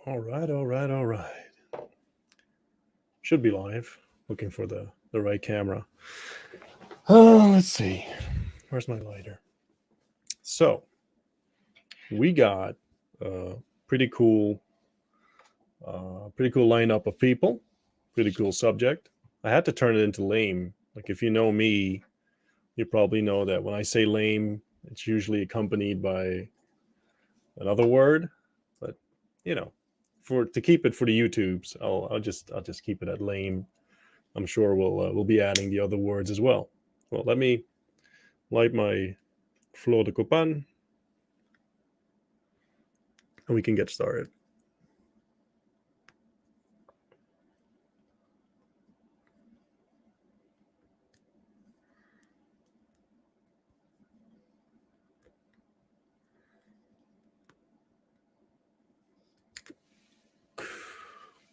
All right, all right, all right. Should be live. Looking for the right camera. Let's see. Where's my lighter? So we got a pretty cool lineup of people. Pretty cool subject. I had to turn it into lame. Like if you know me, you probably know that when I say lame, it's usually accompanied by another word. But you know, to keep it for the YouTubes, I'll just keep it at lame. I'm sure we'll be adding the other words as well. Well, let me light my flor de copan, and we can get started.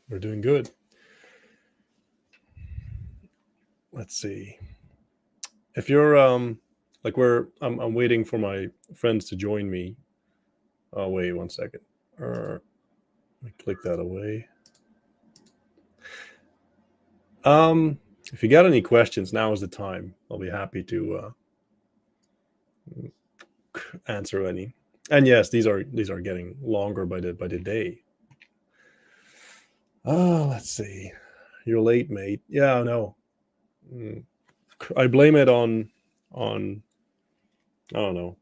We're doing good. Let's see. If you're like I'm waiting for my friends to join me. Oh wait, 1 second. Let me click that away. If you got any questions, now is the time. I'll be happy to answer any. And yes, these are getting longer by the day. Let's see. You're late, mate. Yeah, I know. I blame it on I don't know.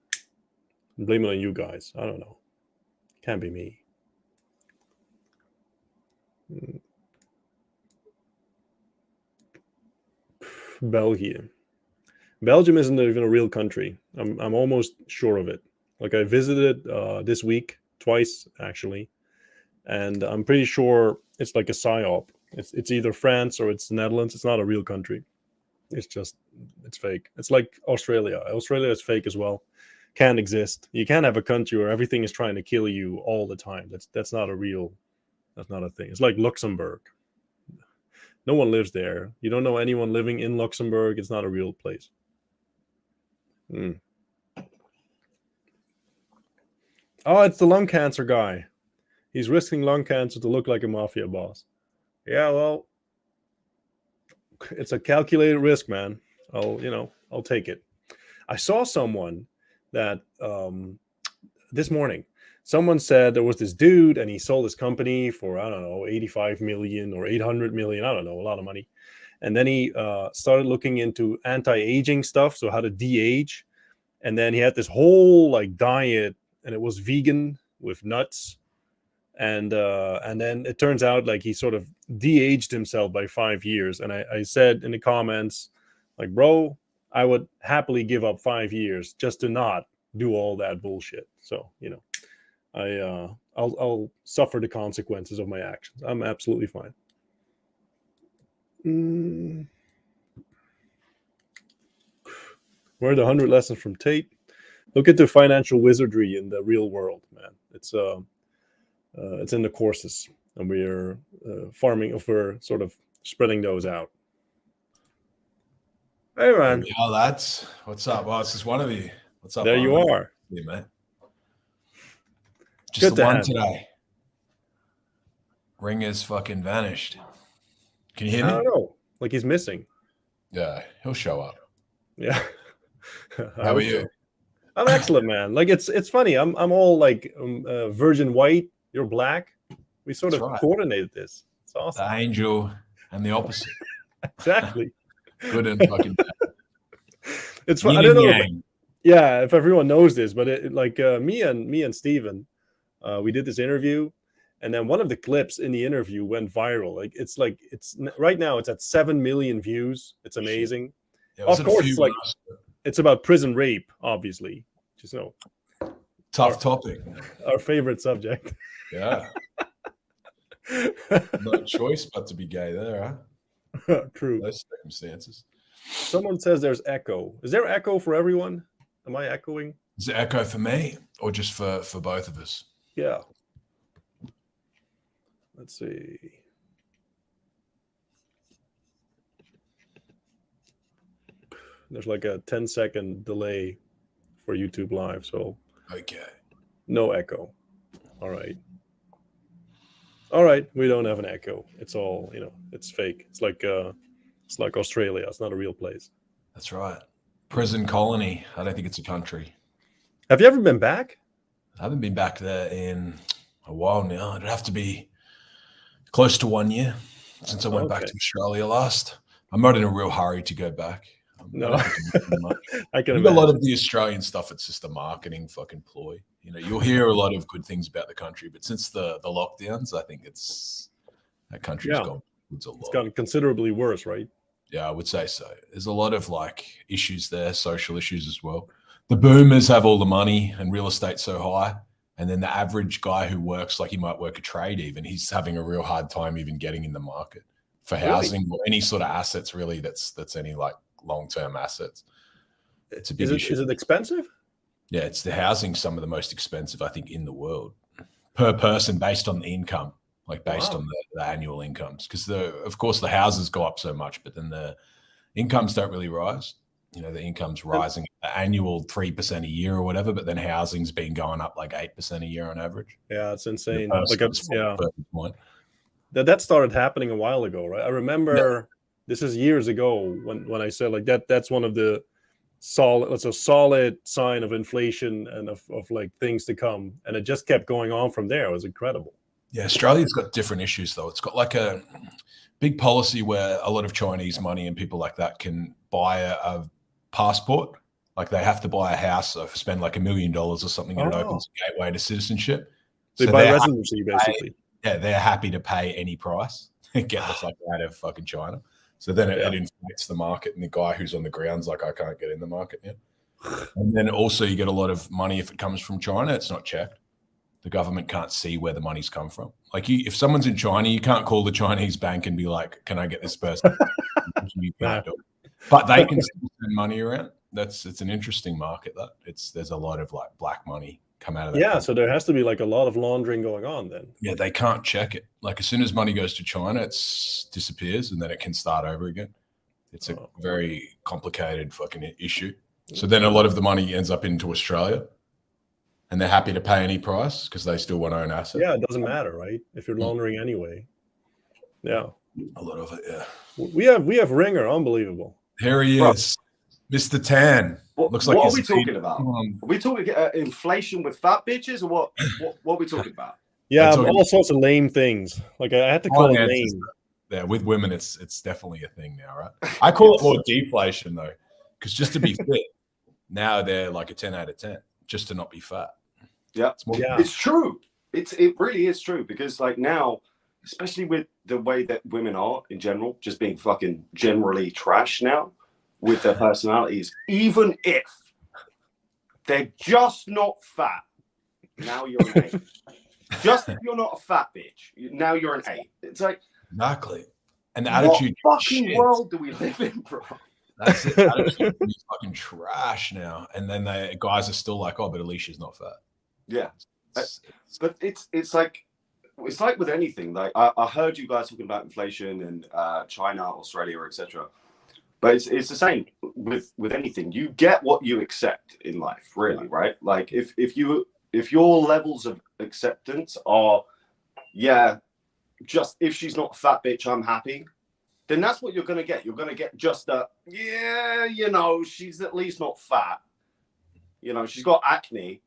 Blame it on you guys. I don't know. Can't be me. Belgium. Belgium isn't even a real country. I'm almost sure of it. Like I visited this week twice actually, and I'm pretty sure it's like a psyop. It's either France or it's the Netherlands. It's not a real country. It's fake. It's like Australia. Australia is fake as well. Can't exist. You can't have a country where everything is trying to kill you all the time. That's not a real. That's not a thing. It's like Luxembourg. No one lives there. You don't know anyone living in Luxembourg. It's not a real place. Oh, it's the lung cancer guy. He's risking lung cancer to look like a mafia boss. Yeah, well, it's a calculated risk, man. I'll take it. I saw someone that this morning, someone said there was this dude and he sold his company for, I don't know, 85 million or 800 million. I don't know, a lot of money. And then he started looking into anti-aging stuff, so how to de-age. And then he had this whole like diet, and it was vegan with nuts. And then it turns out like he sort of de-aged himself by 5 years. And I said in the comments, like, bro, I would happily give up 5 years just to not do all that bullshit. So I'll suffer the consequences of my actions. I'm absolutely fine. Where are the 100 lessons from Tate? Look at the financial wizardry in the real world, man. It's in the courses, and we're we're sort of spreading those out. Hey, man. Oh, lads. What's up? Well, it's just one of you. What's up? There you are. Yeah, mate. Just Good the to one have today. Ringer's fucking vanished. Can you hear I me? don't know. Like he's missing. Yeah, he'll show up. Yeah. How are you? I'm excellent, man. Like it's funny. I'm all like virgin white. You're black. We sort That's of right. coordinated this. It's awesome. The angel and the opposite. Exactly. Good and fucking bad. It's fun. I don't know. If everyone knows this, but me and Steven, we did this interview, and then one of the clips in the interview went viral. It's right now it's at 7 million views. It's amazing. Yeah, of course, it's about prison rape, obviously. Just tough topic. Our favorite subject. Yeah. No choice but to be gay there, huh? True. Those circumstances. Someone says there's echo. Is there echo for everyone? Am I echoing? Is it echo for me or just for both of us? Yeah. Let's see. There's like a 10-second delay for YouTube Live, so okay. No echo. All right. All right, we don't have an echo. It's all, it's fake. It's like Australia. It's not a real place. That's right. Prison colony. I don't think it's a country. Have you ever been back? I haven't been back there in a while now. It'd have to be close to 1 year since I went back Okay. to Australia last. I'm not in a real hurry to go back. No, I don't think I'm doing much. I can I think a lot imagine. of the Australian stuff, it's just a marketing fucking ploy. You'll hear a lot of good things about the country, but since the lockdowns, I think that country's Yeah, gone a it's lot. gotten considerably worse, right? Yeah, I would say so. There's a lot of issues there, social issues as well. The boomers have all the money and real estate's so high. And then the average guy who works, like he might work a trade even, he's having a real hard time even getting in the market for housing or any sort of assets really that's any long-term assets. It's a big issue. Is it expensive? Yeah, it's the housing, some of the most expensive, I think, in the world per person based on the income, based on the annual incomes. Because of course the houses go up so much, but then the incomes don't really rise. The income's rising annual 3% a year or whatever, but then housing's been going up 8% a year on average. Yeah, it's insane. Yeah. That started happening a while ago, right? I remember this is years ago when I said that's one of the it's a solid sign of inflation and of things to come, and it just kept going on from there. It was incredible. Yeah, Australia's got different issues though. It's got a big policy where a lot of Chinese money and people like that can buy a passport. They have to buy a house or spend $1 million or something, and it opens a gateway to citizenship. They buy residency, basically. Yeah, they're happy to pay any price and get the fuck out of fucking China. So then it inflates the market, and the guy who's on the ground's I can't get in the market yet. And then also you get a lot of money if it comes from China. It's not checked. The government can't see where the money's come from. If someone's in China, you can't call the Chinese bank and be like, "Can I get this person?" You can't do it. But they can still send money around. It's an interesting market. There's a lot of black money come out of that. Yeah, so there has to be a lot of laundering going on then. Yeah, they can't check it. As soon as money goes to China, it disappears, and then it can start over again. It's a very complicated fucking issue. So then a lot of the money ends up into Australia, and they're happy to pay any price because they still want to own assets. Yeah, it doesn't matter, right? If you're laundering anyway. Yeah. A lot of it, yeah. We have Ringer, unbelievable. Here he is, Mr. Tan. Looks like what are we talking about? Are we talking inflation with fat bitches, or what? What are we talking about? Yeah, all sorts of lame things. I had to call it lame. Yeah, with women, it's definitely a thing now, right? I call it more deflation though, because just to be fit, now they're a 10 out of 10, just to not be fat. Yeah, it's true. It really is true, because now, especially with the way that women are in general, just being fucking generally trash now with their personalities, even if they're just not fat, now you're an 8. Just if you're not a fat bitch, now you're an 8. It's exactly. And the attitude. What fucking world do we live in, bro? That's it. Attitude is fucking trash now. And then the guys are still oh, but Alicia's not fat. Yeah, but it's like with anything. I heard you guys talking about inflation and China, Australia, etc. But it's the same with anything. You get what you accept in life, really, right? If your levels of acceptance are, just if she's not a fat bitch, I'm happy, then that's what you're gonna get. You're gonna get just she's at least not fat. She's got acne.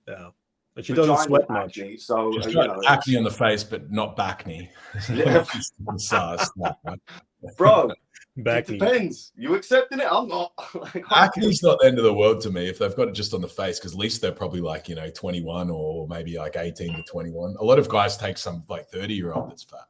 Yeah. But she doesn't sweat much. Acne, so she's got acne on the face, but not backney. Yeah. Bro, it depends. You accepting it? I'm not. Acne's not the end of the world to me if they've got it just on the face, because at least they're probably 21 or maybe 18 to 21. A lot of guys take some 30-year-old that's fat.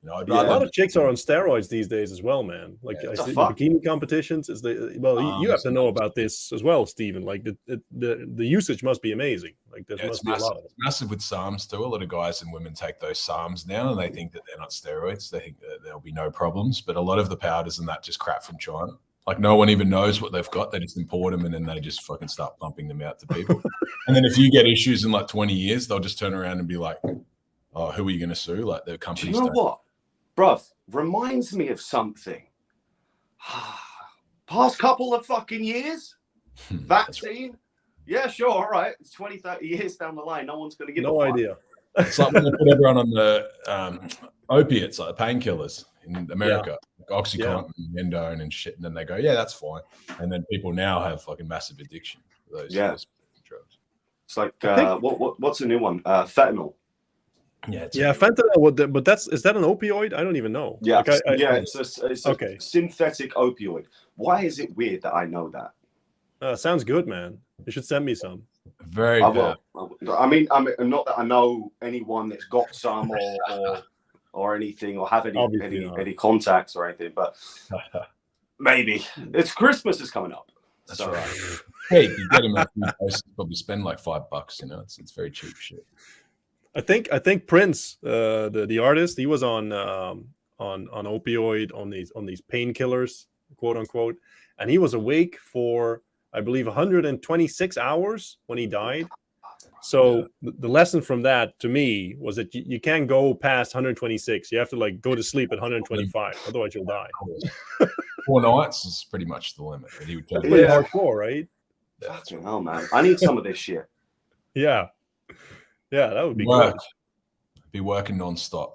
A lot of chicks are on steroids these days as well, man. I see the bikini competitions. You have to know about this as well, Stephen. The usage must be amazing. There must be a lot of it. It's massive with SARMs too. A lot of guys and women take those SARMs now, and they think that they're not steroids. They think that there'll be no problems, but a lot of the powders and that just crap from China. No one even knows what they've got. They just import them, and then they just fucking start pumping them out to people. And then if you get issues in 20 years, they'll just turn around and be like, "Oh, who are you going to sue?" The companies. Do you know what? Bruv, reminds me of something. Past couple of fucking years, vaccine. Yeah, sure, all right. It's 20, 30 years down the line. No one's going to give no idea. It's like when they put everyone on the opiates, like painkillers in America, like Oxycontin, Endone, and shit, and then they go, "Yeah, that's fine." And then people now have fucking massive addiction to those drugs. It's like what's the new one? Fentanyl. Yeah, fentanyl. But is that an opioid? I don't even know. Yeah, like it's a synthetic opioid. Why is it weird that I know that? Sounds good, man. You should send me some. Very bad. I mean, not that I know anyone that's got some or anything, or have any contacts or anything, but maybe it's Christmas is coming up. That's right. Hey, you get them at probably spend like $5. You know, it's very cheap shit. I think Prince, the artist, he was on opioid, on these painkillers, quote unquote, and he was awake for, I believe, 126 hours when he died. So the lesson from that to me was that you can't go past 126. You have to like go to sleep at 125, otherwise you'll die. 4 nights is pretty much the limit. He would pretty hardcore, right? That's hell, man. I need some of this shit. Yeah, that would be good. Be working nonstop.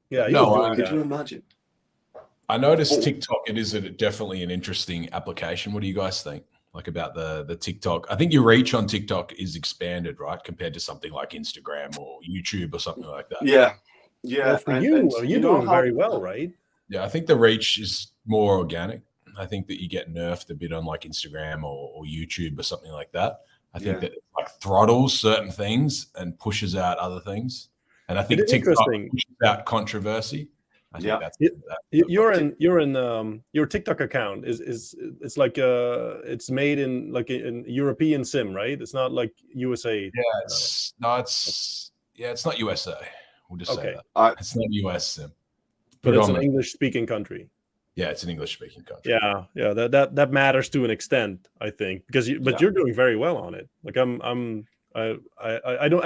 Yeah, could you imagine? I noticed TikTok. It is definitely an interesting application. What do you guys think? Like about the TikTok? I think your reach on TikTok is expanded, right, compared to something like Instagram or YouTube or something like that. Yeah. Well, for you're doing very well, right? Yeah, I think the reach is more organic. I think that you get nerfed a bit on like Instagram or YouTube or something like that. I think that it like throttles certain things and pushes out other things. And I think TikTok pushes out controversy. I think that's your TikTok account is it's like it's made in like in European sim, right? It's not like USA. Yeah, it's not USA. We'll just say that. It's not US sim. But it's an English speaking country. Yeah, it's an English speaking country. Yeah, that matters to an extent, I think, because you're doing very well on it. Like I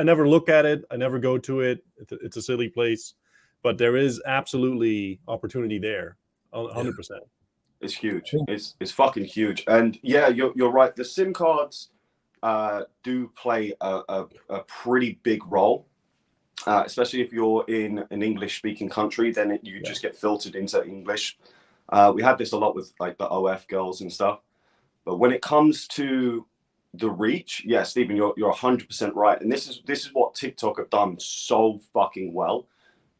never look at it. I never go to it. It's a silly place, but there is absolutely opportunity there, 100%. It's huge. It's fucking huge. And yeah, you're right. The SIM cards do play a pretty big role. Especially if you're in an English-speaking country, then you just get filtered into English. We had this a lot with like the OF girls and stuff. But when it comes to the reach, yeah, Stephen, you're 100% right. And this is what TikTok have done so fucking well.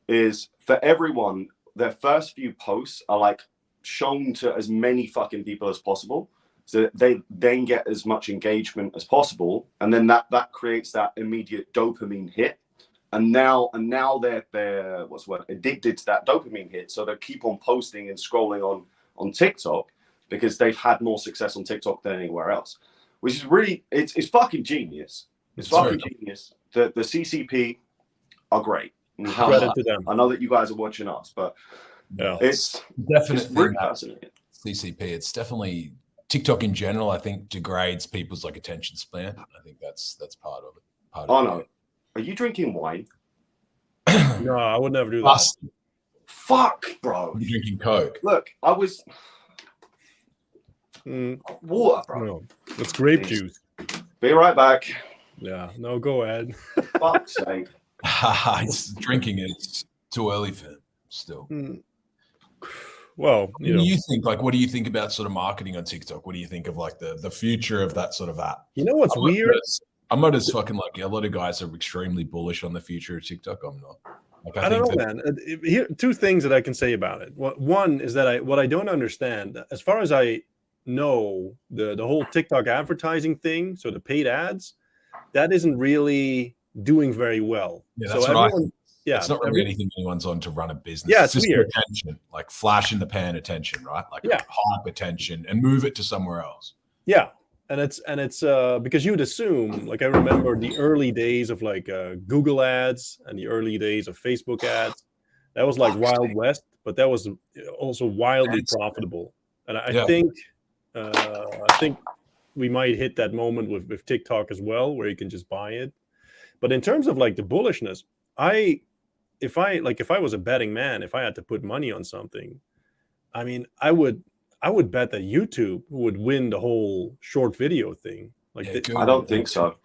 Is for everyone, their first few posts are like shown to as many fucking people as possible, so that they then get as much engagement as possible, and then that creates that immediate dopamine hit. And now they're addicted to that dopamine hit. So they keep on posting and scrolling on TikTok because they've had more success on TikTok than anywhere else, which is really it's fucking genius. It's fucking genius. The CCP are great. Credit to them. I know that you guys are watching us, but it's definitely really fascinating. CCP. It's definitely TikTok in general. I think degrades people's like attention span. I think that's part of it. No. Are you drinking wine? No, I would never do that. Fuck, bro. You're drinking Coke. Look, I was water, bro. No, it's grape juice. Be right back. Yeah, no, go ahead. Fuck's sake. It's drinking it. It's too early for him still. Well, what do you think? Like, what do you think about sort of marketing on TikTok? What do you think of like the future of that sort of app? You know what's weird? I'm not as fucking like a lot of guys are extremely bullish on the future of TikTok. I'm not. Like, I don't know, man. Here, 2 things that I can say about it. One is that what I don't understand, as far as I know, the whole TikTok advertising thing, so the paid ads, that isn't really doing very well. Yeah, that's what I think. Yeah, it's not really anything anyone's on to run a business. Yeah, it's just weird. Attention, like flash in the pan attention, right? Like hype attention and move it to somewhere else. Yeah. And it's because you would assume, like I remember the early days of like Google ads and the early days of Facebook ads. That was like Wild West, but that was also wildly profitable. And I think we might hit that moment with TikTok as well, where you can just buy it. But in terms of like the bullishness, if I was a betting man, if I had to put money on something, I mean, I would bet that YouTube would win the whole short video thing. Like, I don't think so.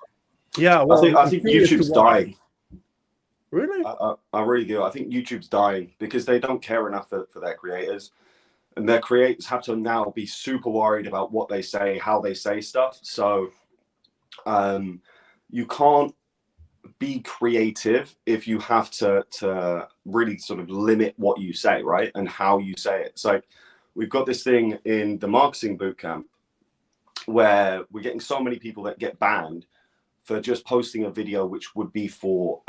Yeah, well, I think YouTube's dying. Really? I really do. I think YouTube's dying because they don't care enough for their creators. And their creators have to now be super worried about what they say, how they say stuff. So you can't be creative if you have to really sort of limit what you say, right? And how you say it. It's like we've got this thing in the marketing bootcamp where we're getting so many people that get banned for just posting a video which would be for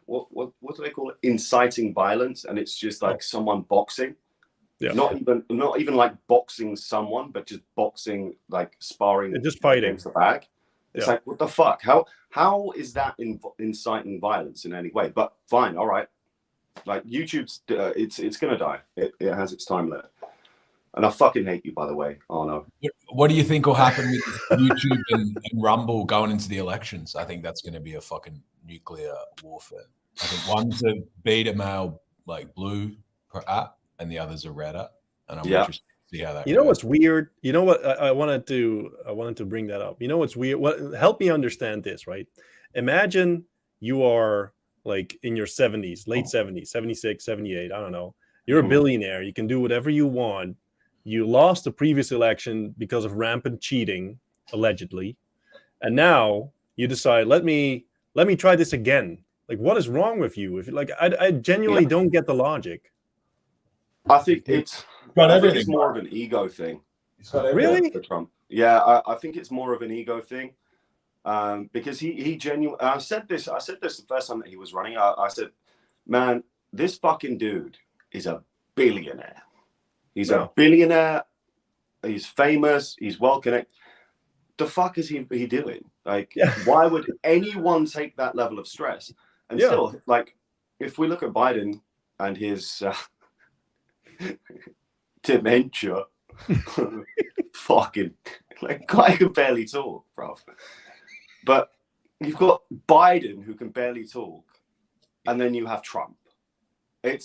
what do they call it? Inciting violence, and it's just like someone boxing. Yeah. Not even like boxing someone, but just boxing, like sparring, just fighting against the bag. It's like, what the fuck? How is that inciting violence in any way? But fine, all right. Like YouTube's, it's gonna die. It has its time limit. And I fucking hate you, by the way. Oh no. What do you think will happen with YouTube and Rumble going into the elections? I think that's going to be a fucking nuclear warfare. I think one's a beta male, like blue per app, and the others are red app. And I'm interested to see how that goes. You know what's weird? You know what I wanted to bring that up. You know what's weird? Help me understand this, right? Imagine you are like in your 70s, late 70s, 76, 78, I don't know. You're a billionaire. You can do whatever you want. You lost the previous election because of rampant cheating, allegedly. And now you decide, let me try this again. Like, what is wrong with you? If like I genuinely don't get the logic. I think it's more of an ego thing. Really? For Trump. Yeah, I think it's more of an ego thing. Because he genuinely, I said this the first time that he was running. I said, man, this fucking dude is a billionaire. He's a billionaire. He's famous. He's well connected. The fuck is he doing? Like, why would anyone take that level of stress? And still, like, if we look at Biden and his dementia, fucking, like, guy can barely talk, bro. But you've got Biden who can barely talk, and then you have Trump. And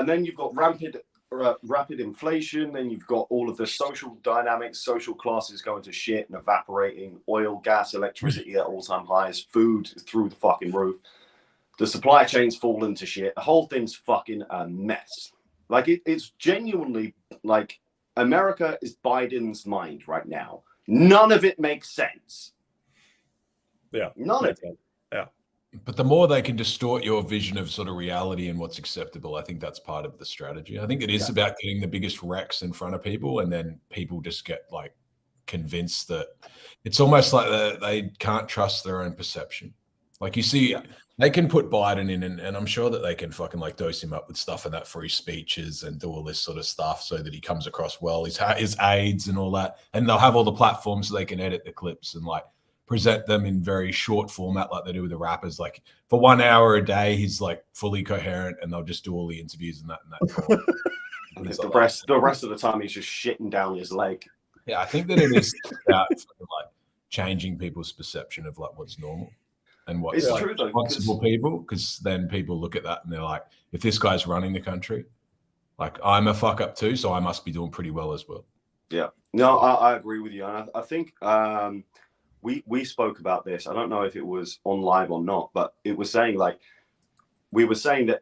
then you've got rapid inflation. Then you've got all of the social dynamics, social classes going to shit and evaporating, oil, gas, electricity at all-time highs, food through the fucking roof. The supply chain's fallen to shit. The whole thing's fucking a mess. Like it's genuinely like America is Biden's mind right now. None of it makes sense. Yeah. None of it. Yeah. But the more they can distort your vision of sort of reality and what's acceptable, I think that's part of the strategy. I think it is about getting the biggest wrecks in front of people, and then people just get like convinced that it's almost like they can't trust their own perception. Like you see, they can put Biden in, and I'm sure that they can fucking like dose him up with stuff and that free speeches and do all this sort of stuff so that he comes across well, his aides and all that. And they'll have all the platforms so they can edit the clips and like present them in very short format like they do with the rappers. Like for 1 hour a day, he's like fully coherent, and they'll just do all the interviews and that. And the rest of the time, he's just shitting down his leg. Yeah, I think that it is about like changing people's perception of like what's normal and what's like responsible people, because then people look at that and they're like, if this guy's running the country, like I'm a fuck up too, so I must be doing pretty well as well. Yeah, no, I agree with you, and I think we spoke about this. I don't know if it was on live or not, but it was saying like we were saying that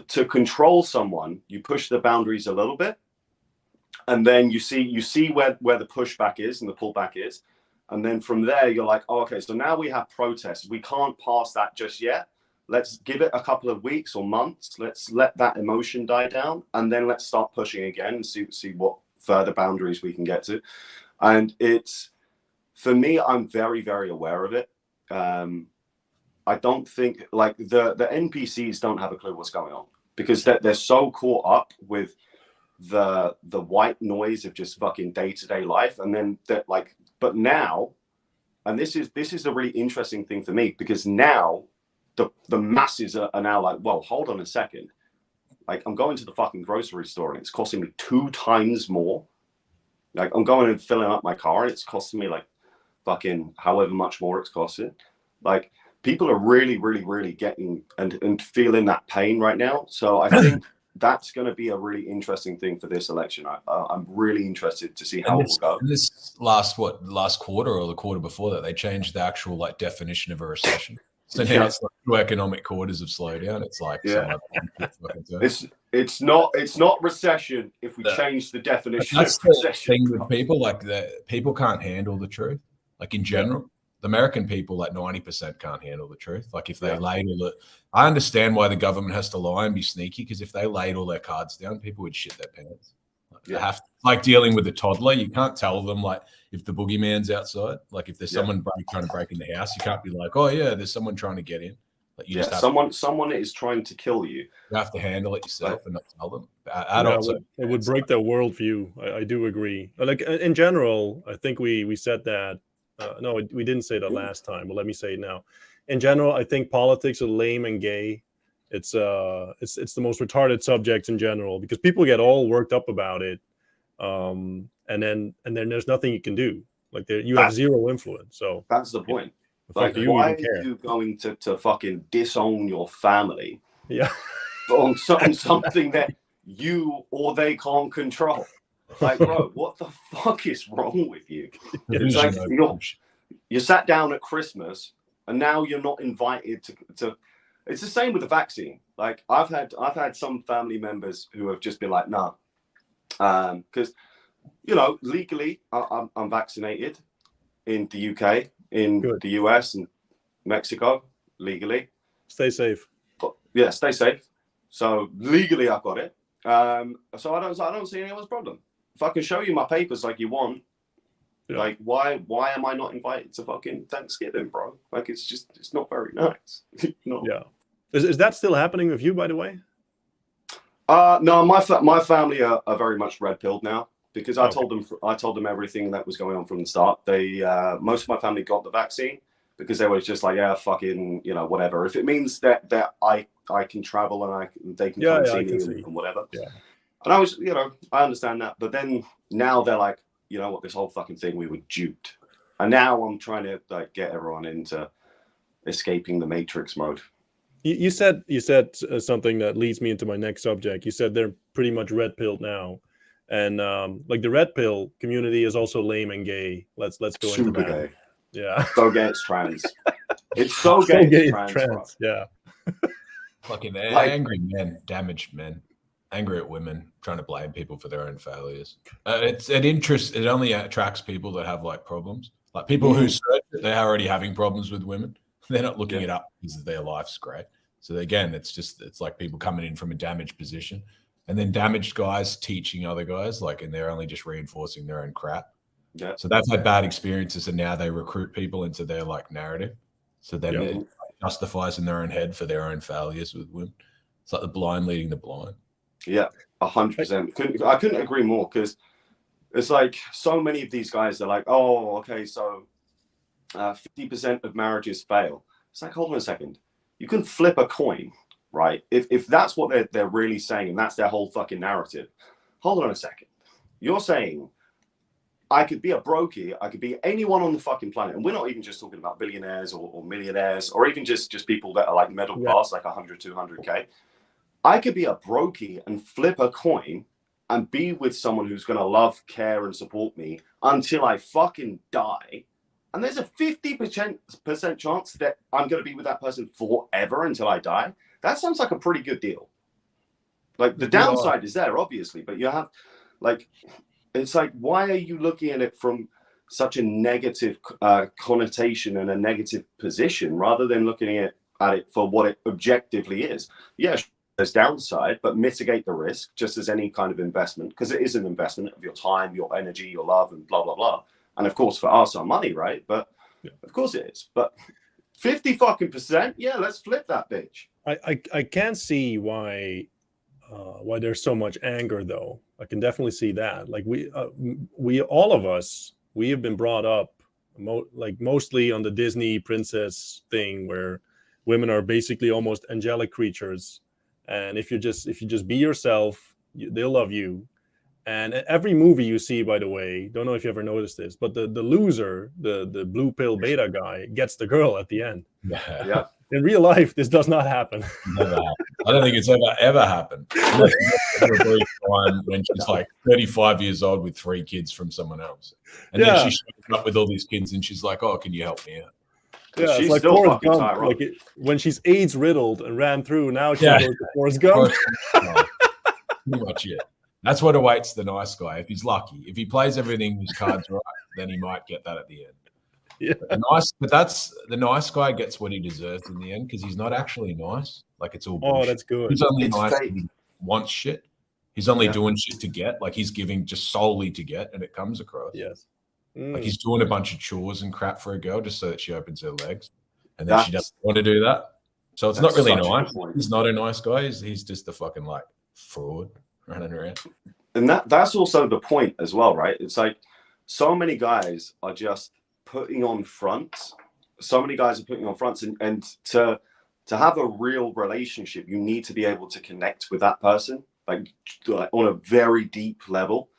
to control someone, you push the boundaries a little bit, and then you see where the pushback is and the pullback is. And then from there, you're like, oh, okay, so now we have protests. We can't pass that just yet. Let's give it a couple of weeks or months. Let's let that emotion die down. And then let's start pushing again and see what further boundaries we can get to. And it's, for me, I'm very, very aware of it. I don't think, like, the NPCs don't have a clue what's going on, because they're so caught up with the white noise of just fucking day-to-day life. And then that, like, but now, and this is a really interesting thing for me, because now the masses are now like, well, hold on a second. Like, I'm going to the fucking grocery store and it's costing me 2 times more. Like, I'm going and filling up my car and it's costing me like fucking however much more it's costing. Like, people are really, really, really getting and feeling that pain right now. So I think that's going to be a really interesting thing for this election. I'm really interested to see how it will go. This last quarter or the quarter before that, they changed the actual like definition of a recession. So now it's like 2 economic quarters of slowdown. It's like it's not recession if we change the definition. That's of recession. The thing with people, like people can't handle the truth. Like in general, the American people, like 90% can't handle the truth. Like if they ladle it, I understand why the government has to lie and be sneaky, because if they laid all their cards down, people would shit their pants. Like, like dealing with a toddler, you can't tell them like if the boogeyman's outside. Like if there's someone trying to break in the house, you can't be like, oh yeah, there's someone trying to get in. Like you just someone is trying to kill you. You have to handle it yourself and not tell them. It would break their worldview. I do agree. Like in general, I think we said that. No, we didn't say that last time, but let me say it now. In general, I think politics are lame and gay. It's the most retarded subject in general, because people get all worked up about it, and then there's nothing you can do. Like you have zero influence. So that's the point. Like, why are you going to fucking disown your family? Yeah, on something that you or they can't control. Like, bro, what the fuck is wrong with you? It's like you sat down at Christmas and now you're not invited to. It's the same with the vaccine. Like I've had some family members who have just been like, nah, because legally I'm vaccinated in the UK, in the US and Mexico legally. Stay safe. But, yeah, stay safe. So legally I've got it. So I don't see anyone's problem. If I can show you my papers like you want, like why am I not invited to fucking Thanksgiving, bro? Like it's not very nice. Yeah. Is that still happening with you, by the way? No, my family are very much red pilled now, because I told them everything that was going on from the start. They most of my family got the vaccine because they were just like, yeah, fucking, whatever. If it means that I can travel and they can come see me and whatever. Yeah. And I was, I understand that. But then now they're like, you know what, this whole fucking thing, we were duped. And now I'm trying to like get everyone into escaping the matrix mode. You said something that leads me into my next subject. You said they're pretty much red pilled now. And like the red pill community is also lame and gay. Let's go Super into that. Gay. Yeah. So gay it's trans. It's so gay it's trans. Yeah. Fucking angry men, damaged men, angry at women, trying to blame people for their own failures. It only attracts people that have like problems, like people who search that they're already having problems with women. They're not looking it up because their life's great. So again, it's like people coming in from a damaged position, and then damaged guys teaching other guys, like, and they're only just reinforcing their own crap. Yeah. So they've had bad experiences, and now they recruit people into their like narrative. So then it justifies in their own head for their own failures with women. It's like the blind leading the blind. Yeah, 100%. I couldn't agree more, because it's like so many of these guys are like, oh, okay, so 50% of marriages fail. It's like, hold on a second. You can flip a coin, right? If that's what they're really saying, and that's their whole fucking narrative. Hold on a second. You're saying I could be a brokey, I could be anyone on the fucking planet, and we're not even just talking about billionaires or millionaires, or even just people that are like middle class, like 100, 200K. I could be a brokey and flip a coin and be with someone who's going to love, care, and support me until I fucking die. And there's a 50% chance that I'm going to be with that person forever until I die. That sounds like a pretty good deal. Like the downside is there, obviously, but you have like, it's like, why are you looking at it from such a negative connotation and a negative position, rather than looking at it for what it objectively is? Yeah, there's downside, but mitigate the risk just as any kind of investment, because it is an investment of your time, your energy, your love, and blah, blah, blah. And of course, for us, our money, right? But of course it is. But 50% yeah, let's flip that bitch. I can't see why there's so much anger, though. I can definitely see that. Like we all of us, we have been brought up mostly on the Disney princess thing, where women are basically almost angelic creatures, and if you just be yourself, they'll love you. And every movie you see, by the way, don't know if you ever noticed this, but the loser, the blue pill beta guy, gets the girl at the end. Yeah. In real life, this does not happen. Never happened. I don't think it's ever happened. When she's like 35 years old with 3 kids from someone else, and then she shows up with all these kids, and she's like, "Oh, can you help me out?" Yeah, it's she's like still Forrest fucking Gump. Tyrone. Like when she's AIDS riddled and ran through, now she Yeah. goes to Forrest Gump. Pretty much it. That's what awaits the nice guy if he's lucky. If he plays everything his cards right, then he might get that at the end. Yeah. But that's the nice guy gets what he deserves in the end because he's not actually nice. Like it's all bullshit. Oh, that's good. He's only It's nice fake. when he wants shit. He's only doing shit to get. Like he's giving just solely to get, and it comes across. Yes. Like he's doing a bunch of chores and crap for a girl just so that she opens her legs, and then she doesn't want to do that. So it's not really nice. He's not a nice guy. He's just a fucking like fraud running around. And that's also the point as well, right? It's like so many guys are just putting on fronts. So many guys are putting on fronts, and to have a real relationship, you need to be able to connect with that person, like on a very deep level.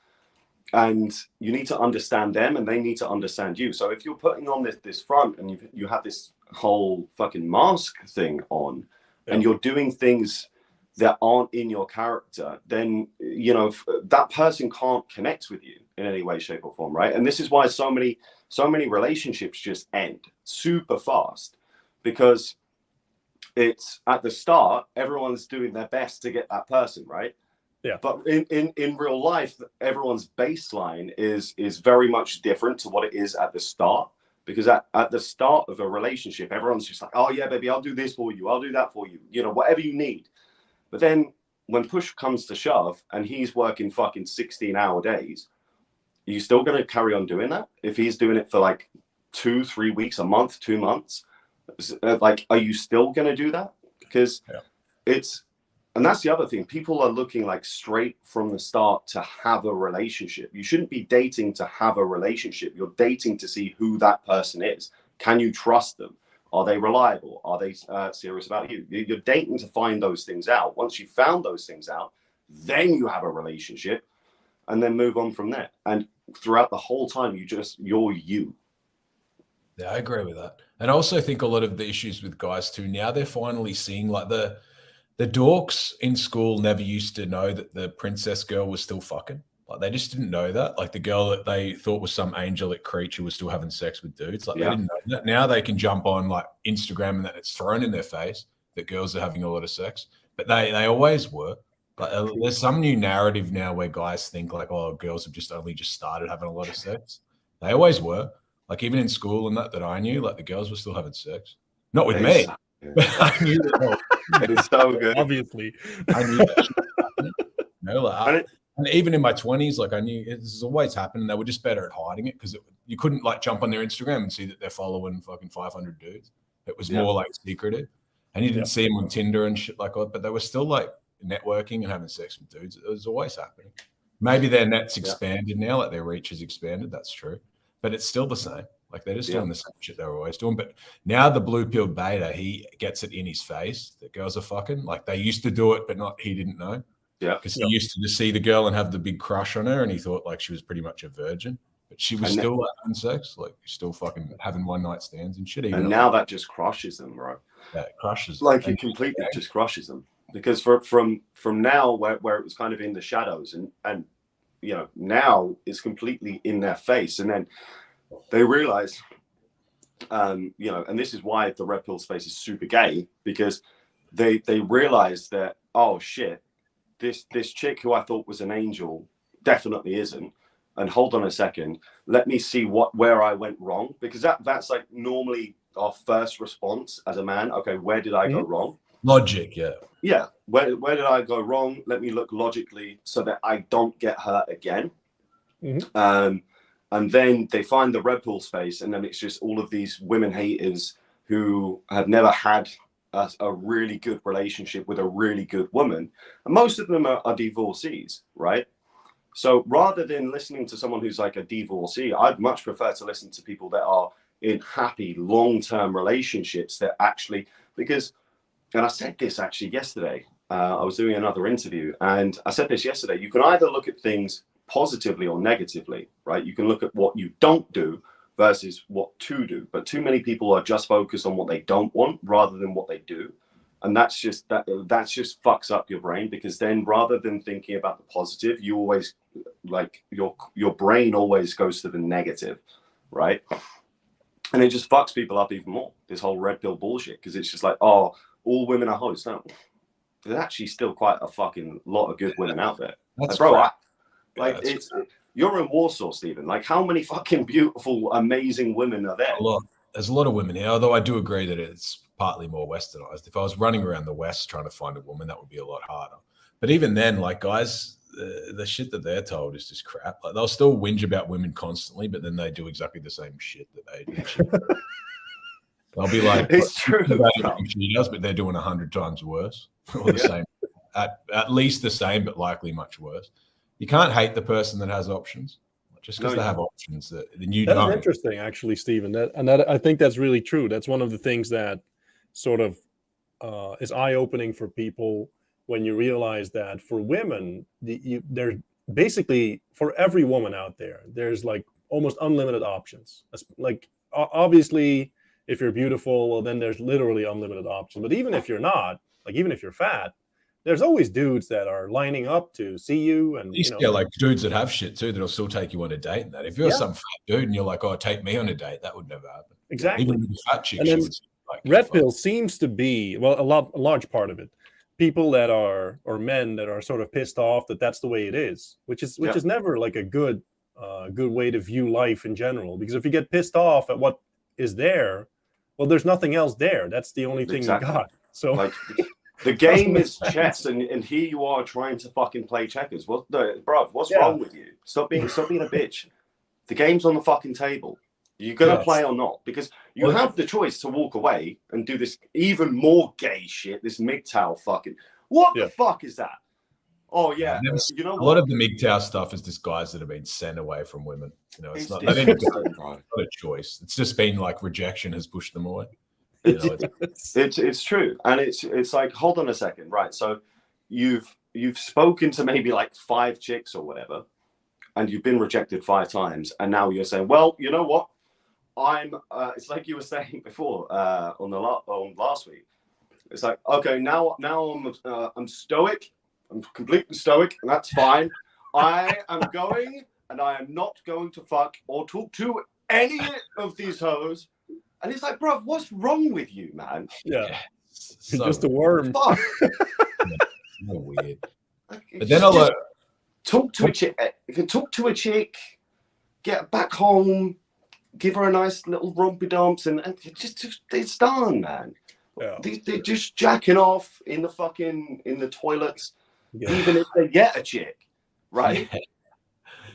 And you need to understand them and they need to understand you. So if you're putting on this front and you have this whole fucking mask thing on and you're doing things that aren't in your character, then, you know, that person can't connect with you in any way, shape or form, right? And this is why so many relationships just end super fast, because it's at the start, everyone's doing their best to get that person, right? Yeah. But in real life, everyone's baseline is very much different to what it is at the start. Because at the start of a relationship, everyone's just like, oh yeah, baby, I'll do this for you. I'll do that for you. You know, whatever you need. But then when push comes to shove and he's working fucking 16-hour days, are you still going to carry on doing that? If he's doing it for like 2-3 weeks, a month, 2 months, like, are you still going to do that? Because and that's the other thing. People are looking like straight from the start to have a relationship. You shouldn't be dating to have a relationship. You're dating to see who that person is. Can you trust them? Are they reliable? Are they serious about you? You're dating to find those things out. Once you've found those things out, then you have a relationship and then move on from there. And throughout the whole time, you're you. Yeah, I agree with that. And I also think a lot of the issues with guys too, now they're finally seeing like the dorks in school never used to know that the princess girl was still fucking. Like they just didn't know that. Like the girl that they thought was some angelic creature was still having sex with dudes. Like they didn't know that. Now they can jump on like Instagram and it's thrown in their face that girls are having a lot of sex. But they always were. Like there's some new narrative now where guys think like, oh, girls have just only just started having a lot of sex. They always were. Like even in school and that I knew, like the girls were still having sex. Not with me. But I knew that. It's so good. Obviously. I knew that shit was happening. You know, like and even in my 20s, like I knew this has always happened. And they were just better at hiding it because you couldn't like jump on their Instagram and see that they're following fucking 500 dudes. It was more like secretive. And you didn't see them on Tinder and shit like that, but they were still like networking and having sex with dudes. It was always happening. Maybe their net's expanded now, like their reach has expanded. That's true. But it's still the same. Like they're just doing the same shit they were always doing. But now the blue pill beta, he gets it in his face that girls are fucking. Like they used to do it, but he didn't know. Yeah. Because he used to just see the girl and have the big crush on her and he thought like she was pretty much a virgin. But she was still like having sex, like still fucking having one night stands and shit. And now that just crushes them, bro. Yeah, it crushes like it completely just crushes them. Because from now where it was kind of in the shadows and you know, now it's completely in their face. And then they realize, you know, and this is why the red pill space is super gay, because they realize that, oh shit, this chick who I thought was an angel definitely isn't. And hold on a second, let me see where I went wrong, because that's like normally our first response as a man. Okay, where did I go wrong? Logic, yeah. Where did I go wrong? Let me look logically so that I don't get hurt again. And then they find the red pill space, and then it's just all of these women haters who have never had a really good relationship with a really good woman. And most of them are divorcees, right? So rather than listening to someone who's like a divorcee, I'd much prefer to listen to people that are in happy long-term relationships that actually, because, and I said this actually yesterday, I was doing another interview and I said this yesterday, you can either look at things positively or negatively, right? You can look at what you don't do versus what to do, but too many people are just focused on what they don't want rather than what they do. And that's just fucks up your brain, because then rather than thinking about the positive, you always like your brain always goes to the negative, right? And it just fucks people up even more, this whole red pill bullshit, because it's just like, oh, all women are hoes. No, there's actually still quite a fucking lot of good women out there. That's bro, you're in Warsaw, Stephen. Like, how many fucking beautiful, amazing women are there? A lot. There's a lot of women here, although I do agree that it's partly more westernized. If I was running around the West trying to find a woman, that would be a lot harder. But even then, like, guys, the shit that they're told is just crap. Like, they'll still whinge about women constantly, but then they do exactly the same shit that they do. They'll be like, it's true. She does, but they're doing 100 times worse, or the same, at least the same, but likely much worse. You can't hate the person that has options. Just because they have options that you don't. That's interesting, actually, Stephen. That I think that's really true. That's one of the things that sort of is eye-opening for people when you realize that for women, there's basically, for every woman out there, there's like almost unlimited options. Like, obviously, if you're beautiful, well, then there's literally unlimited options. But even if you're not, like, even if you're fat, there's always dudes that are lining up to see you, and like dudes that have shit too that'll still take you on a date. And that if you're some fat dude and you're like, "Oh, take me on a date," that would never happen. Exactly. Even with the fat chick, like, red pill seems to be a large part of it. People that are, or men that are sort of pissed off that that's the way it is, which is never like a good way to view life in general. Because if you get pissed off at what is there, well, there's nothing else there. That's the only thing you got. So. Like, the game is chess, and here you are trying to fucking play checkers. Bro, what's wrong with you? Stop being a bitch. The game's on the fucking table. You're gonna play or not, because you have the choice to walk away and do this even more gay shit. This MGTOW fucking. What the fuck is that? Oh yeah, you know, a lot of the MGTOW stuff is just guys that have been sent away from women. You know, it's not a choice. It's just been like rejection has pushed them away. It's true, and it's like, hold on a second, right? So you've spoken to maybe like 5 chicks or whatever, and you've been rejected 5 times, and now you're saying, well, you know what? It's like you were saying before on last week. It's like, okay, now I'm stoic. I'm completely stoic, and that's fine. I am going, and I am not going to fuck or talk to any of these hoes. And it's like, bro, what's wrong with you, man? Yeah, you're just a worm. Fuck. So weird. But then I'll talk to a chick. You can talk to a chick, get back home, give her a nice little rompy dumps, and just it's done, man. Yeah. They're just jacking off in the toilets, even if they get a chick, right?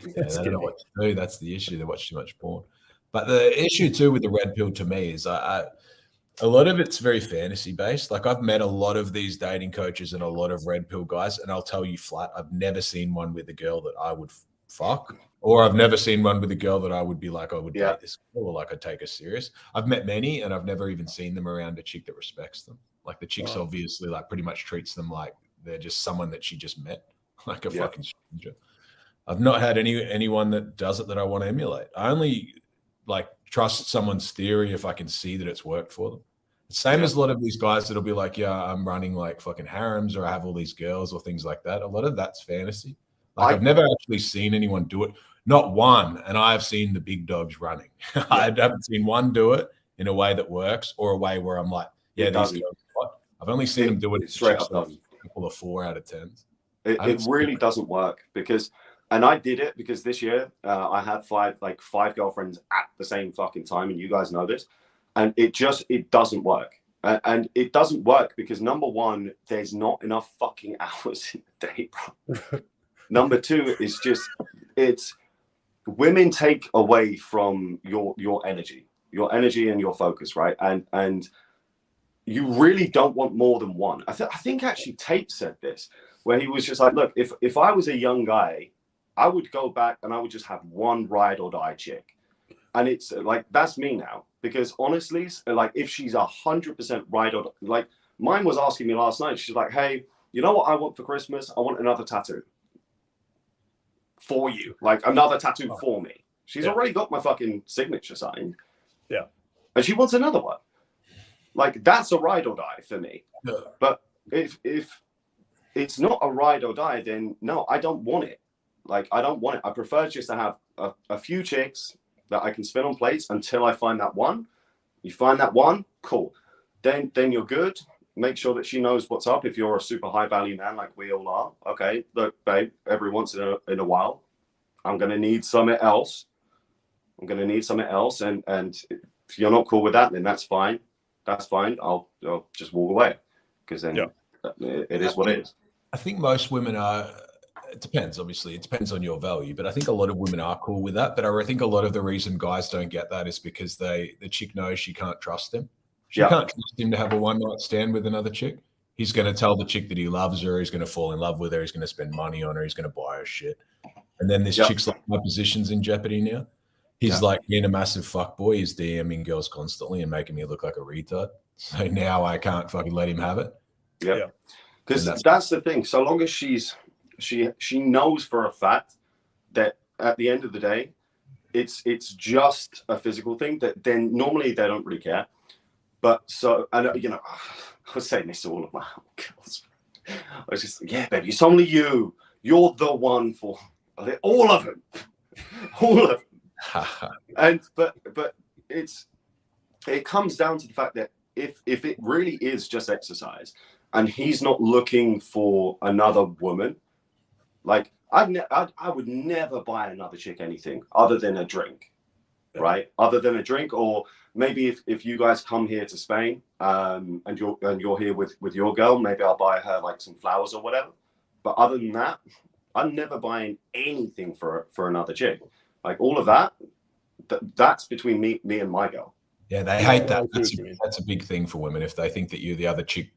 They don't know what to do. That's the issue. They watch too much porn. But the issue too with the red pill to me is a lot of it's very fantasy based. Like, I've met a lot of these dating coaches and a lot of red pill guys, and I'll tell you flat, I've never seen one with a girl that I would fuck, or I've never seen one with a girl that I would be like, I would date this girl, or like I'd take her serious. I've met many, and I've never even seen them around a chick that respects them. Like, the chick's obviously like pretty much treats them like they're just someone that she just met, like a fucking stranger. I've not had anyone that does it that I want to emulate. I only like trust someone's theory if I can see that it's worked for them. Same as a lot of these guys that'll be like, yeah, I'm running like fucking harems, or I have all these girls, or things like that. A lot of that's fantasy. Like, I've never actually seen anyone do it. Not one. And I've seen the big dogs running. I haven't seen one do it in a way that works, or a way where I'm like, yeah, these girls, what? I've only seen them do it straight up. A couple of 4 out of 10. It really doesn't work, because, and I did it because this year I had 5 girlfriends at the same fucking time, and you guys know this, and it doesn't work. And it doesn't work because, number one, there's not enough fucking hours in the day, bro. Number 2 is just, women take away from your energy and your focus, right? And you really don't want more than one. I think actually Tate said this, where he was just like, look, if I was a young guy, I would go back and I would just have one ride or die chick. And it's like, that's me now. Because honestly, like, if she's 100% ride or die, like, mine was asking me last night, she's like, hey, you know what I want for Christmas? I want another tattoo for you. Like, another tattoo for me. She's already got my fucking signature signed. Yeah. And she wants another one. Like, that's a ride or die for me. Yeah. But if it's not a ride or die, then no, I don't want it. Like, I don't want it. I prefer just to have a few chicks that I can spin on plates until I find that one. You find that one, cool. Then you're good. Make sure that she knows what's up. If you're a super high value man like we all are, okay, look, babe, every once in a while, I'm gonna need something else. And if you're not cool with that, then that's fine. That's fine. I'll just walk away, because then it is what it is. I think most women are. It depends, obviously. It depends on your value, but I think a lot of women are cool with that. But I think a lot of the reason guys don't get that is because the chick knows she can't trust him. She can't trust him to have a one-night stand with another chick. He's going to tell the chick that he loves her. He's going to fall in love with her. He's going to spend money on her. He's going to buy her shit. And then this chick's like, my position's in jeopardy now. He's like being a massive fuckboy. He's DMing girls constantly and making me look like a retard. So now I can't fucking let him have it. Yeah. Because that's the thing. So long as she knows for a fact that at the end of the day, it's just a physical thing, that then normally they don't really care. But so, and I was saying this to all of my girls. I was just like, yeah, baby, it's only you. You're the one for all of them. All of them. And but it comes down to the fact that if it really is just exercise and he's not looking for another woman, like I would never buy another chick anything other than a drink, right? Other than a drink, or maybe if you guys come here to Spain and you're here with your girl, maybe I'll buy her like some flowers or whatever. But other than that, I'm never buying anything for another chick. Like all of that, that's between me and my girl. Yeah, they hate that. That's a big thing for women. If they think that you, the other chick,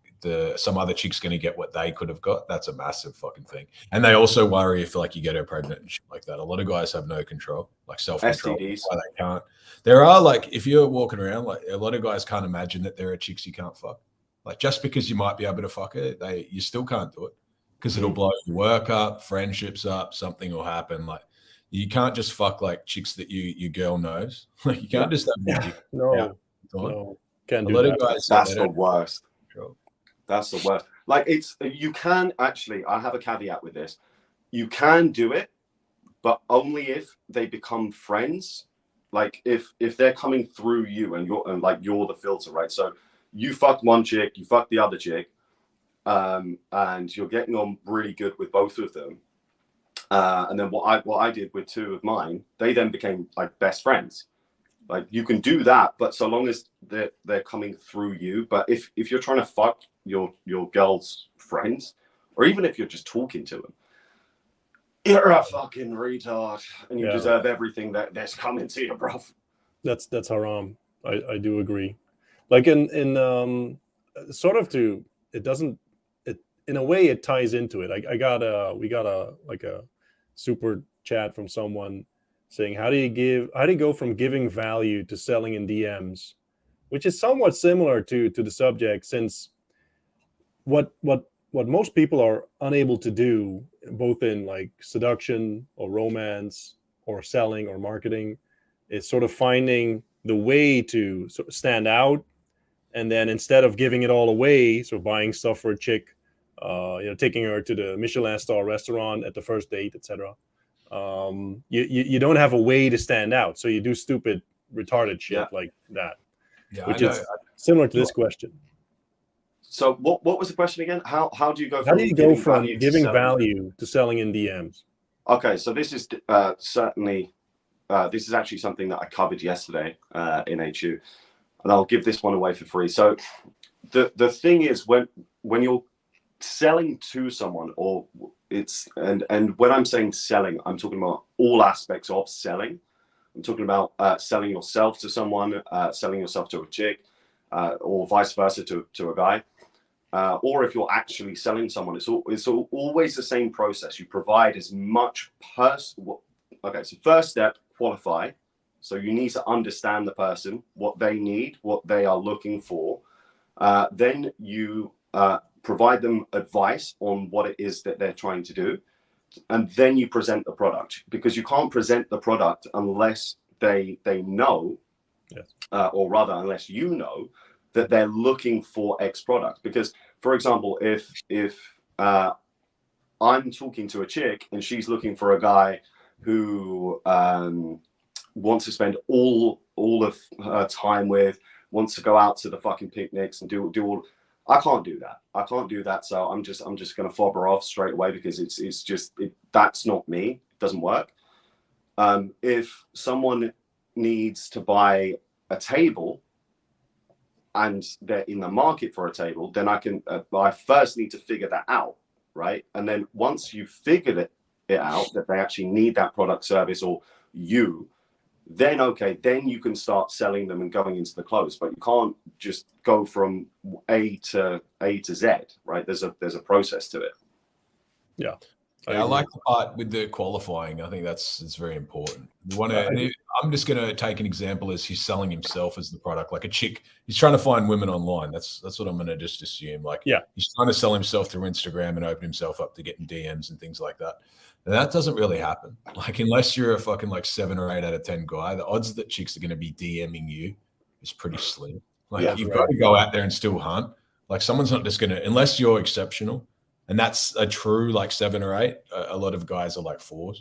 some other chick's going to get what they could have got, that's a massive fucking thing. And they also worry if like you get her pregnant and shit like that. A lot of guys have no control, like self-control. STDs. Why they can't. There are like, if you're walking around, like a lot of guys can't imagine that there are chicks you can't fuck. Like just because you might be able to fuck her, you still can't do it because it'll blow your work up, friendships up, something will happen. Like you can't just fuck like chicks that your girl knows. Like you can't just have no, can't do that. A lot of guys, that's the worst. That's the worst. Like you can actually, I have a caveat with this. You can do it, but only if they become friends. Like if they're coming through you and you're the filter, right? So you fucked one chick, you fucked the other chick, and you're getting on really good with both of them. And then what I did with two of mine, they then became like best friends. Like you can do that, but so long as they're coming through you. But if you're trying to fuck your girl's friends, or even if you're just talking to them, you're a fucking retard, and you deserve everything that's coming to you, bro. That's haram. I do agree. Like in sort of to it doesn't it in a way it ties into it. We got a super chat from someone saying, how do you go from giving value to selling in DMs, which is somewhat similar to the subject, since what most people are unable to do, both in like seduction or romance or selling or marketing, is sort of finding the way to sort of stand out. And then instead of giving it all away, so buying stuff for a chick, taking her to the Michelin star restaurant at the first date, etc. You don't have a way to stand out, so you do stupid, retarded shit like that, which is similar to this question. So what was the question again? How do you go from giving value to selling in DMs? Okay, so this is certainly this is actually something that I covered yesterday in HU, and I'll give this one away for free. So the thing is, when you're selling to someone, or and when I'm saying selling, I'm talking about all aspects of selling. I'm talking about selling yourself to someone, selling yourself to a chick, or vice versa to a guy. Or if you're actually selling someone, it's always the same process. You provide as much okay, so first step, qualify. So you need to understand the person, what they need, what they are looking for. Then you provide them advice on what it is that they're trying to do. And then you present the product, because you can't present the product unless they know, or rather, unless you know that they're looking for X product. Because, for example, if I'm talking to a chick and she's looking for a guy who wants to spend all of her time with, wants to go out to the fucking picnics and do all. I can't do that. I can't do that. So I'm just going to fob her off straight away because it's just that's not me. It doesn't work. If someone needs to buy a table and they're in the market for a table, then I first need to figure that out, right? And then once you've figured it out that they actually need that product, service, or then then you can start selling them and going into the close. But you can't just go from A to Z, right? There's a process to it. Yeah. I like the part with the qualifying. I think it's very important. I'm just going to take an example as he's selling himself as the product, like a chick. He's trying to find women online. That's what I'm going to just assume. Like, he's trying to sell himself through Instagram and open himself up to getting DMs and things like that. And that doesn't really happen. Like, unless you're a fucking like 7 or 8 out of 10 guy, the odds that chicks are going to be DMing you is pretty slim. Like, you've got to go out there and still hunt. Like, someone's not just going to, unless you're exceptional. And that's a true like 7 or 8. A lot of guys are like 4s.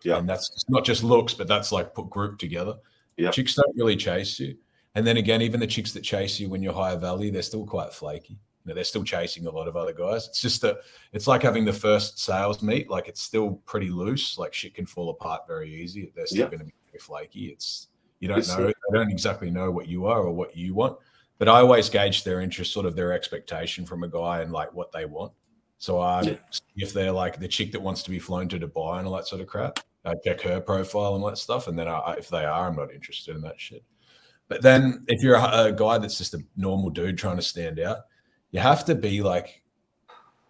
Yeah. And that's not just looks, but that's like put group together. Yeah. Chicks don't really chase you. And then again, even the chicks that chase you when you're higher value, they're still quite flaky. They're still chasing a lot of other guys. It's just that it's like having the first sales meet. Like, it's still pretty loose. Like, shit can fall apart very easy. They're still going to be very flaky. You don't know. They don't exactly know what you are or what you want. But I always gauge their interest, sort of their expectation from a guy and like what they want. So if they're like the chick that wants to be flown to Dubai and all that sort of crap, I check her profile and all that stuff. And then if they are, I'm not interested in that shit. But then if you're a guy that's just a normal dude trying to stand out, you have to be like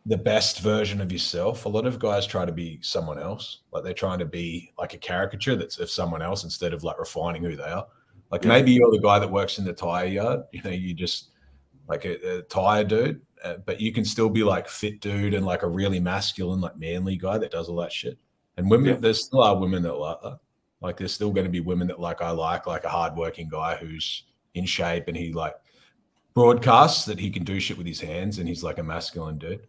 the best version of yourself. A lot of guys try to be someone else. Like, they're trying to be like a caricature that's of someone else instead of like refining who they are. Like, maybe you're the guy that works in the tire yard. You just like a tire dude. But you can still be like fit dude and like a really masculine, like manly guy that does all that shit. And women, there still are women that like that. Like, there's still going to be women that like a hardworking guy who's in shape and he like broadcasts that he can do shit with his hands and he's like a masculine dude.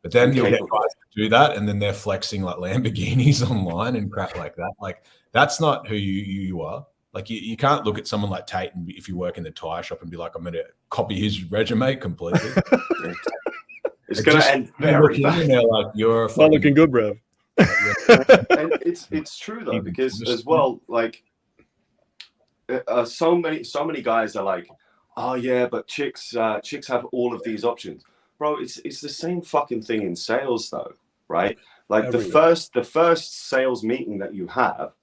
But then you'll get guys that do that and then they're flexing like Lamborghinis online and crap like that. Like, that's not who you are. Like, you can't look at someone like Tate and if you work in the tire shop and be like, I'm going to copy his resume completely. It's going to end very bad. Like, you're not looking good, bro. And it's true though, because as well, like so many guys are like, oh yeah, but chicks have all of these options, bro. It's the same fucking thing in sales though, right? Like, the first sales meeting that you have,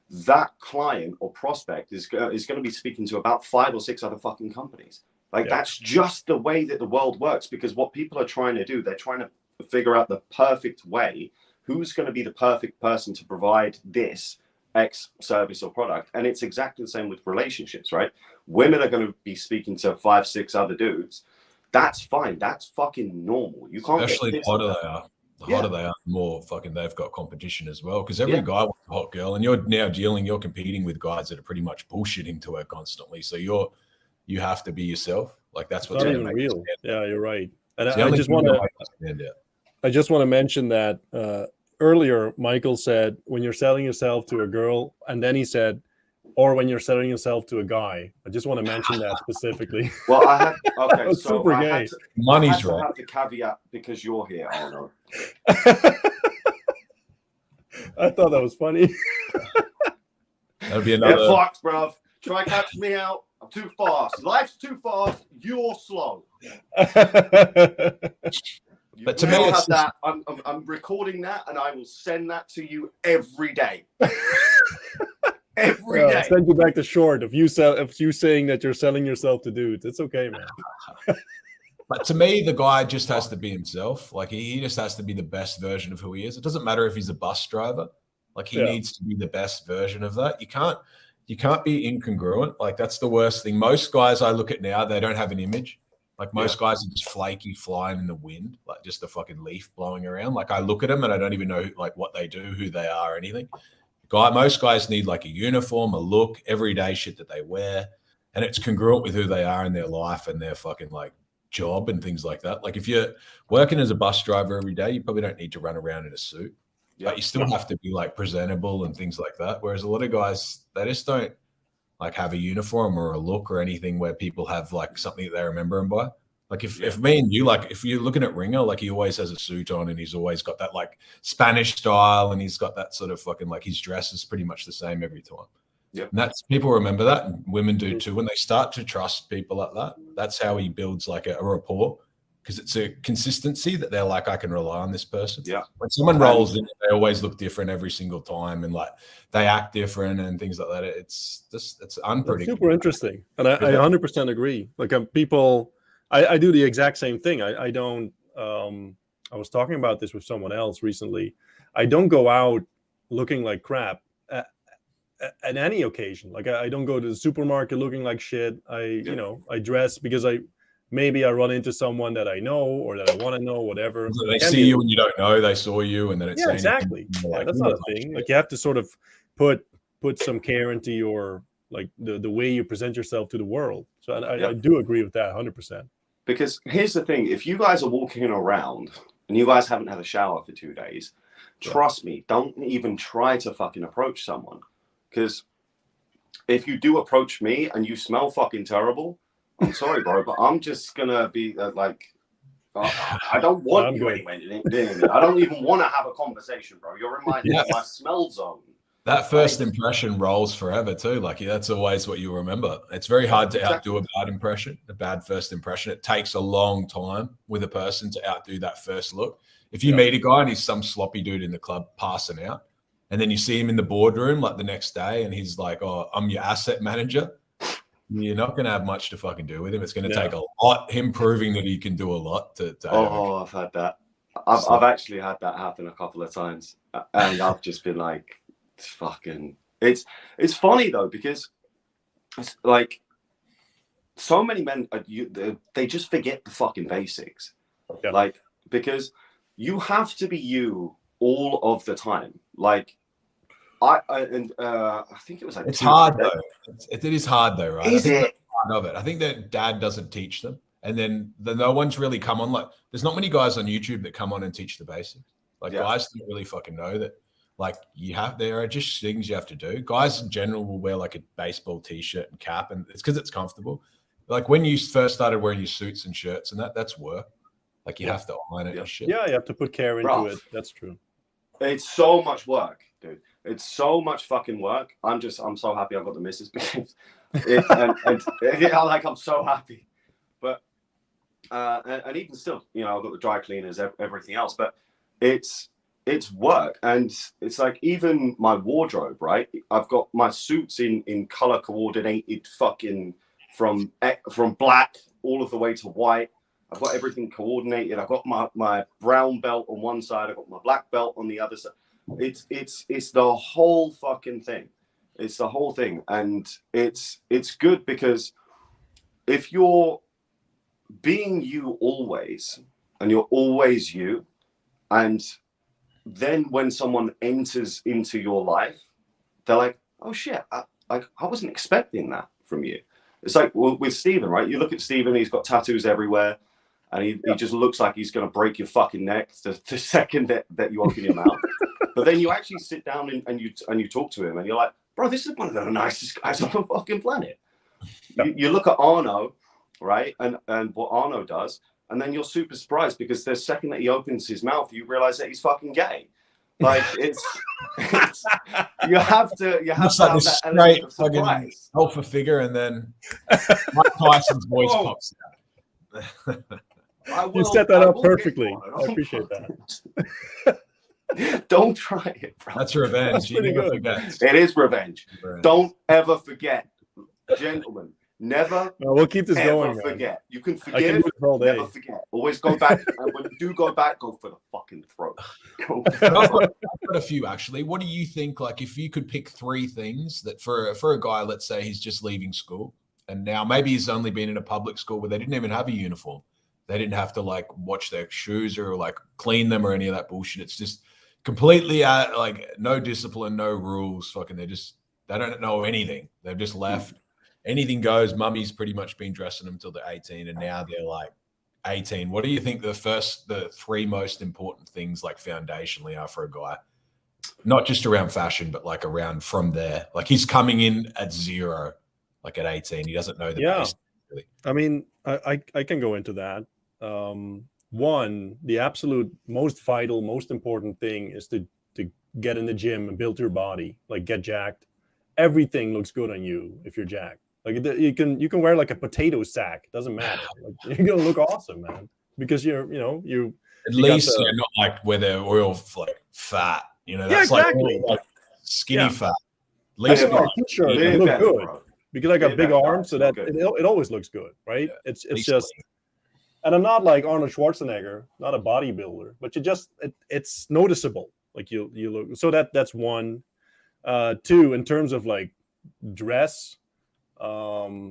that client or prospect is going to be speaking to about 5 or 6 other fucking companies. Like, that's just the way that the world works, because what people are trying to do, they're trying to figure out the perfect way. Who's going to be the perfect person to provide this X service or product? And it's exactly the same with relationships, right? Women are going to be speaking to 5, 6 other dudes. That's fine. That's fucking normal. You can't, especially the hotter they are. The hotter they are, the more fucking they've got competition as well. Because every guy wants a hot girl, and you're competing with guys that are pretty much bullshitting to her constantly. So you have to be yourself. Like, that's what's not even real. Yeah, you're right. And I just want to mention that earlier Michael said when you're selling yourself to a girl, and then he said, or when you're selling yourself to a guy. I just want to mention that specifically. Well, I had okay, so super I gay. had to, money's I right. have the caveat because you're here, Arnold. I thought that was funny. That'll be another. Get fucked, bruv. Try and catch me out. I'm too fast. Life's too fast. You're slow. But to me, it's that. I'm recording that, and I will send that to you every day. Every day. I'll send you back the short if you saying that you're selling yourself to dudes. It's okay, man. But to me, the guy just has to be himself. Like, he just has to be the best version of who he is. It doesn't matter if he's a bus driver. Like, he needs to be the best version of that. You can't be incongruent. Like, that's the worst thing. Most guys I look at now, they don't have an image. Like, most guys are just flaky, flying in the wind, like just a fucking leaf blowing around. Like, I look at them and I don't even know like what they do, who they are, or anything. Most guys need like a uniform, a look, everyday shit that they wear, and it's congruent with who they are in their life and their fucking like job and things like that. Like, if you're working as a bus driver every day, you probably don't need to run around in a suit. But you still have to be like presentable and things like that. Whereas a lot of guys, they just don't like have a uniform or a look or anything where people have like something that they remember him by. Like if me and you, like if you're looking at Ringer, like he always has a suit on and he's always got that like Spanish style and he's got that sort of fucking like his dress is pretty much the same every time. Yep. And that's people remember that, and women do too. When they start to trust people like that, that's how he builds like a rapport, because it's a consistency that they're like, I can rely on this person. Yeah. When someone rolls in, they always look different every single time, and like they act different and things like that. It's just it's unpredictable. It's super interesting, and I 100% agree. Like people, I do the exact same thing. I don't. I was talking about this with someone else recently. I don't go out looking like crap at any occasion. Like I don't go to the supermarket looking like shit. You know, I dress because maybe I run into someone that I know or that I want to know, whatever. So they see you and you don't know they saw you, and then it's exactly. Like, that's not a thing. Like you have to sort of put some care into your like the way you present yourself to the world. So I do agree with that 100%. Because here's the thing: if you guys are walking around and you guys haven't had a shower for 2 days, trust me, don't even try to fucking approach someone. Because if you do approach me and you smell fucking terrible, I'm sorry, bro, but I'm just gonna be like, I don't want you anyway. I don't even want to have a conversation, bro. You're in my smell zone. That first impression rolls forever too. Like that's always what you remember. It's very hard to outdo a bad impression, a bad first impression. It takes a long time with a person to outdo that first look. If you meet a guy and he's some sloppy dude in the club passing out, and then you see him in the boardroom like the next day and he's like, oh, I'm your asset manager, you're not going to have much to fucking do with him. It's going to take a lot, him proving that he can do a lot to I've had that. I've actually had that happen a couple of times. And I've just been like, fucking, it's funny though, because it's like so many men, they just forget the fucking basics. Yeah. Like, because you have to be you all of the time. Like I think it was like it's hard though. It is hard though, right? Is it? Part of it. I think that dad doesn't teach them, and then no one's really come on. Like, there's not many guys on YouTube that come on and teach the basics. Like guys don't really fucking know that. Like there are just things you have to do. Guys in general will wear like a baseball t-shirt and cap, and it's because it's comfortable. Like when you first started wearing your suits and shirts, and that's work. Like you have to iron it and shit. Yeah, you have to put care into it. That's true. It's so much work, dude. It's so much fucking work. I'm so happy I got the missus because I'm so happy. But and even still, you know, I've got the dry cleaners, everything else. But it's work, and it's like even my wardrobe, right? I've got my suits in color coordinated, fucking from black all of the way to white. I've got everything coordinated. I've got my brown belt on one side. I've got my black belt on the other side. It's the whole fucking thing. It's the whole thing. And it's good because if you're being you always, and you're always you, and then when someone enters into your life, they're like, oh shit, I wasn't expecting that from you. It's like with Stephen, right? You look at Stephen, he's got tattoos everywhere. And he just looks like he's going to break your fucking neck the second that you open your mouth. But then you actually sit down and you talk to him and you're like, bro, this is one of the nicest guys on the fucking planet. You look at Arno, right? And what Arno does, and then you're super surprised because the second that he opens his mouth, you realize that he's fucking gay. Like it's you have to have that element of surprise. Alpha figure, and then Mike Tyson's voice pops out. You set that up perfectly. I appreciate that. Don't try it, bro. That's revenge. That's pretty good. Forget. It is revenge. Don't ever forget, gentlemen. Never. No, we'll keep this going. Forget. You can forgive. Never forget. Always go back. And when you do go back, go for the fucking throat. I've got a few actually. What do you think? Like, if you could pick 3 things that for a guy, let's say he's just leaving school, and now maybe he's only been in a public school where they didn't even have a uniform. They didn't have to like watch their shoes or like clean them or any of that bullshit. It's just completely like no discipline, no rules. Fucking they don't know anything. They've just left. Anything goes. Mummy's pretty much been dressing them till they're 18, and now they're like 18. What do you think the 3 most important things like foundationally are for a guy? Not just around fashion, but like around from there. Like he's coming in at 0 like at 18. He doesn't know the Yeah. basics, really. I mean, I can go into that. One, the absolute most vital, most important thing is to get in the gym and build your body, like get jacked. Everything looks good on you if you're jacked. Like you can wear like a potato sack. It doesn't matter. Like, you're gonna look awesome, man, because you at least you're not like where they're all like fat. You know, that's exactly. like skinny fat. At I least can wear a t-shirt and look good because I got big arms, so that it always looks good, right? Yeah, it's just, and I'm not like Arnold Schwarzenegger, not a bodybuilder, but it's noticeable. Like you look, so that's one. Two, in terms of like dress, I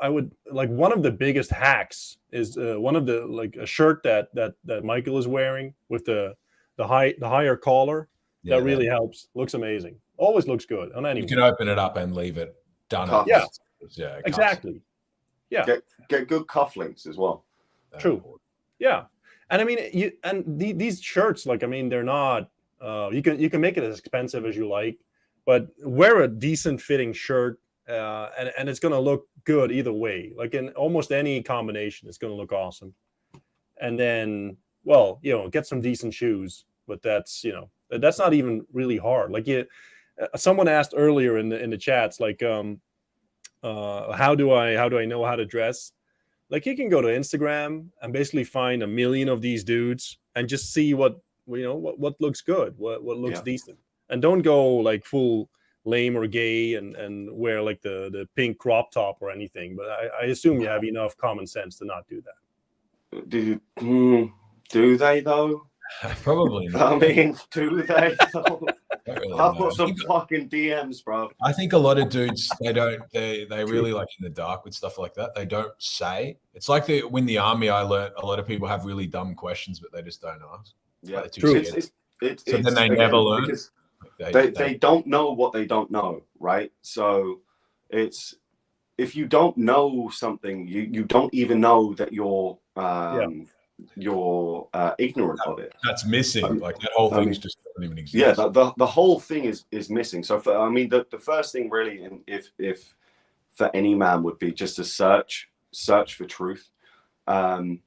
would like, one of the biggest hacks is one of the, like, a shirt that Michael is wearing with the higher collar. Yeah, that really helps. Looks amazing. Always looks good on anyone. You can open it up and leave it done up. Yeah, yeah, exactly. Yeah, get good cufflinks as well. True. Yeah, and I mean, these shirts, like, I mean, they're not. You can make it as expensive as you like, but wear a decent fitting shirt, and it's gonna look good either way. Like in almost any combination, it's gonna look awesome. And then, well, get some decent shoes, but that's not even really hard. Like someone asked earlier in the chats, like, how do I know how to dress? Like, you can go to Instagram and basically find a million of these dudes and just see what looks good, what looks decent, and don't go like full lame or gay and wear like the pink crop top or anything. But I assume you have enough common sense to not do that. Do they though? Probably not. I mean, do they though? Really, I've got some fucking DMs, bro. I think a lot of dudes, they really like in the dark with stuff like that. They don't say. It's like when the army, I learned a lot of people have really dumb questions, but they just don't ask. Yeah, like true. So then they never learn. Because they don't know what they don't know, right? So it's, if you don't know something, you don't even know that you're ignorant of it. That's missing. Like that whole thing just doesn't even exist. Yeah, the whole thing is missing. So the first thing really, and if for any man, would be just to search for truth, and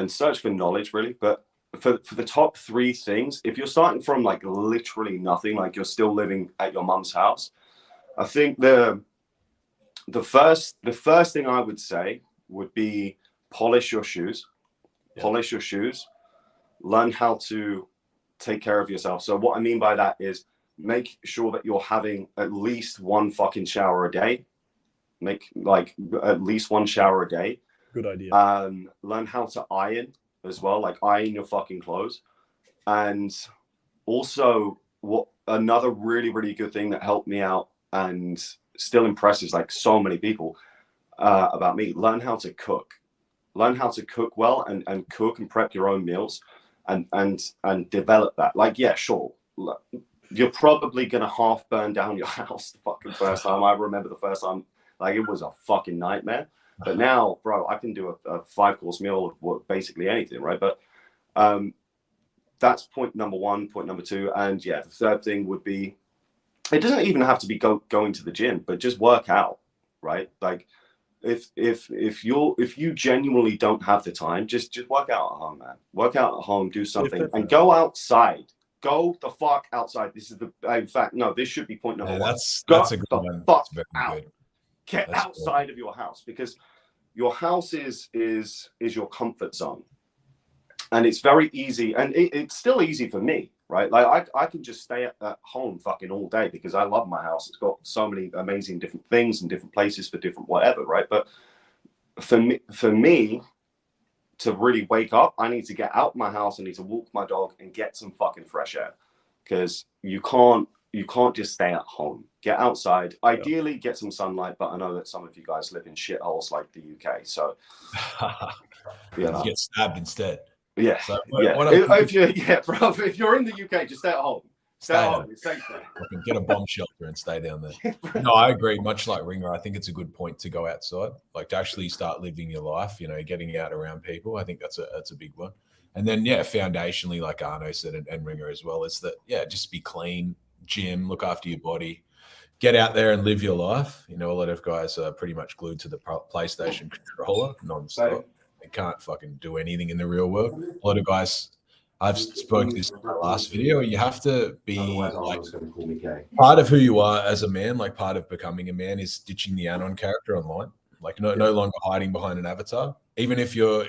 search for knowledge, really. But for the top three things, if you're starting from like literally nothing, like you're still living at your mum's house, I think the first thing I would say would be polish your shoes. Polish your shoes. Learn how to take care of yourself. So what I mean by that is, make sure that you're having at least one fucking shower a day. Make like at least one shower a day. Good idea. Learn how to iron as well, like iron your fucking clothes. And also, what another really, really good thing that helped me out and still impresses like so many people about me, learn how to cook. Learn how to cook well and cook and prep your own meals and develop that. Like, yeah, sure, you're probably gonna half burn down your house the fucking first time. I remember the first time, like, it was a fucking nightmare. But now, bro, I can do a 5-course meal of basically anything, right? But that's point number one. Point number two, and yeah, the third thing would be, it doesn't even have to be going to the gym, but just work out, right? Like, if you genuinely don't have the time, just work out at home, man. Work out at home, do something, and go outside. Go the fuck outside. This is in fact, no, this should be point number one. That's a good one. Fuck out. Get outside of your house, because your house is your comfort zone, and it's very easy, and it's still easy for me, right? Like I can just stay at home fucking all day because I love my house. It's got so many amazing different things and different places for different whatever, right? But for me to really wake up, I need to get out my house. I need to walk my dog and get some fucking fresh air, because you can't just stay at home. Get outside. Ideally, get some sunlight. But I know that some of you guys live in shitholes like the UK, so you get stabbed instead. Yeah, so, if you're in the UK, just stay at home. Stay at home. It's safe there. Get a bomb shelter and stay down there. No, I agree. Much like Ringer, I think it's a good point to go outside, like to actually start living your life. Getting out around people. I think that's a big one. And then foundationally, like Arno said, and Ringer as well, is that just be clean, gym, look after your body, get out there and live your life. You know, a lot of guys are pretty much glued to the PlayStation controller non-stop. They can't fucking do anything in the real world. A lot of guys, I've spoken this in my last video, you have to be like part of who you are as a man, like part of becoming a man is ditching the Anon character online. Like no longer hiding behind an avatar. Even if you're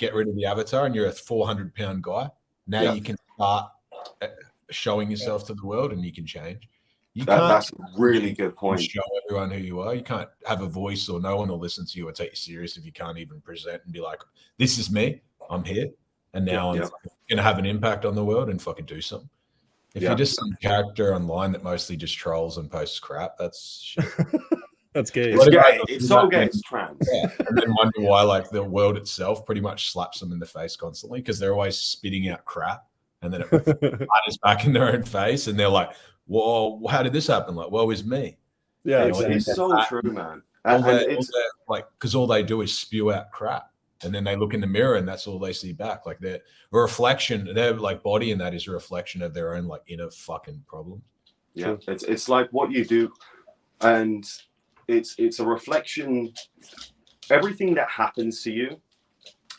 get rid of the avatar and you're a 400-pound guy, now you can start showing yourself to the world and you can change. That's a really good point. Show everyone who you are. You can't have a voice or no one will listen to you or take you serious if you can't even present and be like, this is me, I'm here. And now I'm going to have an impact on the world and fucking do something. If you're just some character online that mostly just trolls and posts crap, that's shit. That's gay. It's gay. It's so gay. It's trans. Yeah. And then wonder why like the world itself pretty much slaps them in the face constantly because they're always spitting out crap and then it flatters back in their own face and they're like, well, how did this happen? Like, woe is me. Yeah, it's so true, man. Because all they do is spew out crap. And then they look in the mirror and that's all they see back. Like they're a reflection, their like body in that is a reflection of their own like inner fucking problems. Yeah, it's like what you do. And it's a reflection, everything that happens to you.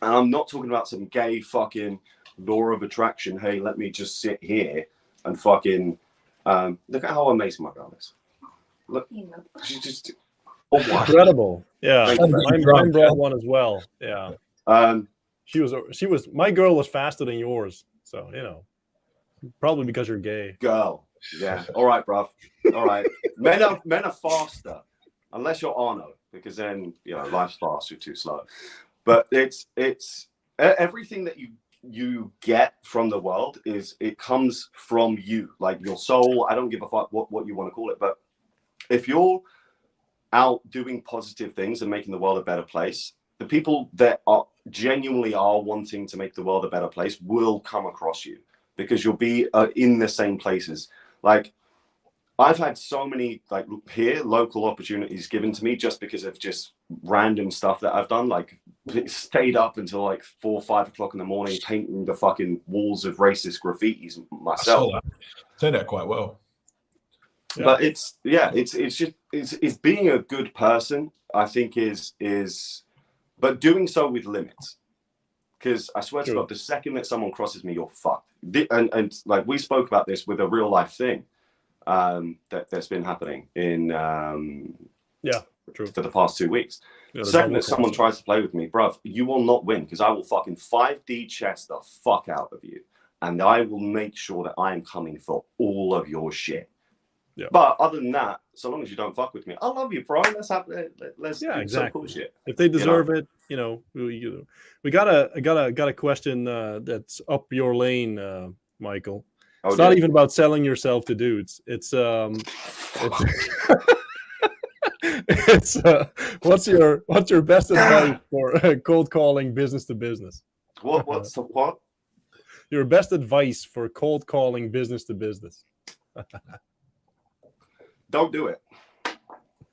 And I'm not talking about some gay fucking law of attraction. Hey, let me just sit here and fucking look at how amazing my girl is. Look, she's just incredible. Yeah, mine brought one as well. Yeah, she was. My girl was faster than yours, so you know, probably because you're gay. Girl, yeah. All right, bruv. All right. Men are faster, unless you're Arno, because then you know life's fast. You're too slow. But it's everything that you get from the world it comes from you, like your soul. I don't give a fuck what you want to call it, but if you're out doing positive things and making the world a better place, the people that are genuinely wanting to make the world a better place will come across you because you'll be in the same places. Like I've had so many like local opportunities given to me just because of just random stuff that I've done. Like stayed up until like 4 or 5 o'clock in the morning painting the fucking walls of racist graffitis myself. Turned out quite well. Yeah. But it's being a good person, I think but doing so with limits. Because I swear to God, the second that someone crosses me, you're fucked. And like we spoke about this with a real life thing that's been happening in for the past 2 weeks. Yeah, the second that someone tries to play with me, bruv, you will not win because I will fucking 5D chess the fuck out of you. And I will make sure that I am coming for all of your shit. Yeah. But other than that, so long as you don't fuck with me, I love you, bro. Let's do some cool shit. If they deserve it, you know, we got a question that's up your lane, Michael. It's not even about selling yourself to dudes. It's what's your best advice for cold calling business to business? What's the what? Your best advice for cold calling business to business. Don't do it.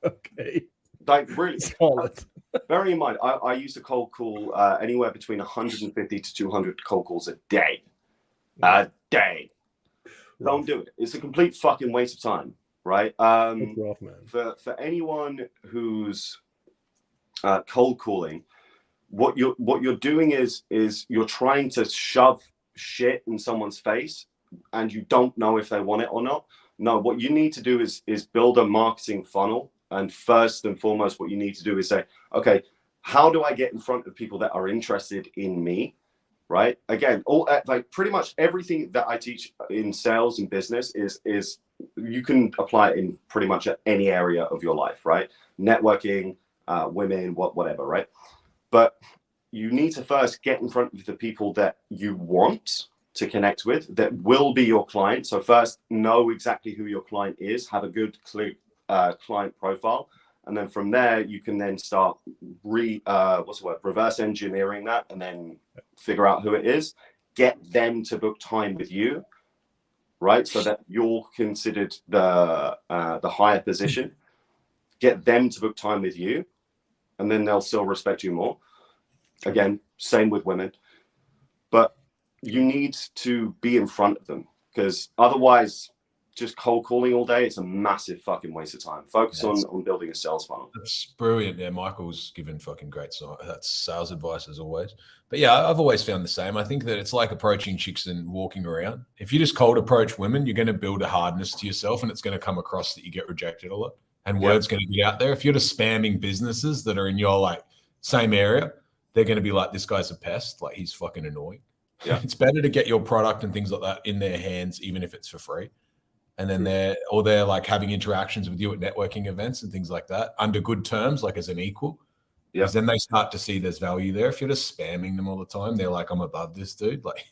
Okay. Like really. Bearing in mind, I used to cold call anywhere between 150 to 200 cold calls a day. A day. Don't do it. It's a complete fucking waste of time, right? Rough, man. For anyone who's cold calling, what you're doing is you're trying to shove shit in someone's face, and you don't know if they want it or not. No, what you need to do is build a marketing funnel. And first and foremost, what you need to do is say, okay, how do I get in front of people that are interested in me? Right? Again, like pretty much everything that I teach in sales and business is you can apply it in pretty much any area of your life, right? Networking, women, whatever, right? But you need to first get in front of the people that you want to connect with, that will be your client. So first, know exactly who your client is, have a good client profile, and then from there you can then start reverse engineering that, and then figure out who it is, get them to book time with you, right? So that you're considered the higher position, get them to book time with you, and then they'll still respect you more. Again, same with women, but you need to be in front of them, because otherwise just cold calling all day, it's a massive fucking waste of time. Focus on building a sales funnel. That's brilliant. Yeah, Michael's given fucking great that's sales advice as always. But yeah, I've always found the same. I think that it's like approaching chicks and walking around. If you just cold approach women, you're going to build a hardness to yourself, and it's going to come across that you get rejected a lot, and word's going to get out there. If you're just spamming businesses that are in your like same area, they're going to be like, this guy's a pest. Like, he's fucking annoying. Yeah. It's better to get your product and things like that in their hands, even if it's for free. And then they're like having interactions with you at networking events and things like that under good terms, like as an equal. Yeah. Because then they start to see there's value there. If you're just spamming them all the time, they're like, I'm above this dude. Like,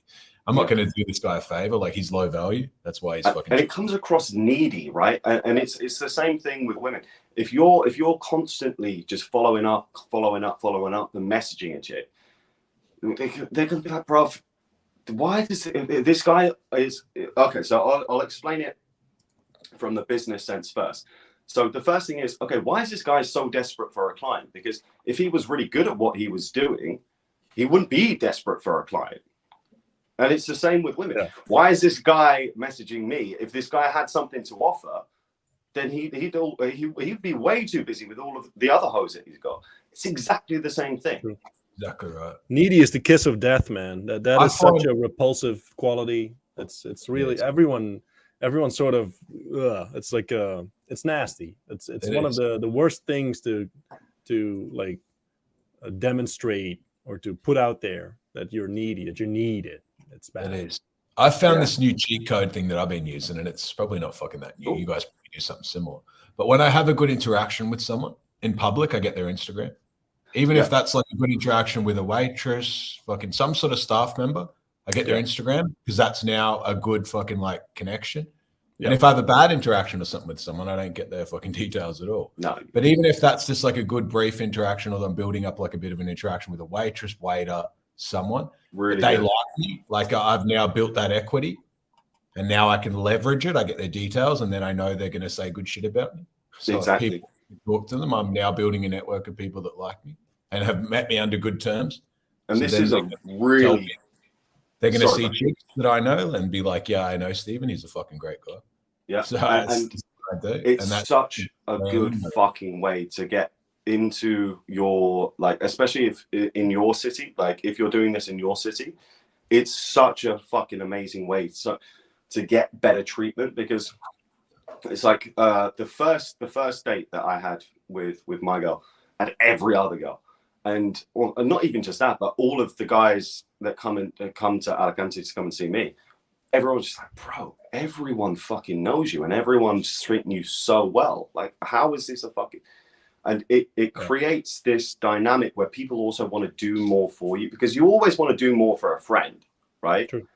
I'm not going to do this guy a favor. Like, he's low value. That's why he's fucking. And it comes across needy, right? And it's the same thing with women. If you're constantly just following up, and messaging a chick, they're going to be like, bro, why does this guy is okay? So I'll explain it from the business sense first. So the first thing is, okay, why is this guy so desperate for a client? Because if he was really good at what he was doing, he wouldn't be desperate for a client. And it's the same with women. Yeah. Why is this guy messaging me? If this guy had something to offer, then he'd be way too busy with all of the other hoes that he's got. It's exactly the same thing. True. Exactly right. Needy is the kiss of death, man. That is such a repulsive quality. It's really everyone sort of it's like it's nasty. It's one of the worst things to like demonstrate or to put out there, that you're needy, that you need it. It's bad. It is. I found this new cheat code thing that I've been using, and it's probably not fucking that new. You guys probably do something similar. But when I have a good interaction with someone in public, I get their Instagram. Even if that's like a good interaction with a waitress, fucking some sort of staff member, I get their Instagram, because that's now a good fucking like connection. And if I have a bad interaction or something with someone, I don't get their fucking details at all. No. But even if that's just like a good brief interaction, or I'm building up like a bit of an interaction with a waitress, waiter, someone, really they like me, like I've now built that equity, and now I can leverage it. I get their details, and then I know they're going to say good shit about me. So exactly. If people talk to them, I'm now building a network of people that like me and have met me under good terms. And so this is a really... They're going to see chicks that I know and be like, yeah, I know Stephen. He's a fucking great guy. Yeah. So it's such a good fucking way to get into your, like, especially if in your city, like if you're doing this in your city, it's such a fucking amazing way to get better treatment, because it's like the first date that I had with my girl and every other girl. And not even just that, but all of the guys that come to Alicante to come and see me, everyone's just like, bro, everyone fucking knows you and everyone's treating you so well. Like, how is this a fucking... And it creates this dynamic where people also want to do more for you, because you always want to do more for a friend, right? True.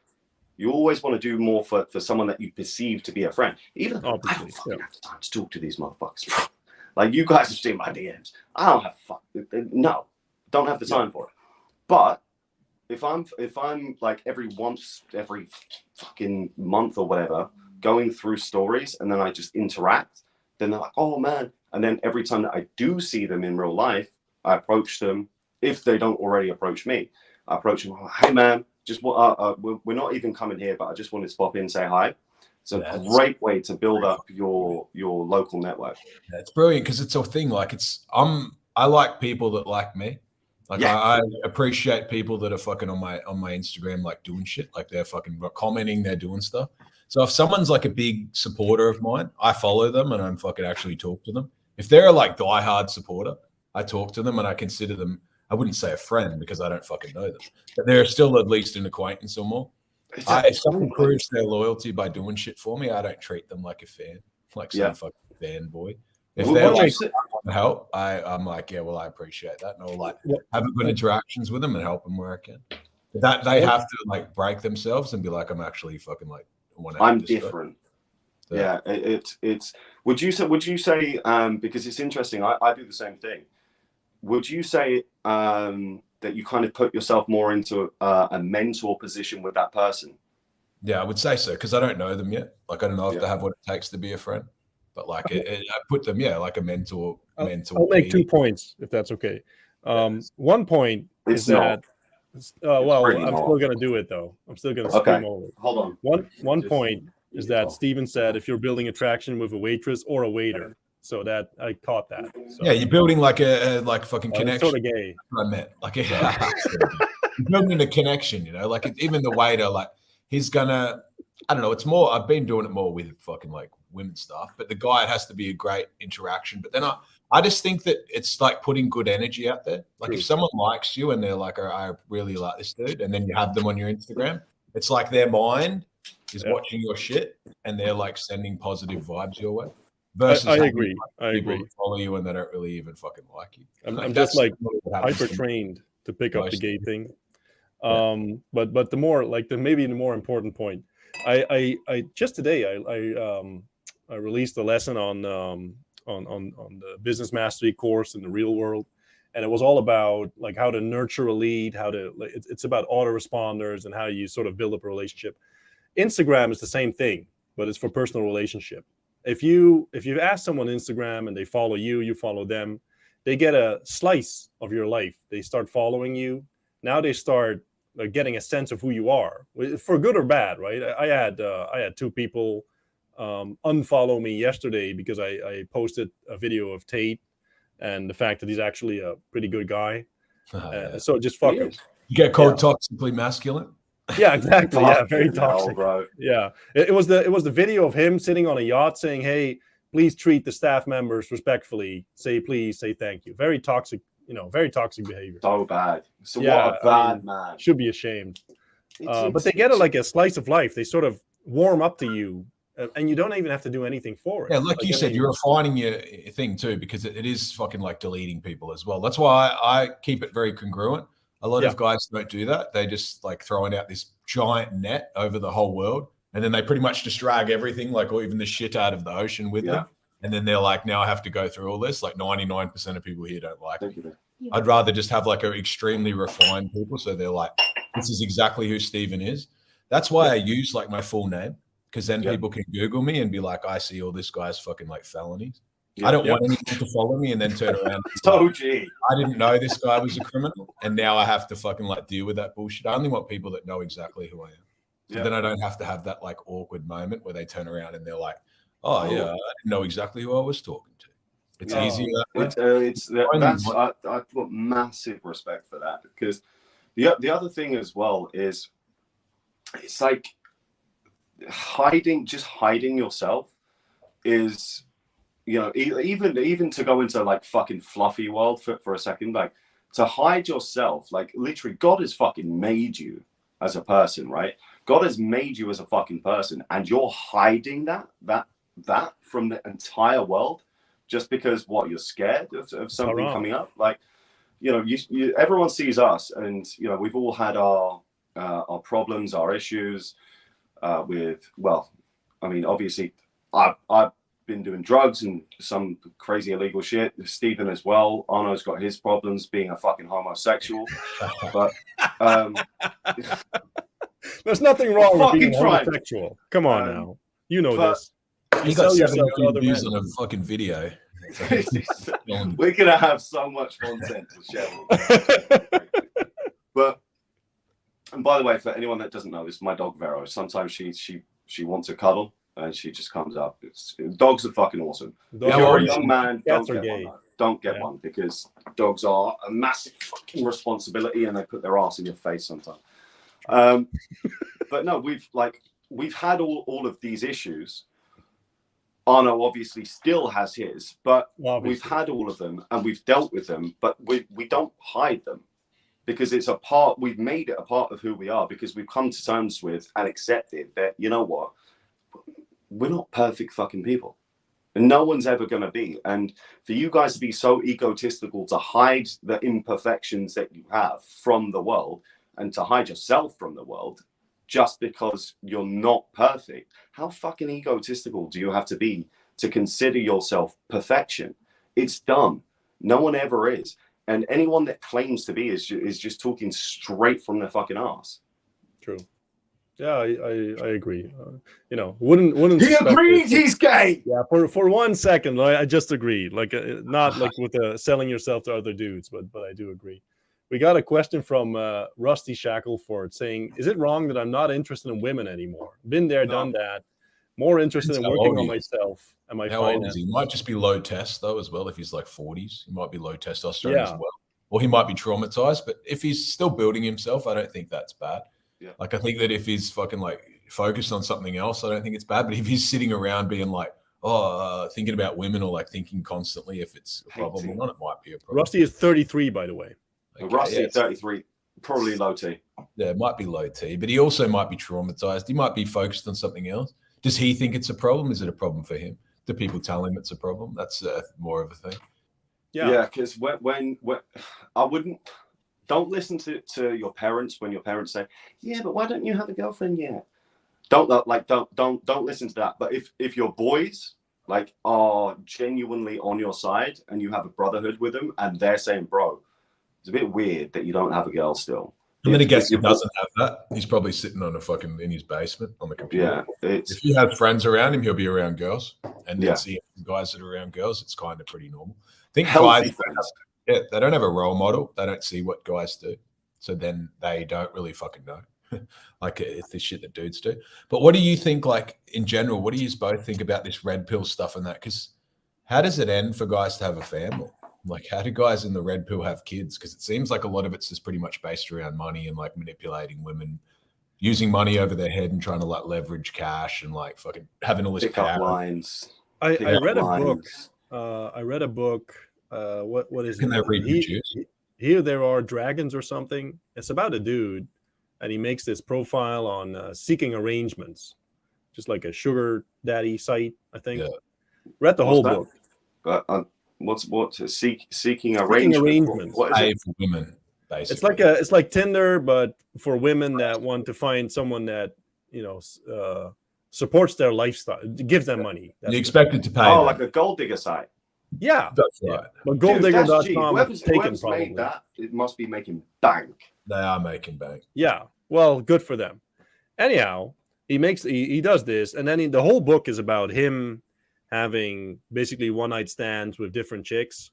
You always want to do more for someone that you perceive to be a friend. Even though I don't fucking have the time to talk to these motherfuckers. Like, you guys have seen my DMs. I don't have don't have the time for it. But if I'm like every fucking month or whatever going through stories, and then I just interact, then they're like, oh man. And then every time that I do see them in real life, I approach them. If they don't already approach me, I approach them. Oh, hey man, just we're not even coming here, but I just wanted to pop in and say hi. It's a great way to build up your local network. Yeah, it's brilliant, because it's a thing. Like, I like people that like me. Like, I appreciate people that are fucking on my Instagram, like doing shit, like they're fucking commenting, they're doing stuff. So if someone's like a big supporter of mine, I follow them and I'm fucking actually talk to them. If they're a like diehard supporter, I talk to them and I consider them, I wouldn't say a friend because I don't fucking know them, but they're still at least an acquaintance or more. If someone proves their loyalty by doing shit for me, I don't treat them like a fan, like some fucking fanboy. If they're like help, I'm like, yeah, well, I appreciate that, and I'll like have good interactions with them and help them where I can. But that they have to like break themselves and be like, I'm actually fucking like, I'm different. So, yeah, it's. Would you say because it's interesting, I do the same thing. Would you say that you kind of put yourself more into a mentor position with that person? Yeah, I would say so, because I don't know them yet. Like, I don't know if they have what it takes to be a friend. But like I put them, like a mentor. I'll make 2 points if that's okay. One point is that, well, I'm still gonna do it though. I'm still gonna scream over it. Hold on. One point is that Steven said if you're building attraction with a waitress or a waiter. So that I caught that. So, yeah, you're building like a fucking connection. Sort of gay. I meant like you're building a connection, you know, like even the waiter, like he's gonna, I don't know, it's more, I've been doing it more with fucking like women stuff, but the guy, it has to be a great interaction. But then I just think that it's like putting good energy out there. Like if someone likes you and they're like, oh, I really like this dude, and then you have them on your Instagram, it's like their mind is watching your shit and they're like sending positive vibes your way. Versus I agree. Like, people who follow you and they don't really even fucking like you. I'm just like hyper trained to pick up the gay thing. But the more like maybe the more important point, I just today I released a lesson on the business mastery course in the real world, and it was all about like how to nurture a lead, how to like, it's about autoresponders and how you sort of build up a relationship. Instagram is the same thing, but it's for personal relationship. If you ask someone on Instagram and they follow you, you follow them, they get a slice of your life. They start following you. Now they start getting a sense of who you are, for good or bad, right? I had two people unfollow me yesterday because I posted a video of Tate and the fact that he's actually a pretty good guy. So just fuck him. You get called toxically masculine. Yeah, exactly. Yeah, very toxic, bro. Yeah, it was the video of him sitting on a yacht saying, "Hey, please treat the staff members respectfully. Say please, say thank you." Very toxic, very toxic behavior. So bad. So what a bad man. Should be ashamed. But they get like a slice of life. They sort of warm up to you, and you don't even have to do anything for it. Yeah, like you said, you're refining your thing too, because it is fucking like deleting people as well. That's why I keep it very congruent. A lot of guys don't do that. They just like throwing out this giant net over the whole world. And then they pretty much just drag everything, like, or even the shit out of the ocean with them. And then they're like, now I have to go through all this. Like 99% of people here don't like me. I'd rather just have like an extremely refined people. So they're like, this is exactly who Steven is. That's why I use like my full name. Because then people can Google me and be like, I see all this guy's fucking like felonies. I don't want anyone to follow me and then turn around. I didn't know this guy was a criminal, and now I have to fucking like deal with that bullshit. I only want people that know exactly who I am. So then I don't have to have that like awkward moment where they turn around and they're like, "Oh yeah, I didn't know exactly who I was talking to." It's easier that way. I put massive respect for that, because the other thing as well is it's like hiding yourself is. Even to go into like fucking fluffy world for a second, like to hide yourself, like literally God has fucking made you as a person, right? God has made you as a fucking person, and you're hiding that from the entire world just because you're scared of something coming up. Like, everyone sees us, and we've all had our problems, our issues obviously I've been doing drugs and some crazy illegal shit. Steven as well. Arno's got his problems being a fucking homosexual. But there's nothing wrong with being homosexual. Come on now. You know this. You got 7 million views on a fucking video. We're gonna have so much content to share. But and by the way, for anyone that doesn't know, this is my dog Vero. Sometimes she wants a cuddle. And she just comes up. Dogs are fucking awesome. If you're a young man, don't get one, because dogs are a massive fucking responsibility, and they put their ass in your face sometimes. But no, we've had all of these issues. Arno obviously still has his, but we've had all of them and we've dealt with them, but we don't hide them, because it's we've made it a part of who we are, because we've come to terms with and accepted that, you know what? We're not perfect fucking people, and no one's ever going to be. And for you guys to be so egotistical to hide the imperfections that you have from the world, and to hide yourself from the world just because you're not perfect, how fucking egotistical do you have to be to consider yourself perfection? It's dumb. No one ever is. And anyone that claims to be is just talking straight from their fucking ass. True. Yeah, I agree. Wouldn't he agrees he's gay. Yeah, for 1 second, I just agreed. Like not like with selling yourself to other dudes, but I do agree. We got a question from Rusty Shackleford saying, "Is it wrong that I'm not interested in women anymore? Been there, done that. More interested in How working old on he is. myself and my How old is finances. he? Might just be low test though as well. If he's like 40s, he might be low testosterone as Yeah. well. Or he might be traumatized. But if he's still building himself, I don't think that's bad. Yeah. Like I think that if he's fucking like focused on something else, I don't think it's bad. But if he's sitting around being like, thinking about women or like thinking constantly if it's a problem or not, it might be a problem. Rusty is 33, by the way. Okay, Rusty, 33, probably low T. Yeah, it might be low T, but he also might be traumatized. He might be focused on something else. Does he think it's a problem? Is it a problem for him? Do people tell him it's a problem? That's more of a thing. Yeah, because when I wouldn't. Don't listen to your parents when your parents say, "Yeah, but why don't you have a girlfriend yet?" Don't listen to that. But if your boys like are genuinely on your side and you have a brotherhood with them and they're saying, "Bro, it's a bit weird that you don't have a girl still." I'm gonna guess he doesn't have that. He's probably sitting on in his basement on the computer. Yeah, if he has friends around him, he'll be around girls, and then see guys that are around girls. It's kind of pretty normal. I think healthy guys, friends. They don't have a role model. They don't see what guys do, so then they don't really fucking know. Like it's the shit that dudes do. But what do you think? Like in general, what do you both think about this red pill stuff and that? Because how does it end for guys to have a family? Like, how do guys in the red pill have kids? Because it seems like a lot of it's just pretty much based around money and like manipulating women, using money over their head and trying to like leverage cash and like fucking having all this pickup lines. I read a book. I read a book. What is Can it? they reproduce? Here there are dragons or something. It's about a dude, and he makes this profile on seeking arrangements, just like a sugar daddy site. I think. Yeah. Read the whole book. Seeking arrangements? What is it? For women, basically. It's like Tinder, but for women that want to find someone that supports their lifestyle, gives them money. You expected to pay. Oh, like a gold digger site. Yeah, that's right. But golddigger.com whoever's made that, it must be making bank. They are making bank. Yeah, well, good for them. Anyhow, he does this, and then the whole book is about him having basically one night stands with different chicks,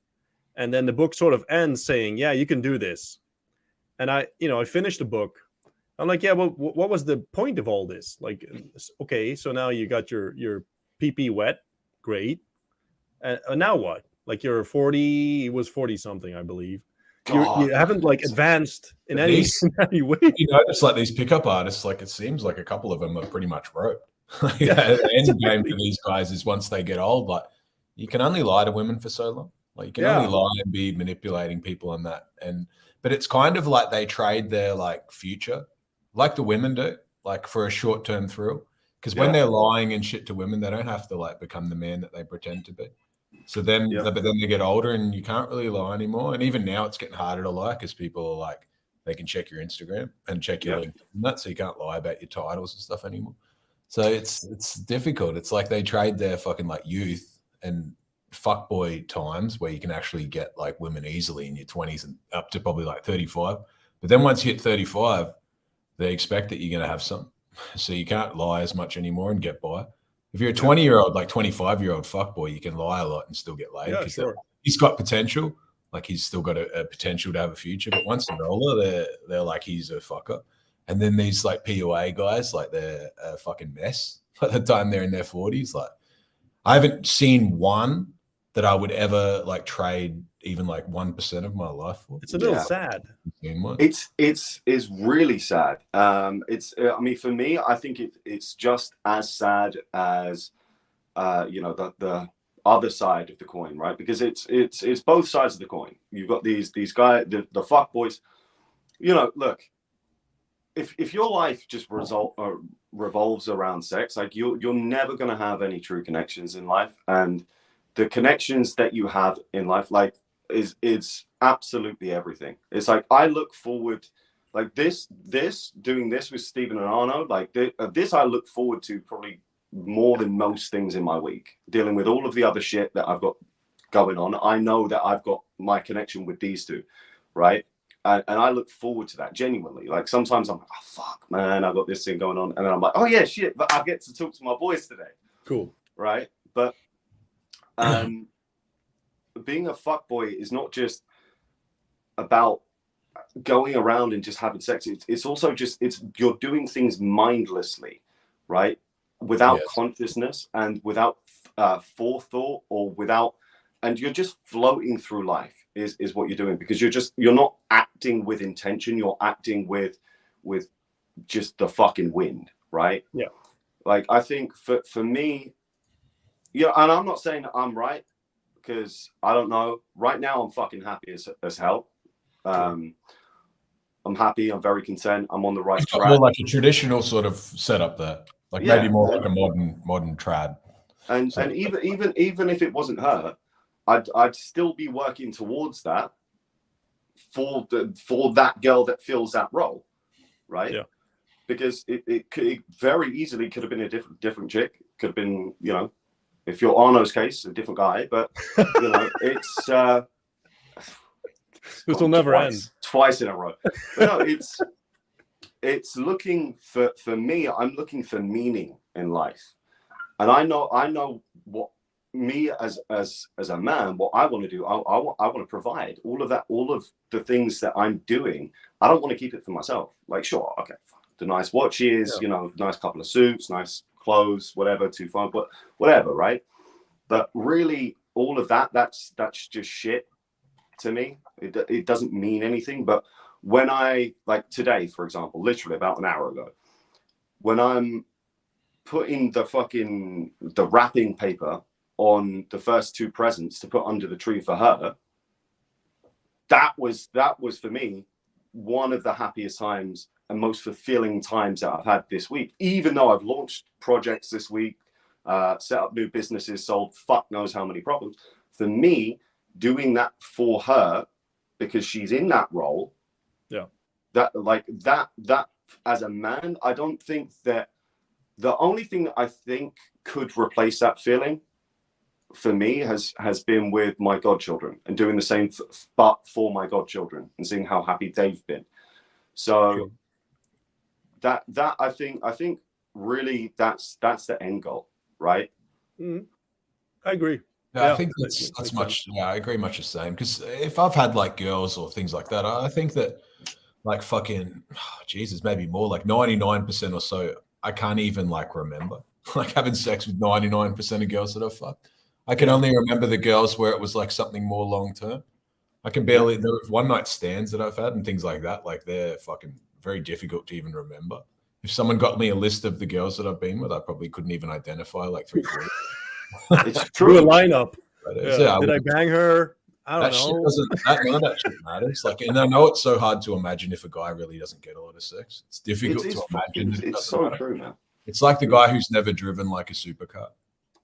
and then the book sort of ends saying, "Yeah, you can do this." And I finished the book. I'm like, yeah, well, what was the point of all this? Like, okay, so now you got your pee wet, great. And now what? Like you're 40, he was 40 something, I believe. You haven't like advanced in any way. You know, it's like these pickup artists, like it seems like a couple of them are pretty much rope. The end game for these guys is once they get old, like you can only lie to women for so long. Like you can only lie and be manipulating people on that. But it's kind of like they trade their like future, like the women do, like for a short-term thrill. Because when they're lying and shit to women, they don't have to like become the man that they pretend to be. So then, but then they get older and you can't really lie anymore. And even now it's getting harder to lie because people are like, they can check your Instagram and check your LinkedIn and that, so you can't lie about your titles and stuff anymore. So it's difficult. It's like they trade their fucking like youth and fuckboy times where you can actually get like women easily in your 20s and up to probably like 35. But then once you hit 35, they expect that you're going to have some. So you can't lie as much anymore and get by. If you're a 20-year-old, like 25-year-old fuckboy, you can lie a lot and still get laid because he's got potential. Like he's still got a potential to have a future. But once they're older, they're like he's a fucker. And then these like PUA guys, like they're a fucking mess by the time they're in their 40s. Like I haven't seen one that I would ever like trade even like 1% of my life for. It's a little sad. It's really sad. I mean, for me, I think it's just as sad as the other side of the coin, right? Because it's both sides of the coin. You've got these guys, the fuck boys. Look, if your life just revolves around sex, like you're never going to have any true connections in life, and the connections that you have in life, like, is absolutely everything. It's like I look forward, like this doing this with Stephen and Arno, like this I look forward to probably more than most things in my week. Dealing with all of the other shit that I've got going on, I know that I've got my connection with these two, right? And I look forward to that genuinely. Like sometimes I'm like, oh fuck, man, I've got this thing going on, and then I'm like, oh yeah, shit, but I get to talk to my boys today. Cool, right? But being a fuckboy is not just about going around and just having sex. It's also just you're doing things mindlessly, right? without consciousness and without forethought, or without, and you're just floating through life is what you're doing, because you're not acting with intention, you're acting with just the fucking wind, right? Yeah. Like, I think for me, yeah, and I'm not saying that I'm right, because I don't know. Right now, I'm fucking happy as hell. I'm happy. I'm very content. I'm on the right track. More like a traditional sort of setup there, like maybe more like a modern trad. And even if it wasn't her, I'd still be working towards that for that girl that fills that role, right? Yeah. Because it very easily could have been a different chick. Could have been, you know, if you're Arno's case, a different guy. But you know, it's this will never end. Twice in a row. But no, it's looking for me. I'm looking for meaning in life, and I know what me as a man, what I want to do. I want to provide all of that, all of the things that I'm doing. I don't want to keep it for myself. Like, sure, okay, the nice watches, you know, nice couple of suits, nice clothes, whatever, too fun, but whatever, right? But really, all of that's just shit to me. It doesn't mean anything. But when I, like today, for example, literally about an hour ago, when I'm putting the wrapping paper on the first 2 presents to put under the tree for her, that was for me one of the happiest times and most fulfilling times that I've had this week. Even though I've launched projects this week, set up new businesses, solved fuck knows how many problems, for me, doing that for her, because she's in that role, that as a man, I don't think that the only thing that I think could replace that feeling for me has been with my godchildren, and doing the same but for my godchildren and seeing how happy they've been. So that I think really that's the end goal, right? I agree. Yeah, I think that's much. Yeah, I agree much the same. Because if I've had like girls or things like that, I think that like fucking Jesus, maybe more like 99% or so, I can't even like remember like having sex with 99% of girls that I've fucked. I can only remember the girls where it was like something more long term. I can barely, there were one night stands that I've had and things like that. Like they're fucking very difficult to even remember. If someone got me a list of the girls that I've been with, I probably couldn't even identify like 3/4. It's true. A lineup. Did I bang her? I don't know. None of that shit matters. Like, and I know it's so hard to imagine if a guy really doesn't get a lot of sex. It's difficult to imagine. It's so true, man. It's like the guy who's never driven like a supercar,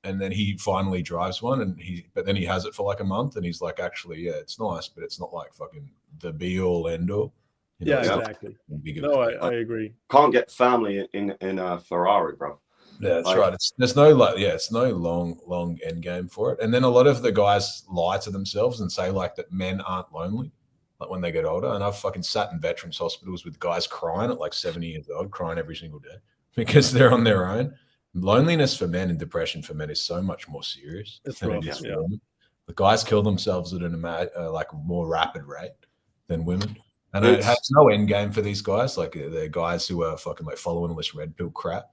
and then he finally drives one, but then he has it for like a month, and he's like, actually, yeah, it's nice, but it's not like fucking the be all end all. You know, exactly. No, I agree. Can't get family in a Ferrari, bro. Yeah, that's right. There's no it's no long end game for it. And then a lot of the guys lie to themselves and say like that men aren't lonely, like when they get older. And I've fucking sat in veterans hospitals with guys crying at like 70 years old, crying every single day because they're on their own. Loneliness for men and depression for men is so much more serious than it is for women. The guys kill themselves at like a more rapid rate than women. And it has no end game for these guys. Like they're guys who are fucking like following all this red pill crap.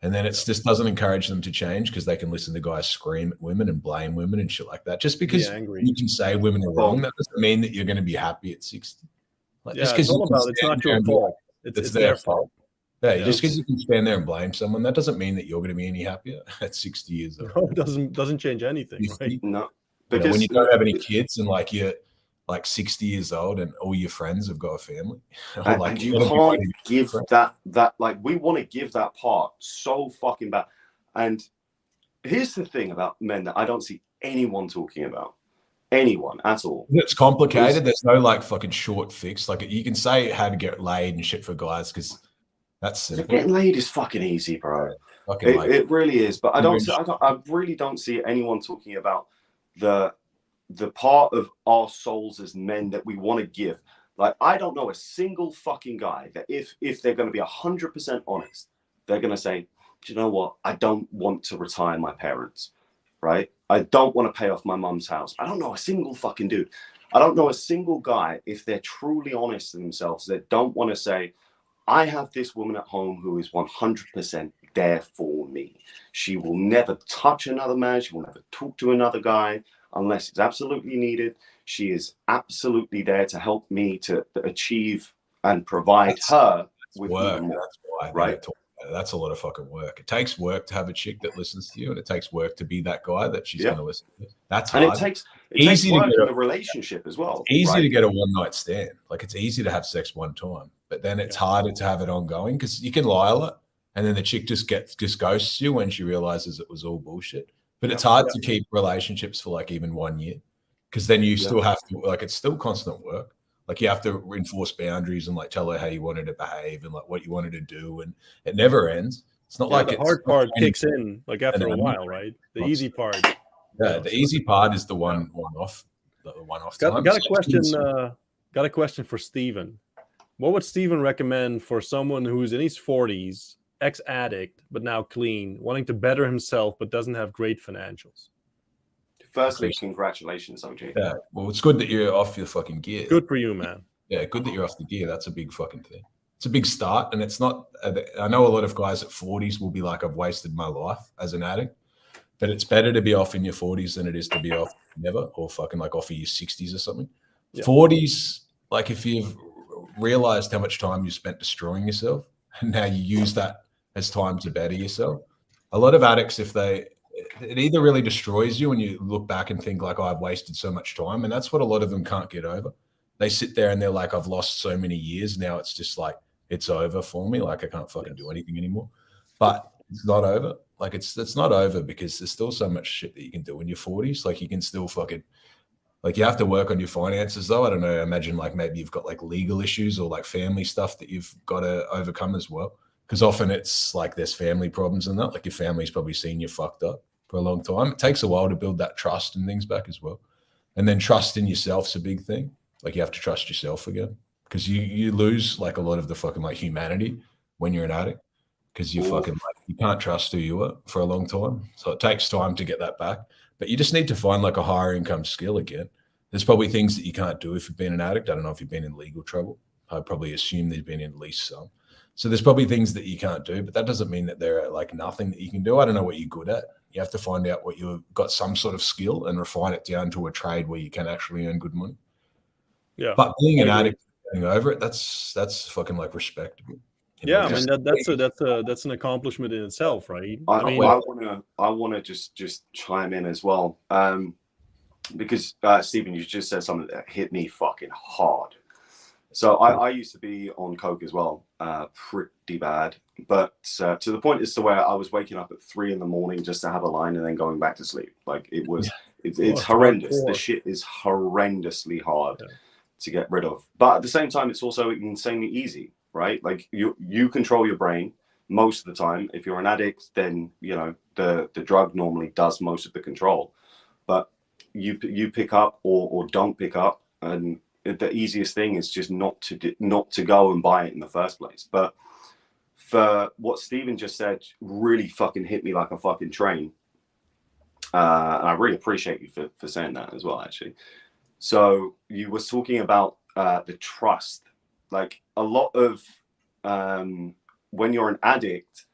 And then it just doesn't encourage them to change because they can listen to guys scream at women and blame women and shit like that. Just because you can say women are wrong, that doesn't mean that you're going to be happy at 60. Like, just it's all about, it's not your fault. It's their fault. Yeah, just because you can stand there and blame someone, that doesn't mean that you're going to be any happier at 60 years old. No, it doesn't change anything, right? No. Because when you don't have any kids and like you're like 60 years old and all your friends have got a family. And you can't give that like, we want to give that part so fucking bad. And here's the thing about men that I don't see anyone talking about. Anyone at all. It's complicated. There's no like fucking short fix. Like you can say how to get laid and shit for guys because that's simple. Getting laid is fucking easy, bro. It really is. But I really don't see anyone talking about the part of our souls as men that we want to give. Like, I don't know a single fucking guy that if they're going to be 100% honest, they're going to say, do you know what? I don't want to retire my parents, right? I don't want to pay off my mum's house. I don't know a single fucking dude. I don't know a single guy, if they're truly honest to themselves, that don't want to say, I have this woman at home who is 100% there for me. She will never touch another man. She will never talk to another guy unless it's absolutely needed. She is absolutely there to help me to achieve and provide her with work. even more. That's why, right? That's a lot of fucking work. It takes work to have a chick that listens to you, and it takes work to be that guy that she's going to listen to. That's hard. And it takes work in the relationship as well. It's easy to get a one-night stand. Like, it's easy to have sex one time, but then it's harder to have it ongoing because you can lie a lot, and then the chick just ghosts you when she realizes it was all bullshit. But it's hard to keep relationships for like even 1 year because then you still have to, like, it's still constant work. Like, you have to enforce boundaries and like tell her how you wanted to behave and like what you wanted to do, and it never ends. It's not like the hard part kicks in like after a while, right? The easy part. Yeah, the easy part is the one-off. The one-off time. Got a question for Steven. What would Steven recommend for someone who's in his 40s, ex-addict, but now clean, wanting to better himself but doesn't have great financials? Firstly, congratulations, OG. Yeah, well, it's good that you're off your fucking gear. Good for you, man. Yeah, good that you're off the gear. That's a big fucking thing. It's a big start, and it's not. I know a lot of guys at 40s will be like, "I've wasted my life as an addict," but it's better to be off in your 40s than it is to be off never, or fucking like off in your 60s or something. 40s, like, if you've realized how much time you spent destroying yourself, and now you use that as time to better yourself. A lot of addicts, it either really destroys you and you look back and think like, oh, I've wasted so much time. And that's what a lot of them can't get over. They sit there and they're like, I've lost so many years. Now it's just like, it's over for me. Like, I can't fucking do anything anymore. But it's not over. Like, it's not over because there's still so much shit that you can do in your 40s. Like, you can still fucking, like, you have to work on your finances though. I don't know. Imagine like maybe you've got like legal issues or like family stuff that you've got to overcome as well. Because often it's like there's family problems and that. Like, your family's probably seen you fucked up for a long time. It takes a while to build that trust and things back as well. And then trust in yourself's a big thing. Like, you have to trust yourself again because you lose like a lot of the fucking like humanity when you're an addict because you fucking like, you can't trust who you are for a long time. So it takes time to get that back. But you just need to find like a higher income skill again. There's probably things that you can't do if you've been an addict. I don't know if you've been in legal trouble. I'd probably assume there's been at least some. So there's probably things that you can't do, but that doesn't mean that there are like nothing that you can do. I don't know what you're good at. You have to find out what you've got, some sort of skill, and refine it down to a trade where you can actually earn good money. Yeah. But being an addict, getting over it, that's fucking like respectable. Yeah, I mean that's an accomplishment in itself, right? I wanna just chime in as well, because Stephen, you just said something that hit me fucking hard. So I used to be on coke as well, pretty bad, but to the point as to where I was waking up at 3 a.m. just to have a line and then going back to sleep. Like, it was, it's horrendous. The shit is horrendously hard to get rid of. But at the same time, it's also insanely easy, right? Like, you control your brain most of the time. If you're an addict, then, you know, the drug normally does most of the control. But you pick up or don't pick up, and the easiest thing is just not to go and buy it in the first place. But for what Steven just said, really fucking hit me like a fucking train. And I really appreciate you for saying that as well, actually. So you were talking about the trust. Like, a lot of when you're an addict,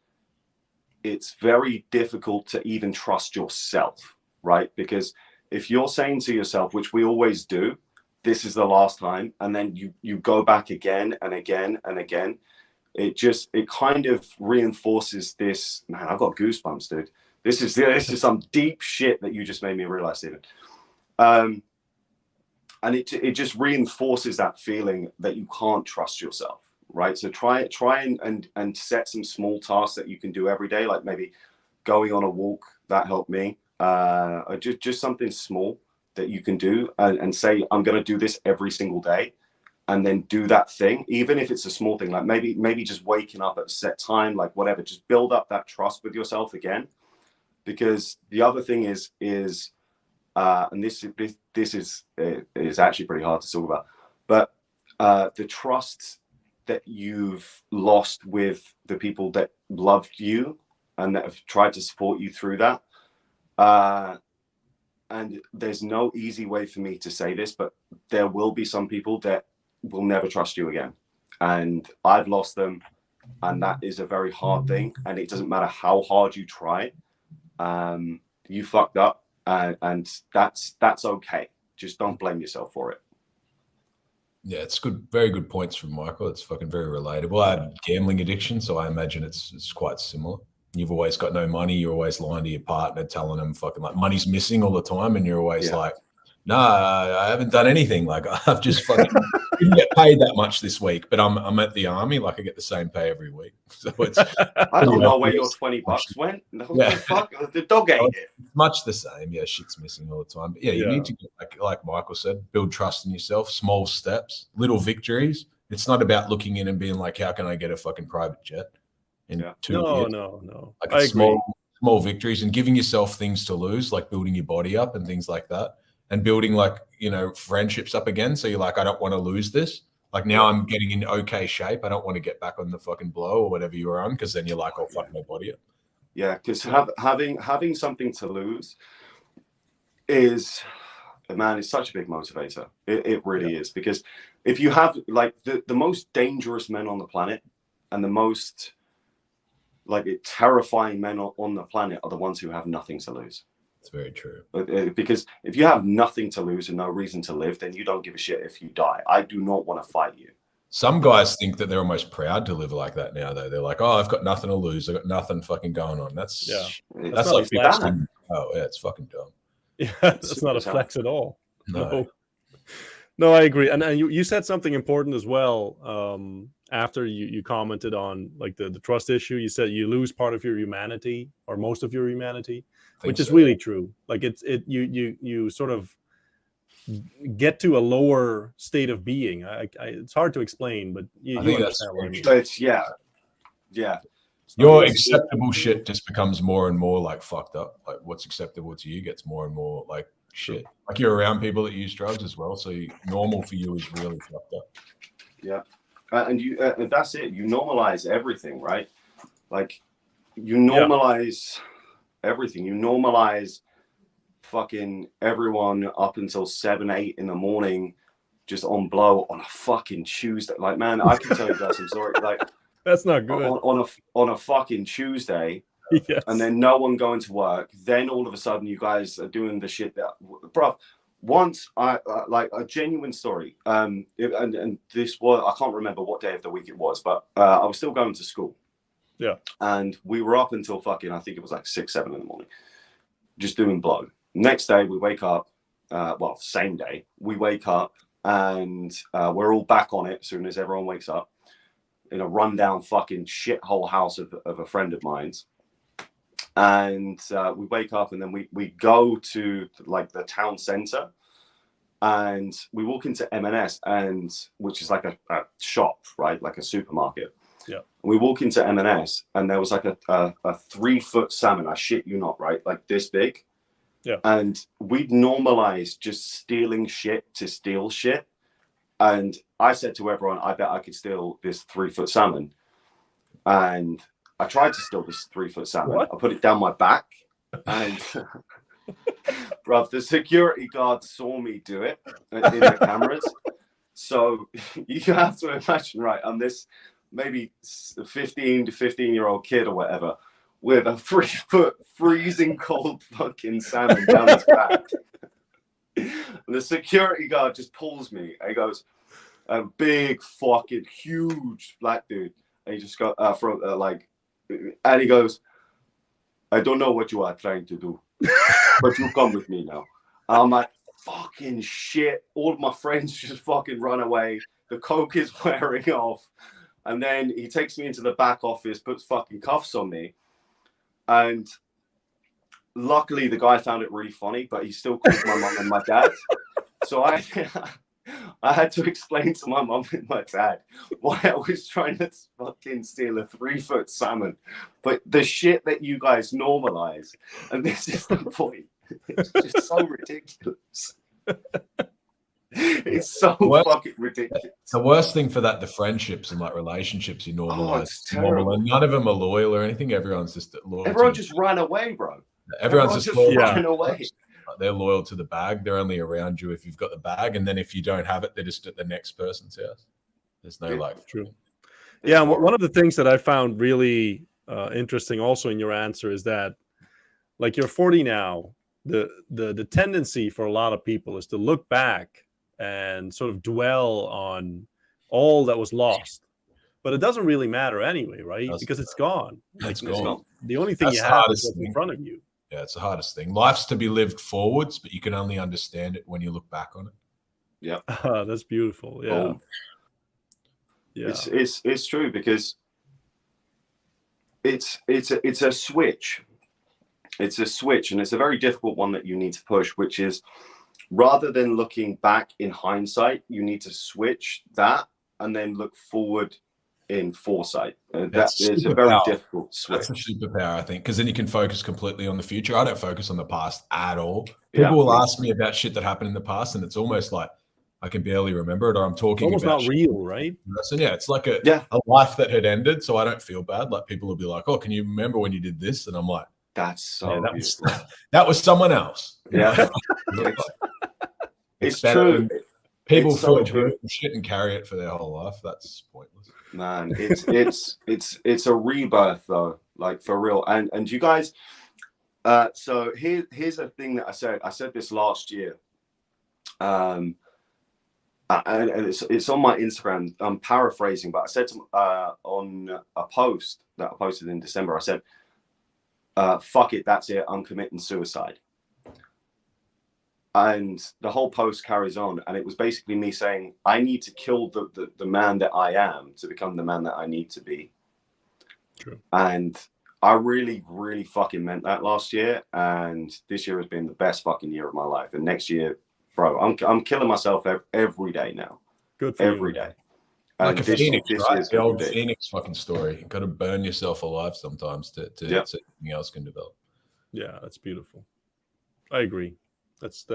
it's very difficult to even trust yourself, right? Because if you're saying to yourself, which we always do, this is the last time, and then you go back again and again and again, it kind of reinforces this. Man, I've got goosebumps, dude. This is some deep shit that you just made me realize, Steven. And it just reinforces that feeling that you can't trust yourself, right? So try and set some small tasks that you can do every day, like maybe going on a walk. That helped me. Just something small that you can do, and say, I'm going to do this every single day, and then do that thing, even if it's a small thing, like maybe just waking up at a set time, like whatever. Just build up that trust with yourself again. Because the other thing is and this is actually pretty hard to talk about, but the trust that you've lost with the people that loved you and that have tried to support you through that. And there's no easy way for me to say this, but there will be some people that will never trust you again. And I've lost them. and that is a very hard thing. And it doesn't matter how hard you try, you fucked up, and that's okay. Just don't blame yourself for it. Yeah, it's good. Very good points from Michael. It's fucking very relatable. I had gambling addiction, so I imagine it's quite similar. You've always got no money. You're always lying to your partner, telling them fucking like money's missing all the time, and you're always like, "No, I haven't done anything. Like I've just fucking didn't get paid that much this week, but I'm at the army. Like I get the same pay every week. So it's I don't know where your $20 went. What the fuck? The dog ate it. It's much the same. Yeah, shit's missing all the time. But yeah, you need to get, like Michael said, build trust in yourself. Small steps, little victories. It's not about looking in and being like, "How can I get a fucking private jet?" In 2 years. No. Like I agree. Small victories and giving yourself things to lose, like building your body up and things like that, and building like, you know, friendships up again. So you're like, I don't want to lose this. Like now I'm getting in okay shape. I don't want to get back on the fucking blow or whatever you were on, because then you're like, I'll fuck my body up. Yeah, because having something to lose is, man, it's such a big motivator. It really is, because if you have like the most dangerous men on the planet and the most terrifying men on the planet are the ones who have nothing to lose. It's very true. Because if you have nothing to lose and no reason to live, then you don't give a shit if you die. I do not want to fight you. Some guys think that they're almost proud to live like that now, though. They're like, "Oh, I've got nothing to lose. I've got nothing fucking going on." That's like flexing. Oh yeah, it's fucking dumb. Yeah, that's not a flex at all. No, I agree. And you said something important as well. After you commented on like the trust issue, you said you lose part of your humanity or most of your humanity, which is really true. Like you sort of get to a lower state of being. It's hard to explain, but you understand what I mean. It's, yeah. Your acceptable shit just becomes more and more like fucked up. Like what's acceptable to you gets more and more like shit. Like you're around people that use drugs as well, so normal for you is really fucked up. Yeah. And you that's it. You normalize everything, right? Like you normalize everything. You normalize fucking everyone up until 7, 8 in the morning, just on blow on a fucking Tuesday. Like, man, I can tell you guys, I'm sorry. Like, that's not good. On a fucking Tuesday, and then no one going to work. Then all of a sudden, you guys are doing the shit that, bro. Once I like a genuine story. And this was, I can't remember what day of the week it was, but I was still going to school. Yeah. And we were up until fucking, I think it was like 6, 7 in the morning, just doing blow. Next day we wake up, same day, we wake up and we're all back on it as soon as everyone wakes up in a rundown fucking shithole house of a friend of mine's. And we wake up and then we go to like the town center and we walk into M&S, and which is like a shop, right? Like a supermarket. Yeah. We walk into M&S and there was like a 3-foot salmon. I shit you not, right? Like this big. Yeah. And we'd normalized just stealing shit to steal shit. And I said to everyone, I bet I could steal this 3-foot salmon. And I tried to steal this 3-foot salmon. What? I put it down my back, and bruv, the security guard saw me do it in the cameras. So you have to imagine, right? I'm this maybe 15 to 15-year-old kid or whatever with a 3-foot freezing cold fucking salmon down his back. And the security guard just pulls me. He goes, a big fucking huge black dude. And he just got and he goes, I don't know what you are trying to do, but you come with me now. And I'm like, fucking shit. All of my friends just fucking run away. The coke is wearing off. And then he takes me into the back office, puts fucking cuffs on me. And luckily the guy found it really funny, but he still called my mum and my dad. So I had to explain to my mum and my dad why I was trying to fucking steal a 3-foot salmon. But the shit that you guys normalize, and this is the point, it's just so ridiculous. It's so fucking ridiculous. The worst thing for that, the friendships and like relationships you normalize. It's terrible. And none of them are loyal or anything. Everyone's just loyal. Everyone just ran away, bro. Everyone's just loyal. Ran away. They're loyal to the bag. They're only around you if you've got the bag, and then if you don't have it, they're just at the next person's house. There's no True. Yeah, one of the things that I found really interesting also in your answer is that, like, you're 40 now. The tendency for a lot of people is to look back and sort of dwell on all that was lost, but it doesn't really matter anyway, right? Because it's gone. Like, It's gone. The only thing That's you the have is hardest what's in thing. front of you. Yeah, it's the hardest thing. Life's to be lived forwards, but you can only understand it when you look back on it. Yeah, That's beautiful. Yeah, oh. Yeah. It's true, because it's a switch. It's a switch, and it's a very difficult one that you need to push, which is, rather than looking back in hindsight, you need to switch that and then look forward in foresight. That is a very difficult switch. That's a superpower, I think, because then you can focus completely on the future. I don't focus on the past at all. People will ask me about shit that happened in the past, and it's almost like I can barely remember it, or I'm talking it's almost about not real, right? And yeah, it's like a life that had ended, so I don't feel bad. Like, people will be like, "Oh, can you remember when you did this?" And I'm like, "That's so beautiful." That was someone else. Yeah, it's true. People feel beautiful shit and carry it for their whole life. That's pointless, man. It's a rebirth, though, like, for real. And you guys, so here's a thing that I said this last year, and it's on my Instagram. I'm paraphrasing, but I said on a post that I posted in December, I said, "Fuck it, that's it. I'm committing suicide." And the whole post carries on, and it was basically me saying, I need to kill the man that I am to become the man that I need to be. True. And I really, really fucking meant that last year, and this year has been the best fucking year of my life. And next year, bro, I'm killing myself every day now. Good for every you. Day. Like a phoenix, right? The old phoenix fucking story. You've got to burn yourself alive sometimes to so something else can develop. Yeah, that's beautiful. I agree. That's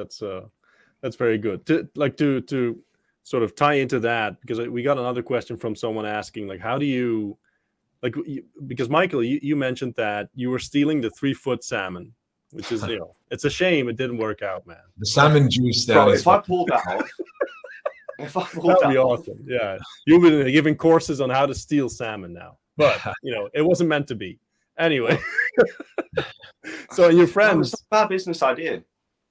very good. To sort of tie into that, because we got another question from someone asking, like, how do you, like, because Michael, you mentioned that you were stealing the 3-foot salmon, which is, it's a shame it didn't work out, man. The salmon juice down. Bro, if I pulled that off, that'd be awesome. Yeah, you've been giving courses on how to steal salmon now, but it wasn't meant to be. Anyway, so your friends, it's a bad business idea.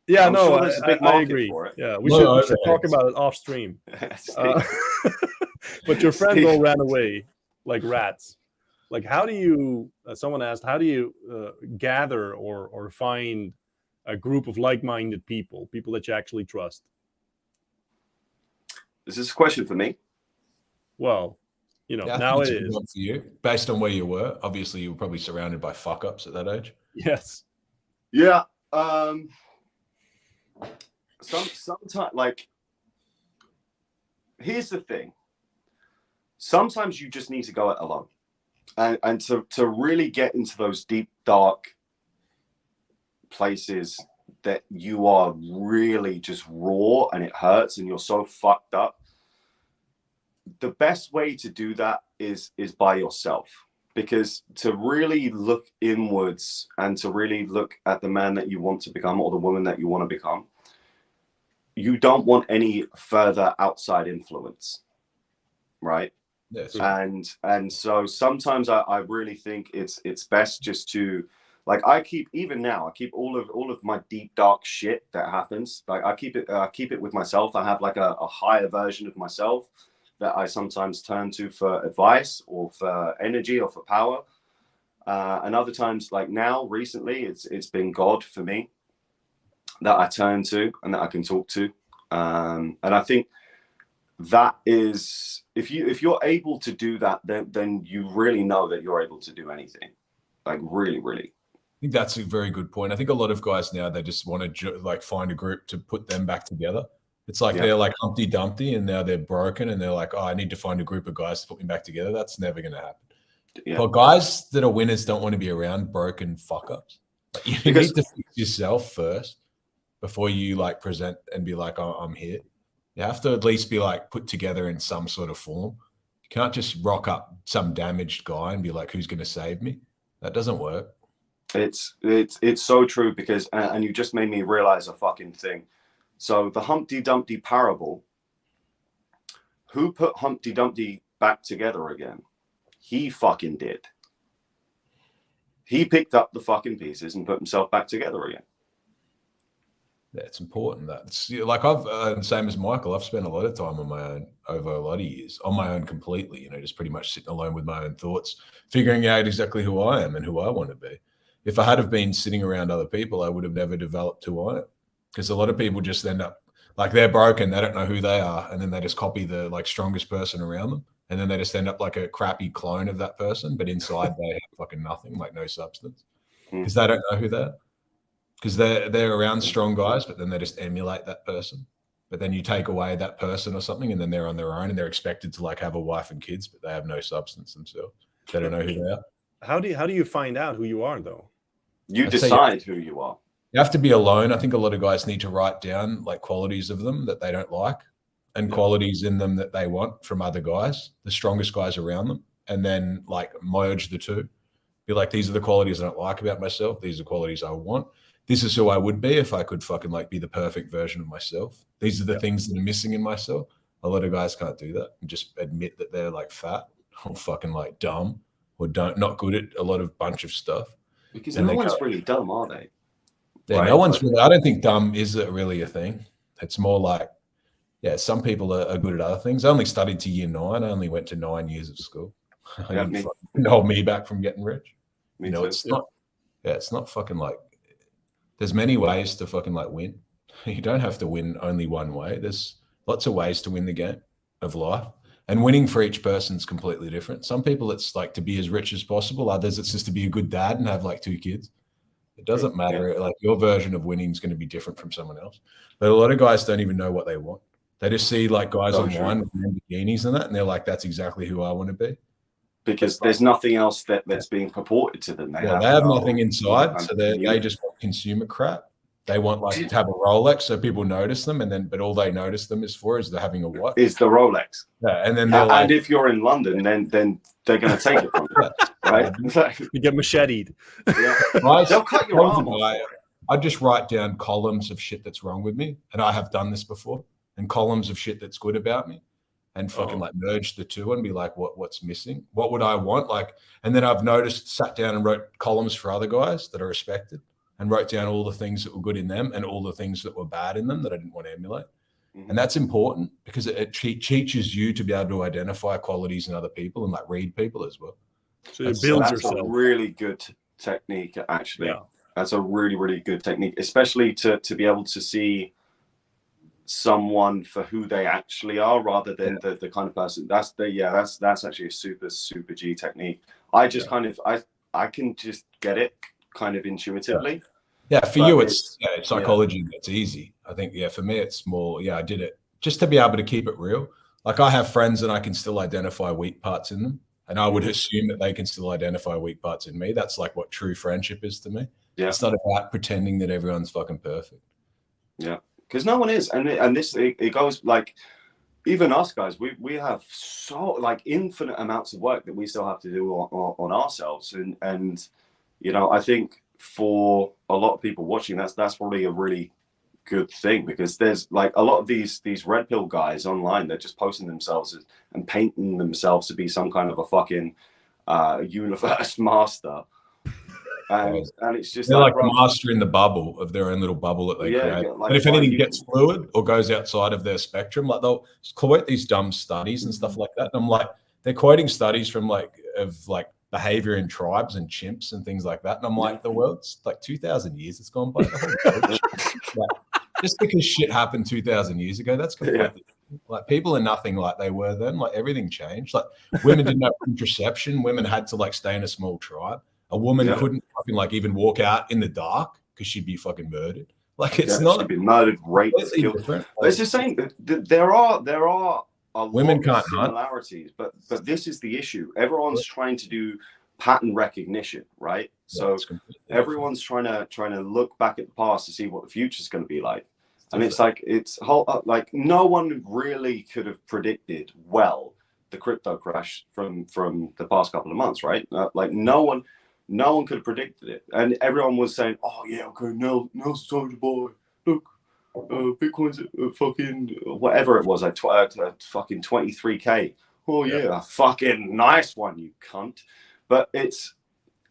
Yeah, I'm sure there's a big market agree. For it. Yeah, we should talk about it off stream. But your friends all ran away like rats. Like, how do you? Someone asked, how do you gather or find a group of like-minded people that you actually trust? Is this a question for me? Well, now it is. For you, based on where you were. Obviously, you were probably surrounded by fuck-ups at that age. Yes. Yeah. Sometimes, like, here's the thing. Sometimes you just need to go it alone, and to really get into those deep, dark places that you are really just raw and it hurts and you're so fucked up. The best way to do that is by yourself, because to really look inwards and to really look at the man that you want to become or the woman that you want to become, you don't want any further outside influence, right? Yes. And so sometimes I really think it's best just to, like, I keep all of my deep dark shit that happens. Like, I keep it with myself. I have like a higher version of myself that I sometimes turn to for advice or for energy or for power. And other times, like now, recently, it's been God for me that I turn to and that I can talk to. And I think that is, if you're able to do that, then you really know that you're able to do anything. Like, really, really. I think that's a very good point. I think a lot of guys now, they just want to like find a group to put them back together. It's like they're like Humpty Dumpty and now they're broken and they're like, oh, I need to find a group of guys to put me back together. That's never going to happen. Yeah. But guys that are winners don't want to be around broken fuck-ups. Like, you need to fix yourself first before you like present and be like, oh, I'm here. You have to at least be like put together in some sort of form. You can't just rock up some damaged guy and be like, who's going to save me? That doesn't work. It's so true, because and you just made me realize a fucking thing. So the Humpty Dumpty parable, who put Humpty Dumpty back together again? he fucking did. He picked up the fucking pieces and put himself back together again. Yeah, it's important that it's like I've same as Michael. I've spent a lot of time on my own over a lot of years, on my own completely. You know, just pretty much sitting alone with my own thoughts, figuring out exactly who I am and who I want to be. If I had have been sitting around other people, I would have never developed who I am. Because a lot of people just end up like they're broken, they don't know who they are, and then they just copy the like strongest person around them, and then they just end up like a crappy clone of that person, but inside they have fucking nothing, like no substance, because they don't know who they are. Because they're around strong guys, but then they just emulate that person. But then you take away that person or something, and then they're on their own, and they're expected to like have a wife and kids, but they have no substance themselves. They don't know who they are. How do you find out who you are though? You decide who you are. You have to be alone. I think a lot of guys need to write down like qualities of them that they don't like, and qualities in them that they want from other guys, the strongest guys around them, and then like merge the two. Be like, these are the qualities I don't like about myself. These are qualities I want. This is who I would be if I could fucking like be the perfect version of myself. These are the things that are missing in myself. A lot of guys can't do that and just admit that they're like fat or fucking like dumb or not good at a lot of bunch of stuff. Because no one's really dumb, are they? Yeah, right? No one's really. I don't think dumb is really a thing. It's more like, yeah, some people are good at other things. I only studied to year 9. I only went to 9 years of school. I didn't fucking hold me back from getting rich. You know, it's not. Yeah, it's not fucking like. There's many ways to fucking like win. You don't have to win only one way. There's lots of ways to win the game of life. And winning for each person is completely different. Some people it's like to be as rich as possible. Others it's just to be a good dad and have like 2 kids. It doesn't matter. Like your version of winning is going to be different from someone else. But a lot of guys don't even know what they want. They just see like guys online with Lamborghinis and that, and they're like, that's exactly who I want to be. Because there's nothing else that's being purported to them. They have nothing inside, so they just want consumer crap. They want like to have a Rolex so people notice them, but all they notice them is they're having a what? Is the Rolex. Yeah, and then and if you're in London, then they're going to take it from you, right? You get macheted. Yeah. They'll cut your arm off. I just write down columns of shit that's wrong with me, and I have done this before, and columns of shit that's good about me. And fucking like merge the two and be like, what's missing? What would I want? Like, and then I've sat down and wrote columns for other guys that are respected and wrote down all the things that were good in them and all the things that were bad in them that I didn't want to emulate. And that's important because it teaches you to be able to identify qualities in other people and like read people as well. So you build yourself. That's a really good technique, actually. Yeah. That's a really, really good technique, especially to be able to see someone for who they actually are rather than the kind of person that's actually a super G technique. I just kind of I can just get it kind of intuitively. Yeah, for you it's psychology that's easy. I think for me it's more I did it just to be able to keep it real. Like I have friends and I can still identify weak parts in them, and I would assume that they can still identify weak parts in me. That's like what true friendship is to me. Yeah. It's not about pretending that everyone's fucking perfect. Yeah. Because no one is, and this it goes like, even us guys, we have so like infinite amounts of work that we still have to do on ourselves, and you know, I think for a lot of people watching, that's probably a really good thing, because there's like a lot of these red pill guys online, they're just posting themselves and painting themselves to be some kind of a fucking universe master. And it's just they're like a master in the bubble of their own little bubble that they create. Like, and if anything gets fluid or goes outside of their spectrum, like they'll quote these dumb studies and stuff like that. And I'm like, they're quoting studies from of behavior in tribes and chimps and things like that. And I'm like, the world's like 2,000 years it's gone by. Just because shit happened 2,000 years ago, that's completely like people are nothing like they were then. Like everything changed. Like women didn't have contraception. Women had to like stay in a small tribe. A woman couldn't fucking like even walk out in the dark because she'd be fucking murdered. Like it's not. She'd be murdered, raped, killed. It's just saying that there are a women lot can't of similarities, but this is the issue. Everyone's trying to do pattern recognition, right? So everyone's trying to look back at the past to see what the future is going to be like. And it's like like no one really could have predicted the crypto crash from the past couple of months, right? Like no one could have predicted it, and everyone was saying, "Oh yeah, okay, now's the time to buy. Look, Bitcoin's fucking whatever it was, like fucking 23K Oh yeah, a fucking nice one, you cunt. But it's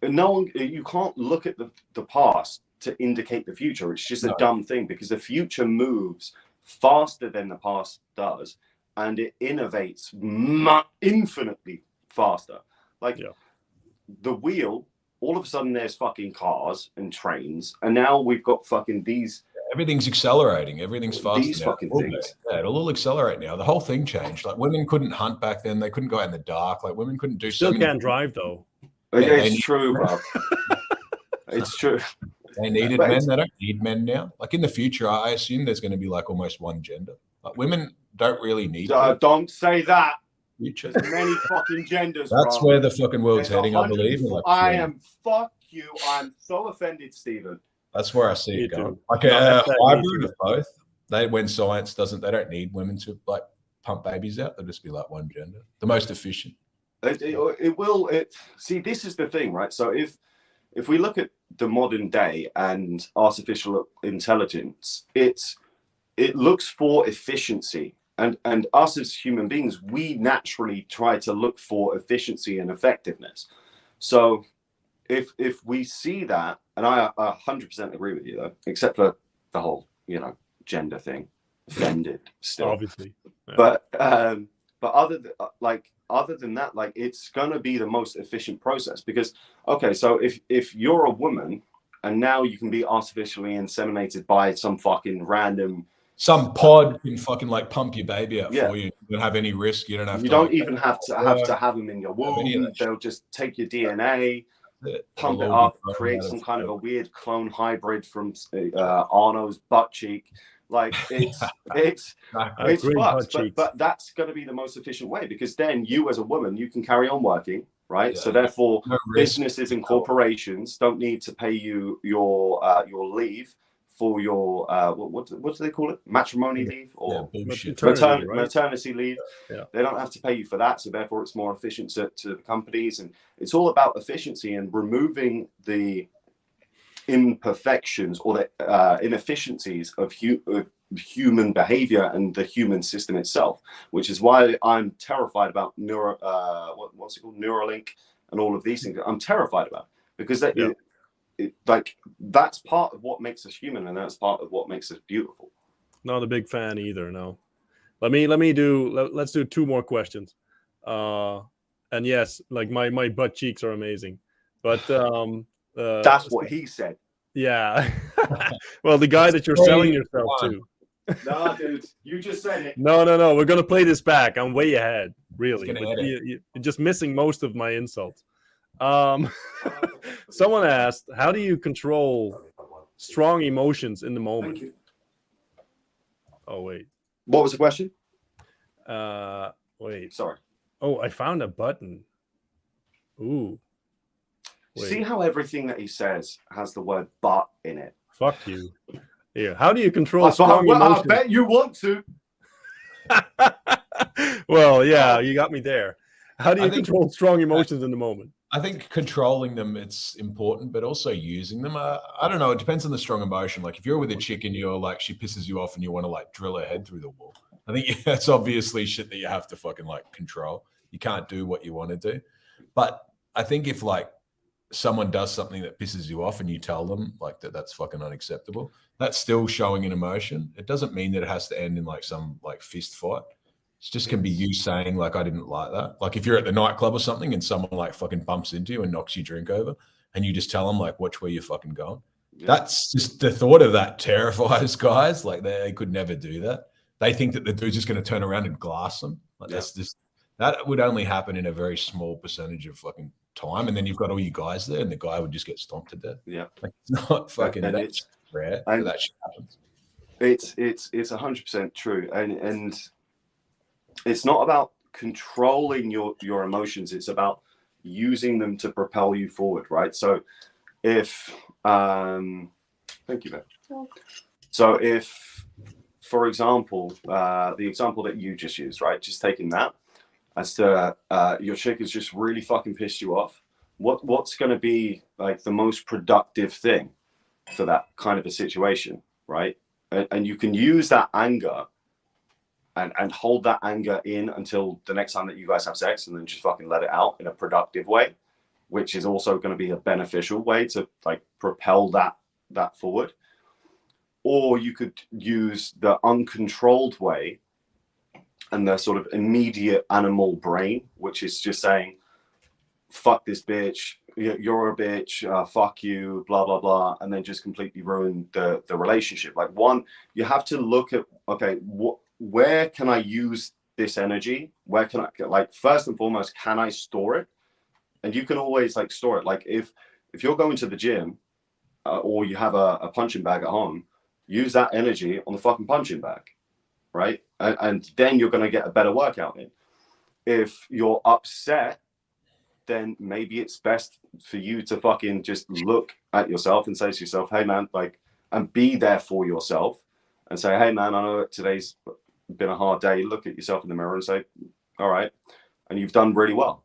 no one. You can't look at the past to indicate the future. It's just a dumb thing because the future moves faster than the past does, and it innovates infinitely faster. Like the wheel, all of a sudden there's fucking cars and trains, and now we've got fucking these. Everything's accelerating. Everything's faster these now. fucking things. Yeah, it'll all accelerate now. The whole thing changed. Like women couldn't hunt back then. They couldn't go out in the dark. Like women couldn't do. Still can't drive though. It's true, bro. It's true. They needed men. They don't need men now. Like in the future, I assume there's going to be like almost one gender. Like women don't really need. Don't say that. Future. There's many fucking genders. That's bro. where the fucking world's heading, I believe. Like, I am. Fuck you. I'm so offended, Stephen. That's where I see it going. Like a hybrid of both. When science doesn't, they don't need women to like pump babies out. They'll just be like one gender, the most efficient. It will. See, this is the thing, right? So if we look at the modern day and artificial intelligence, it looks for efficiency, and us as human beings, we naturally try to look for efficiency and effectiveness. So if we see that, and I 100% agree with you though, except for the whole gender thing, offended still, obviously. Yeah. But other than that, like it's gonna be the most efficient process because so if you're a woman and now you can be artificially inseminated by some fucking random pod can fucking like pump your baby out for you. You don't have any risk. You don't have. You don't even have to have them in your womb. They'll just take your DNA. Pump it up, create some kind of a weird clone hybrid from Arno's butt cheek. Like it's fucked, but that's going to be the most efficient way because then you as a woman, you can carry on working, right? So therefore businesses and corporations don't need to pay you your leave for your what do they call it? Matrimony leave or maternity leave. They don't have to pay you for that, so therefore it's more efficient to the companies, and it's all about efficiency and removing the imperfections or the inefficiencies of human behavior and the human system itself, which is why I'm terrified about what's it called, Neuralink and all of these things. I'm terrified about it because that's part of what makes us human, and that's part of what makes us beautiful. Not a big fan either. No. Let's do two more questions. And yes, like my butt cheeks are amazing, but that's what he said. Yeah. Well, the guy that you're selling yourself to. No, dude, you just said it. No. We're gonna play this back. I'm way ahead, really. You're just missing most of my insults. Someone asked, how do you control strong emotions in the moment? Thank you. Oh, wait. What was the question? Wait. Sorry. Oh, I found a button. Ooh. Wait. See how everything that he says has the word "but" in it? Fuck you. Yeah. How do you control strong emotions? I bet you want to. Well, yeah, you got me there. How do you control strong emotions in the moment? I think controlling them, it's important, but also using them. I don't know. It depends on the strong emotion. Like if you're with a chick and you're like, she pisses you off and you want to like drill her head through the wall. I think that's obviously shit that you have to fucking like control. You can't do what you want to do. But I think if like someone does something that pisses you off and you tell them like that's fucking unacceptable, that's still showing an emotion. It doesn't mean that it has to end in like some like fist fight. It just can be you saying like, I didn't like that. Like if you're at the nightclub or something and someone like fucking bumps into you and knocks your drink over and you just tell them like, watch where you're fucking going. Yeah. That's just the thought of that terrifies guys. Like they could never do that. They think that the dude's just going to turn around and glass them. Like that would only happen in a very small percentage of fucking time. And then you've got all you guys there and the guy would just get stomped to death. Yeah. Like, it's not fucking, that's rare. That shit happens. It's 100% true. And it's not about controlling your emotions. It's about using them to propel you forward, right? So if, thank you, man. So if, for example, the example that you just used, right? Just taking that as to your chick has just really fucking pissed you off. What's going to be like the most productive thing for that kind of a situation, right? And you can use that anger and hold that anger in until the next time that you guys have sex, and then just fucking let it out in a productive way, which is also going to be a beneficial way to like propel that forward. Or you could use the uncontrolled way and the sort of immediate animal brain, which is just saying, fuck this bitch, you're a bitch, fuck you, blah, blah, blah, and then just completely ruin the relationship. Like, one, you have to look at, okay, where can I use this energy? Where can I, like, first and foremost, can I store it? And you can always like store it. Like if you're going to the gym or you have a punching bag at home, use that energy on the fucking punching bag, right? And then you're going to get a better workout in. If you're upset, then maybe it's best for you to fucking just look at yourself and say to yourself, hey man, like, and be there for yourself and say, hey man, I know that today's been a hard day. Look at yourself in the mirror and say, all right. And you've done really well.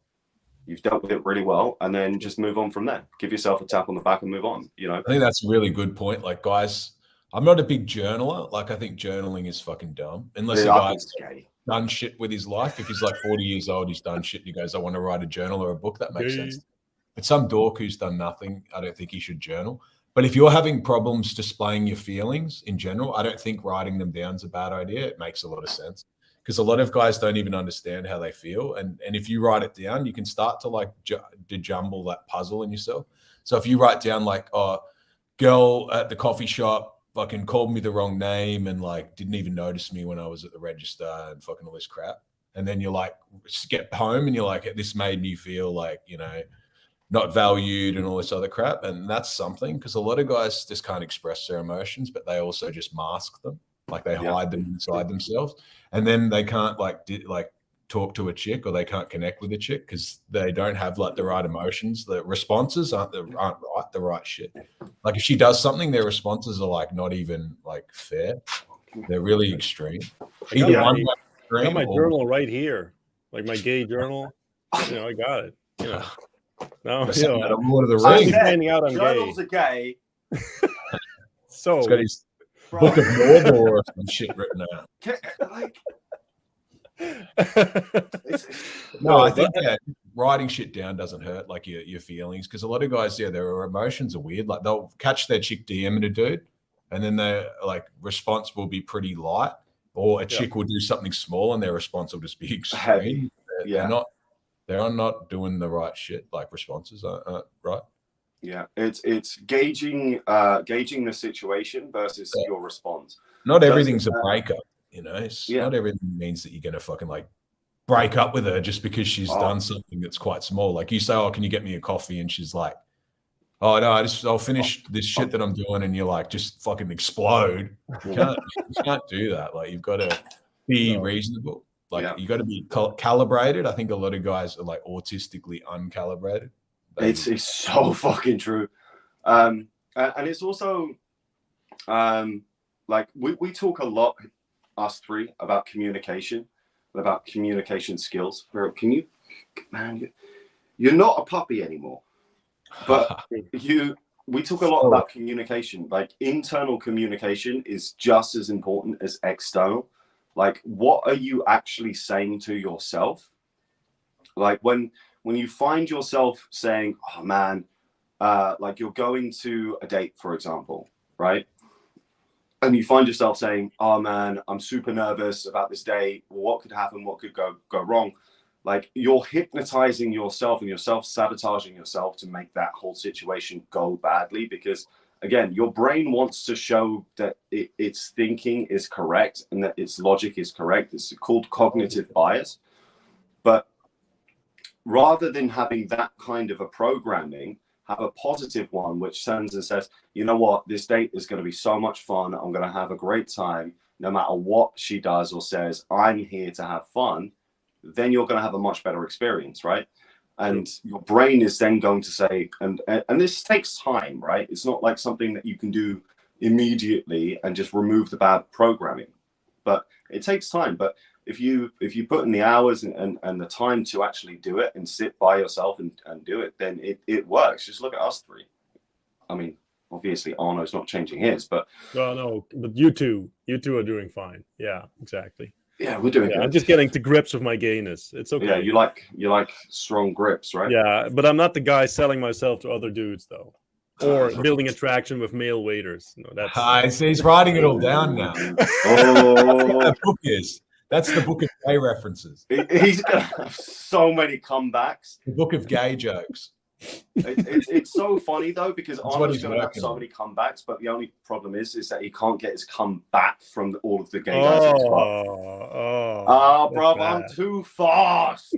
You've dealt with it really well, and then just move on from there. Give yourself a tap on the back and move on, you know? I think that's a really good point. Like, guys, I'm not a big journaler. Like, I think journaling is fucking dumb. Unless a guy's done shit with his life. If he's like 40 years old, he's done shit, and he goes, I want to write a journal or a book, that makes sense. But some dork who's done nothing, I don't think he should journal. But if you're having problems displaying your feelings in general, I don't think writing them down is a bad idea. It makes a lot of sense. Because a lot of guys don't even understand how they feel. And if you write it down, you can start to like jumble that puzzle in yourself. So if you write down like, oh, girl at the coffee shop fucking called me the wrong name and like didn't even notice me when I was at the register and fucking all this crap. And then you're like, get home and you're like, this made me feel like, you know, not valued and all this other crap. And that's something, because a lot of guys just can't express their emotions, but they also just mask them. Like they hide them inside themselves, and then they can't like talk to a chick, or they can't connect with a chick because they don't have like the right emotions. The responses aren't the right shit. Like if she does something, their responses are like not even like fair. They're really extreme. I got my journal right here, like my gay journal. You know, I got it. You know, no, you know, Lord of the Rings. Finding out I'm journals are gay. So it's got his Book of Mordor or some shit written out. No, I think writing shit down doesn't hurt like your feelings, because a lot of guys, their emotions are weird. Like they'll catch their chick DMing a dude, and then their like response will be pretty light, or a chick will do something small and their response will just be extreme. They're not doing the right shit. Like responses aren't right. Yeah, it's gauging the situation versus your response. Not everything's a breakup, you know. Not everything means that you're gonna fucking like break up with her just because she's done something that's quite small. Like you say, oh, can you get me a coffee? And she's like, oh no, I'll finish this shit that I'm doing, and you're like, just fucking explode. You can't do that. Like you've got to be reasonable. Like you got to be calibrated. I think a lot of guys are like autistically uncalibrated. It's so fucking true. And it's also like we talk a lot, us three, about communication, about communication skills. Can you, man, you're not a puppy anymore, but we talk a lot about communication. Like internal communication is just as important as external. Like what are you actually saying to yourself? Like when you find yourself saying, oh man, like you're going to a date, for example, right? And you find yourself saying, oh man, I'm super nervous about this date. What could happen? What could go wrong? Like you're hypnotizing yourself and you're self-sabotaging yourself to make that whole situation go badly, because again, your brain wants to show that its thinking is correct and that its logic is correct. It's called cognitive bias. But rather than having that kind of a programming, have a positive one which sends and says, you know what, this date is going to be so much fun. I'm going to have a great time. No matter what she does or says, I'm here to have fun. Then you're going to have a much better experience, right? And your brain is then going to say, and this takes time, right? It's not like something that you can do immediately and just remove the bad programming, but it takes time. But if you put in the hours and the time to actually do it and sit by yourself and do it, then it works. Just look at us three. I mean, obviously Arno's not changing his, but no, but you two are doing fine. Yeah, exactly. Yeah, we're doing good. I'm just getting to grips with my gayness. It's okay. Yeah, you like strong grips, right? Yeah, but I'm not the guy selling myself to other dudes though, or building attraction with male waiters. No, that's. He's writing it all down now. Oh, the book is. That's the book of gay references. He's gonna have so many comebacks. The book of gay jokes. It's so funny though, because Arnold's going to have so on. many comebacks, but the only problem is that he can't get his comeback from all of the gay guys. Bro, I'm too fast.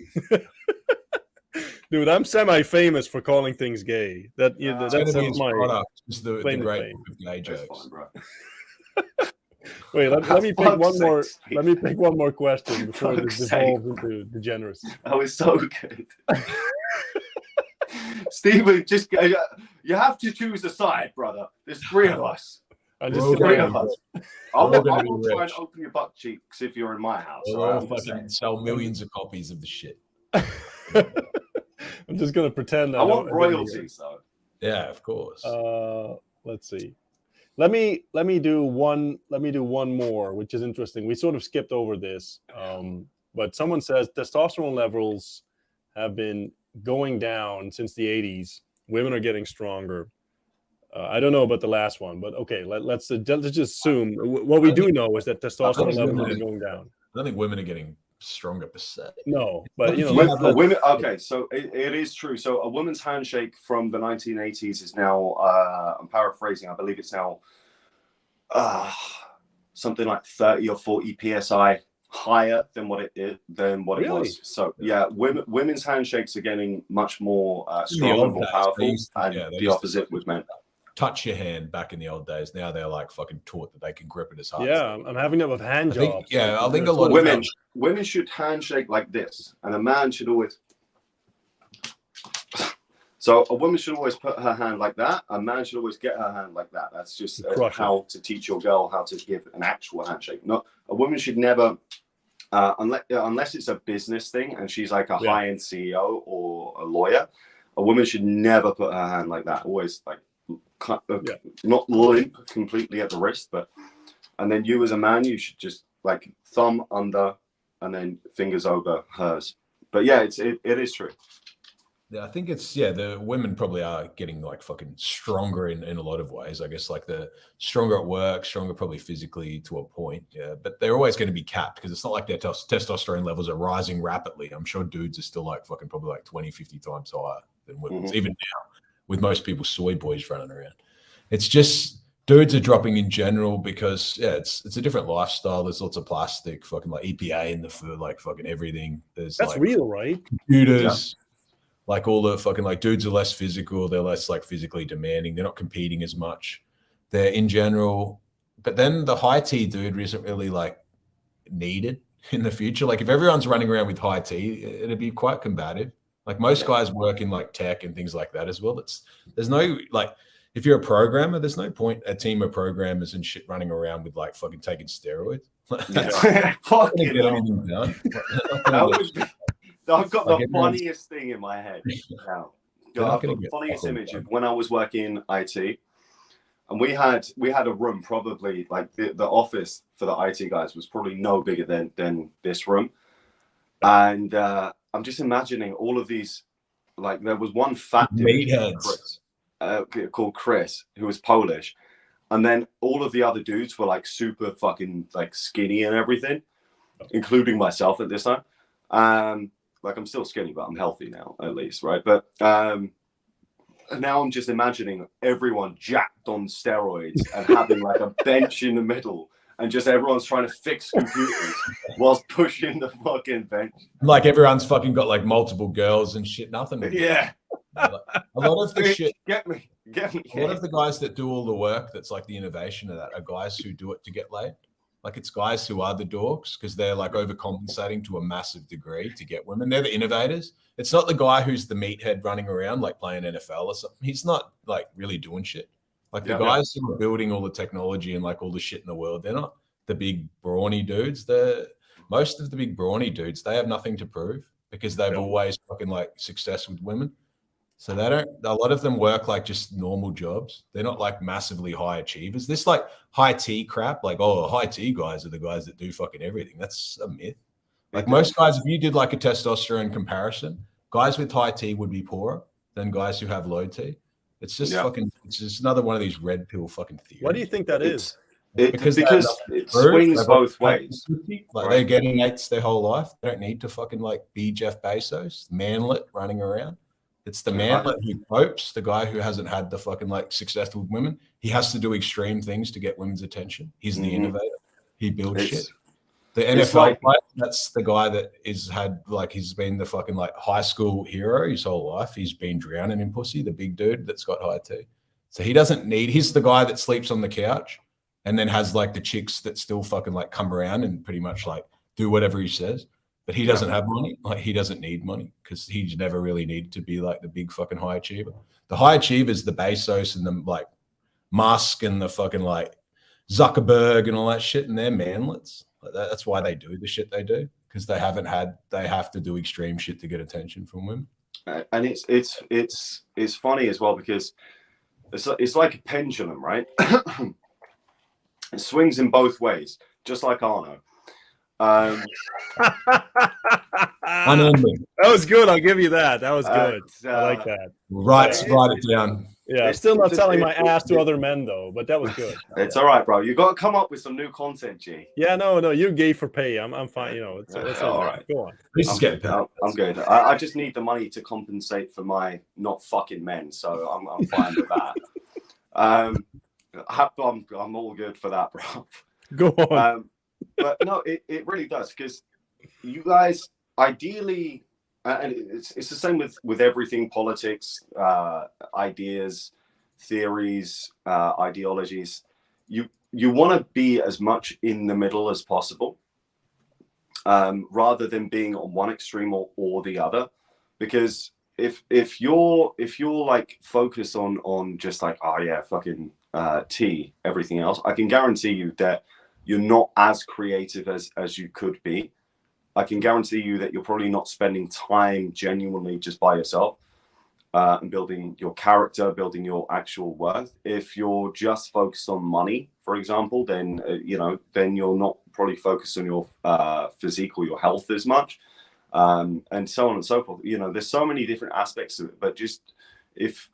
Dude, I'm semi-famous for calling things gay. That's my product. It's the great book of gay jokes. Fine, bro. Wait, let me pick one more. Let me pick one more question before this devolves into degeneracy. That was so good. Steven, just you have to choose a side, brother. There's 3 of us. Just 3 of us. I will try and open your butt cheeks if you're in my house. We'll fucking sell millions of copies of the shit. I'm just gonna pretend. I want royalties, though. Yeah, of course. Let's see. Let me do one more, which is interesting. We sort of skipped over this, but someone says testosterone levels have been going down since the 80s. Women are getting stronger. I don't know about the last one, but okay, let's just assume what we do know is that testosterone levels are going down. I don't think women are getting stronger per se. No, but women. Okay, so it is true. So a woman's handshake from the 1980s is now. I'm paraphrasing. I believe it's now something like 30 or 40 psi higher than what it was. So yeah, women's handshakes are getting much more strong and more powerful, and the opposite with men. Touch your hand back in the old days. Now they're like fucking taught that they can grip it as hard. Yeah, I'm having it with hand jobs. I think a lot of women should handshake like this, and a man should always. So a woman should always put her hand like that. A man should always get her hand like that. That's just how to teach your girl how to give an actual handshake. Not a woman should never, unless it's a business thing and she's like a high-end CEO or a lawyer. A woman should never put her hand like that. Always like not limp completely at the wrist, and then you as a man, you should just like thumb under and then fingers over hers. But yeah, it is true. Yeah, I think the women probably are getting like fucking stronger in a lot of ways. I guess like the stronger at work, stronger probably physically to a point. Yeah, but they're always going to be capped because it's not like their testosterone levels are rising rapidly. I'm sure dudes are still like fucking probably like 20, 50 times higher than women's, even now with most people soy boys running around. It's just dudes are dropping in general because it's a different lifestyle. There's lots of plastic, fucking like EPA in the food, like fucking everything. That's like real, right? Computers. Yeah. Like all the fucking like dudes are less physical. They're less like physically demanding. They're not competing as much. They're in general, but then the high T dude isn't really like needed in the future. Like if everyone's running around with high T, it'd be quite combative. Like most guys work in like tech and things like that as well. There's no like, if you're a programmer, there's no point a team of programmers and shit running around with like fucking taking steroids. I've got the funniest thing in my head now. I've got the funniest image of when I was working IT, and we had a room, probably like the office for the IT guys was probably no bigger than this room, and I'm just imagining all of these. Like there was one fat dude called Chris, who was Polish, and then all of the other dudes were like super fucking like skinny and everything, including myself at this time. Like I'm still skinny, but I'm healthy now, at least, right? But now I'm just imagining everyone jacked on steroids and having like a bench in the middle, and just everyone's trying to fix computers whilst pushing the fucking bench. Like everyone's fucking got like multiple girls and shit. Nothing. Yeah. A lot of the shit. Get me. A lot of the guys that do all the work, that's like the innovation of that, are guys who do it to get laid. Like it's guys who are the dorks because they're like overcompensating to a massive degree to get women. They're the innovators. It's not the guy who's the meathead running around like playing NFL or something. He's not like really doing shit. Like the guys who are building all the technology and like all the shit in the world, they're not the big brawny dudes. Most of the big brawny dudes, they have nothing to prove because they've always fucking like success with women. So they don't, a lot of them work like just normal jobs. They're not like massively high achievers. This like high T crap, like, oh, high T guys are the guys that do fucking everything. That's a myth. Like most guys, if you did like a testosterone comparison, guys with high T would be poorer than guys who have low T. It's just fucking, it's just another one of these red pill fucking theories. Why do you think that is? Because it swings both ways. Like they're getting mates their whole life. They don't need to fucking like be Jeff Bezos, manlet running around. It's the manlet who copes, the guy who hasn't had the fucking like success with women. He has to do extreme things to get women's attention. He's the innovator. He builds shit. The NFL player, that's the guy that is had like he's been the fucking like high school hero his whole life. He's been drowning in pussy, the big dude that's got high T. So he doesn't need, he's the guy that sleeps on the couch and then has like the chicks that still fucking like come around and pretty much like do whatever he says. But he doesn't have money. Like he doesn't need money because he's never really needed to be like the big fucking high achiever. The high achievers, the Bezos and the like Musk and the fucking like Zuckerberg and all that shit, and they're manlets. Like that's why they do the shit they do, because they have to do extreme shit to get attention from women. And it's funny as well because it's like a pendulum, right? It swings in both ways, just like Arno. Unending. That was good. I'll give you that. That was good. I like that. Write it down. Yeah, still not selling my ass to other men though, but that was good. It's all right, bro. You got to come up with some new content, G. Yeah, no, you're gay for pay. I'm fine. You know, it's all right. Go on. I'm good. I just need the money to compensate for my not fucking men, so I'm fine with that. I'm all good for that, bro. Go on. But no, it really does, because you guys ideally, and it's the same with everything, politics, ideas, theories, ideologies. You want to be as much in the middle as possible, rather than being on one extreme or the other, because if you're like focused on just like, oh yeah, fucking T, everything else, I can guarantee you that you're not as creative as you could be. I can guarantee you that you're probably not spending time genuinely just by yourself and building your character, building your actual worth. If you're just focused on money, for example, then then you're not probably focused on your physique or your health as much, and so on and so forth. You know, there's so many different aspects of it. But just if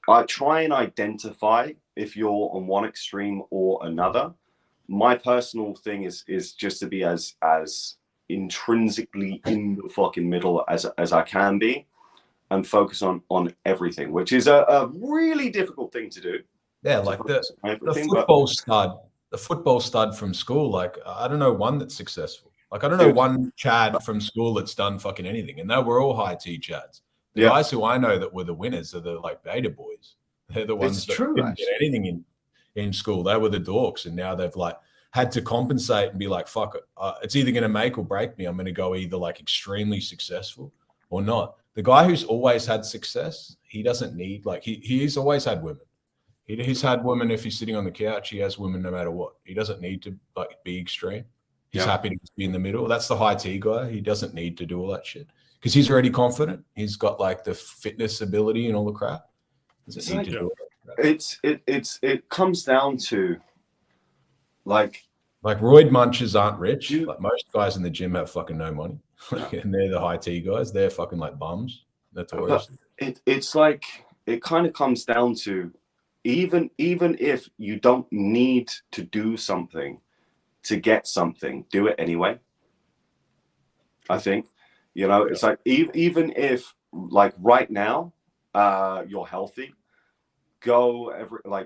I try and identify if you're on one extreme or another, my personal thing is just to be as intrinsically in the fucking middle as I can be, and focus on everything, which is a really difficult thing to do. Yeah, like the football stud from school. Like I don't know one that's successful. Like I don't know one Chad from school that's done fucking anything, and they were all high T Chads. The guys who I know that were the winners are the like beta boys. They're the ones that didn't get anything in school. They were the dorks, and now they've like had to compensate and be like, fuck it. It's either going to make or break me. I'm going to go either like extremely successful or not. The guy who's always had success, he doesn't need, like, he's always had women. He's had women. If he's sitting on the couch, he has women no matter what. He doesn't need to like be extreme. He's happy to be in the middle. That's the high T guy. He doesn't need to do all that shit because he's already confident. He's got like the fitness ability and all the crap. Doesn't need to do all that. It comes down to like roid munchers aren't rich. Like most guys in the gym have fucking no money, and they're the high T guys. They're fucking like bums. Notorious. It's like it kind of comes down to even if you don't need to do something to get something, do it anyway. I think it's like even if like right now you're healthy, go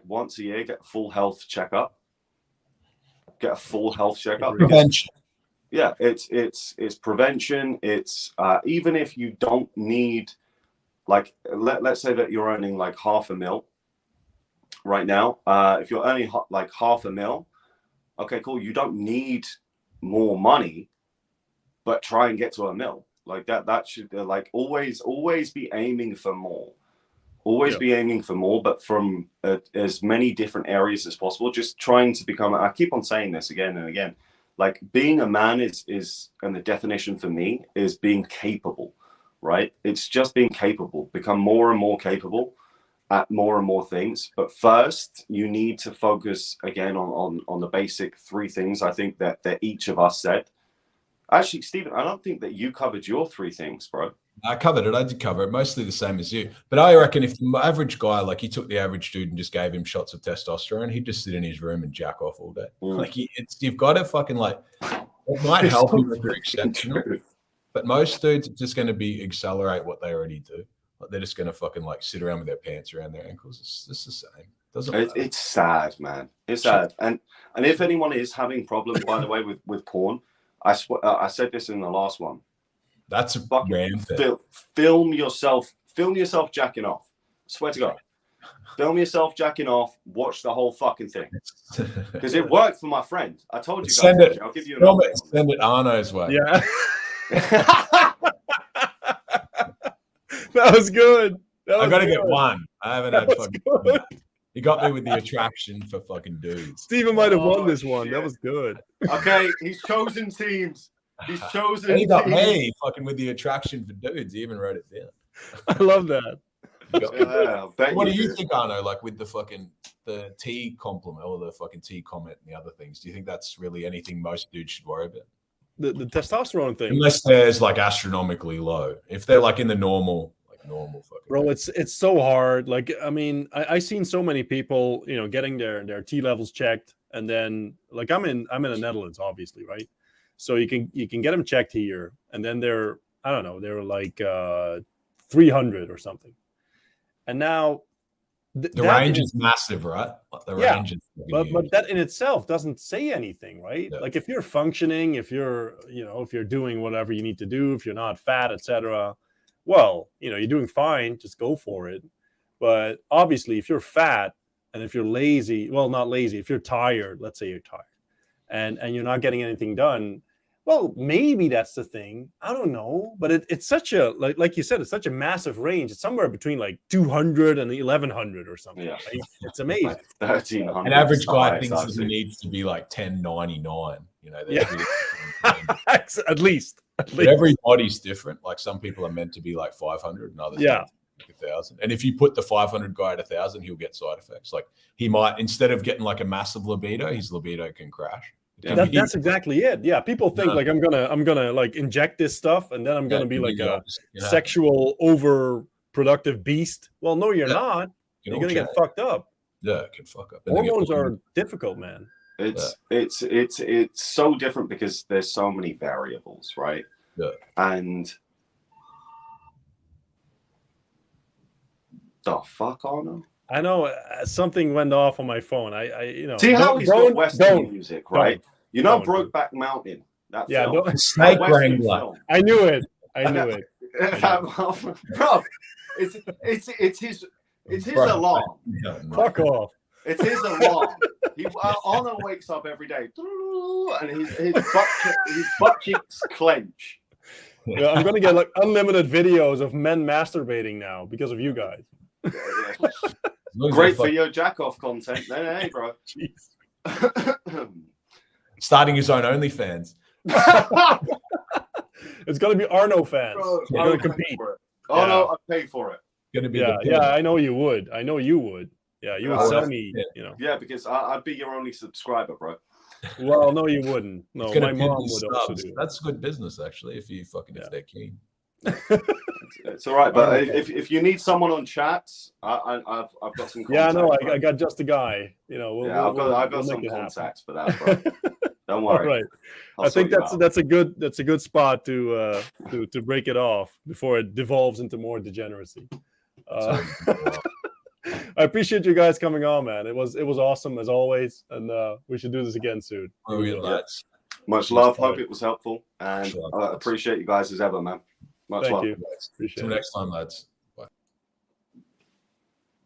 once a year, get a full health checkup. Get a full health checkup. Prevention. Yeah, it's prevention. It's even if you don't need, like, let's say that you're earning like $500,000 right now. If you're earning like $500,000, okay, cool. You don't need more money, but try and get to $1 million. Like that should like always be aiming for more. Always be aiming for more, but from as many different areas as possible. Just trying to become, I keep on saying this again and again, like being a man is, and the definition for me is being capable, right? It's just being capable, become more and more capable at more and more things. But first, you need to focus again on the basic 3 things I think that each of us said. Actually, Stephen, I don't think that you covered your 3 things, bro. I covered it. I did cover it. Mostly the same as you. But I reckon if the average guy, like you took the average dude and just gave him shots of testosterone, he'd just sit in his room and jack off all day. Like you've got to fucking like, it might help you if you're exceptional. But most dudes are just going to be accelerate what they already do. Like they're just going to fucking like sit around with their pants around their ankles. It's just the same. It's sad, man. It's sad. And if anyone is having problems, by the way, with porn, I said this in the last one. That's a fucking film yourself jacking off. I swear to God. Film yourself jacking off. Watch the whole fucking thing. Because it worked for my friend. I told you guys. I'll give you an update. Send it Arno's way. Yeah. That was good. I got to get one. I haven't had fucking one. He got me with the attraction for fucking dudes. Steven might have won this one. That was good. Okay, he's chosen teams. He's chosen. He got me fucking with the attraction for dudes. He even wrote it down. I love that. What do you think, Arno? Like with the T compliment or the fucking T comment and the other things? Do you think that's really anything most dudes should worry about? The testosterone thing, unless there's like astronomically low. If they're like in the normal fucking. Bro, it's so hard. Like, I mean, I seen so many people, you know, getting their T levels checked, and then like I'm in the Netherlands, obviously, right? So you can get them checked here, and then they're like 300 or something, and now the range is massive, right? The range is but that in itself doesn't say anything, right? Yeah. Like if you're functioning, if you're doing whatever you need to do, if you're not fat, etc. Well, you know, you're doing fine, just go for it. But obviously, if you're fat and if you're lazy, well, not lazy, if you're tired, let's say you're tired, and you're not getting anything done, well, maybe that's the thing. I don't know. But it's such a, like you said, it's such a massive range. It's somewhere between like 200 and 1,100 or something. Yeah. Right? It's amazing. Like 1,300. An average guy thinks it needs to be like 1099. You know, at least. But everybody's different. Like some people are meant to be like 500 and others like 1,000. And if you put the 500 guy at 1,000, he'll get side effects. Like he might, instead of getting like a massive libido, his libido can crash. That's exactly it. Yeah, people think like I'm gonna like inject this stuff and then I'm gonna be like a sexual overproductive beast. Well, no, you're not. You're gonna get fucked up. Yeah, it can fuck up. Hormones are difficult, man. It's so different because there's so many variables, right? Yeah. And the fuck, Arno? I know something went off on my phone. I see how he's got Western music, right? You know, Brokeback Mountain. That film. Snake Wrangler. I knew it. Bro, it's his alarm. Fuck off. It's his alarm. Arno wakes up every day, and his butt cheeks clench. Yeah, I'm gonna get like unlimited videos of men masturbating now because of you guys. Great for your jack off content, then, hey, bro. Starting his own OnlyFans. It's gonna be Arno fans. We're gonna compete. Oh no, I'd pay for it. Gonna be I know you would. Yeah, you would sell me. You know. Yeah, because I'd be your only subscriber, bro. Well, no, you wouldn't. No, my mom would also do. That's good business, actually. If they're keen. It's all right, but if you need someone on chats, I've got some. Yeah, no, I got just a guy. You know, I've got some contacts for that, bro. Don't worry. All right. I think that's a good spot to break it off before it devolves into more degeneracy. I appreciate you guys coming on, man. It was awesome as always, and we should do this again soon. Much love. Hope it was helpful, and I appreciate you guys as ever, man. Much love. Thank you. Till next time, lads.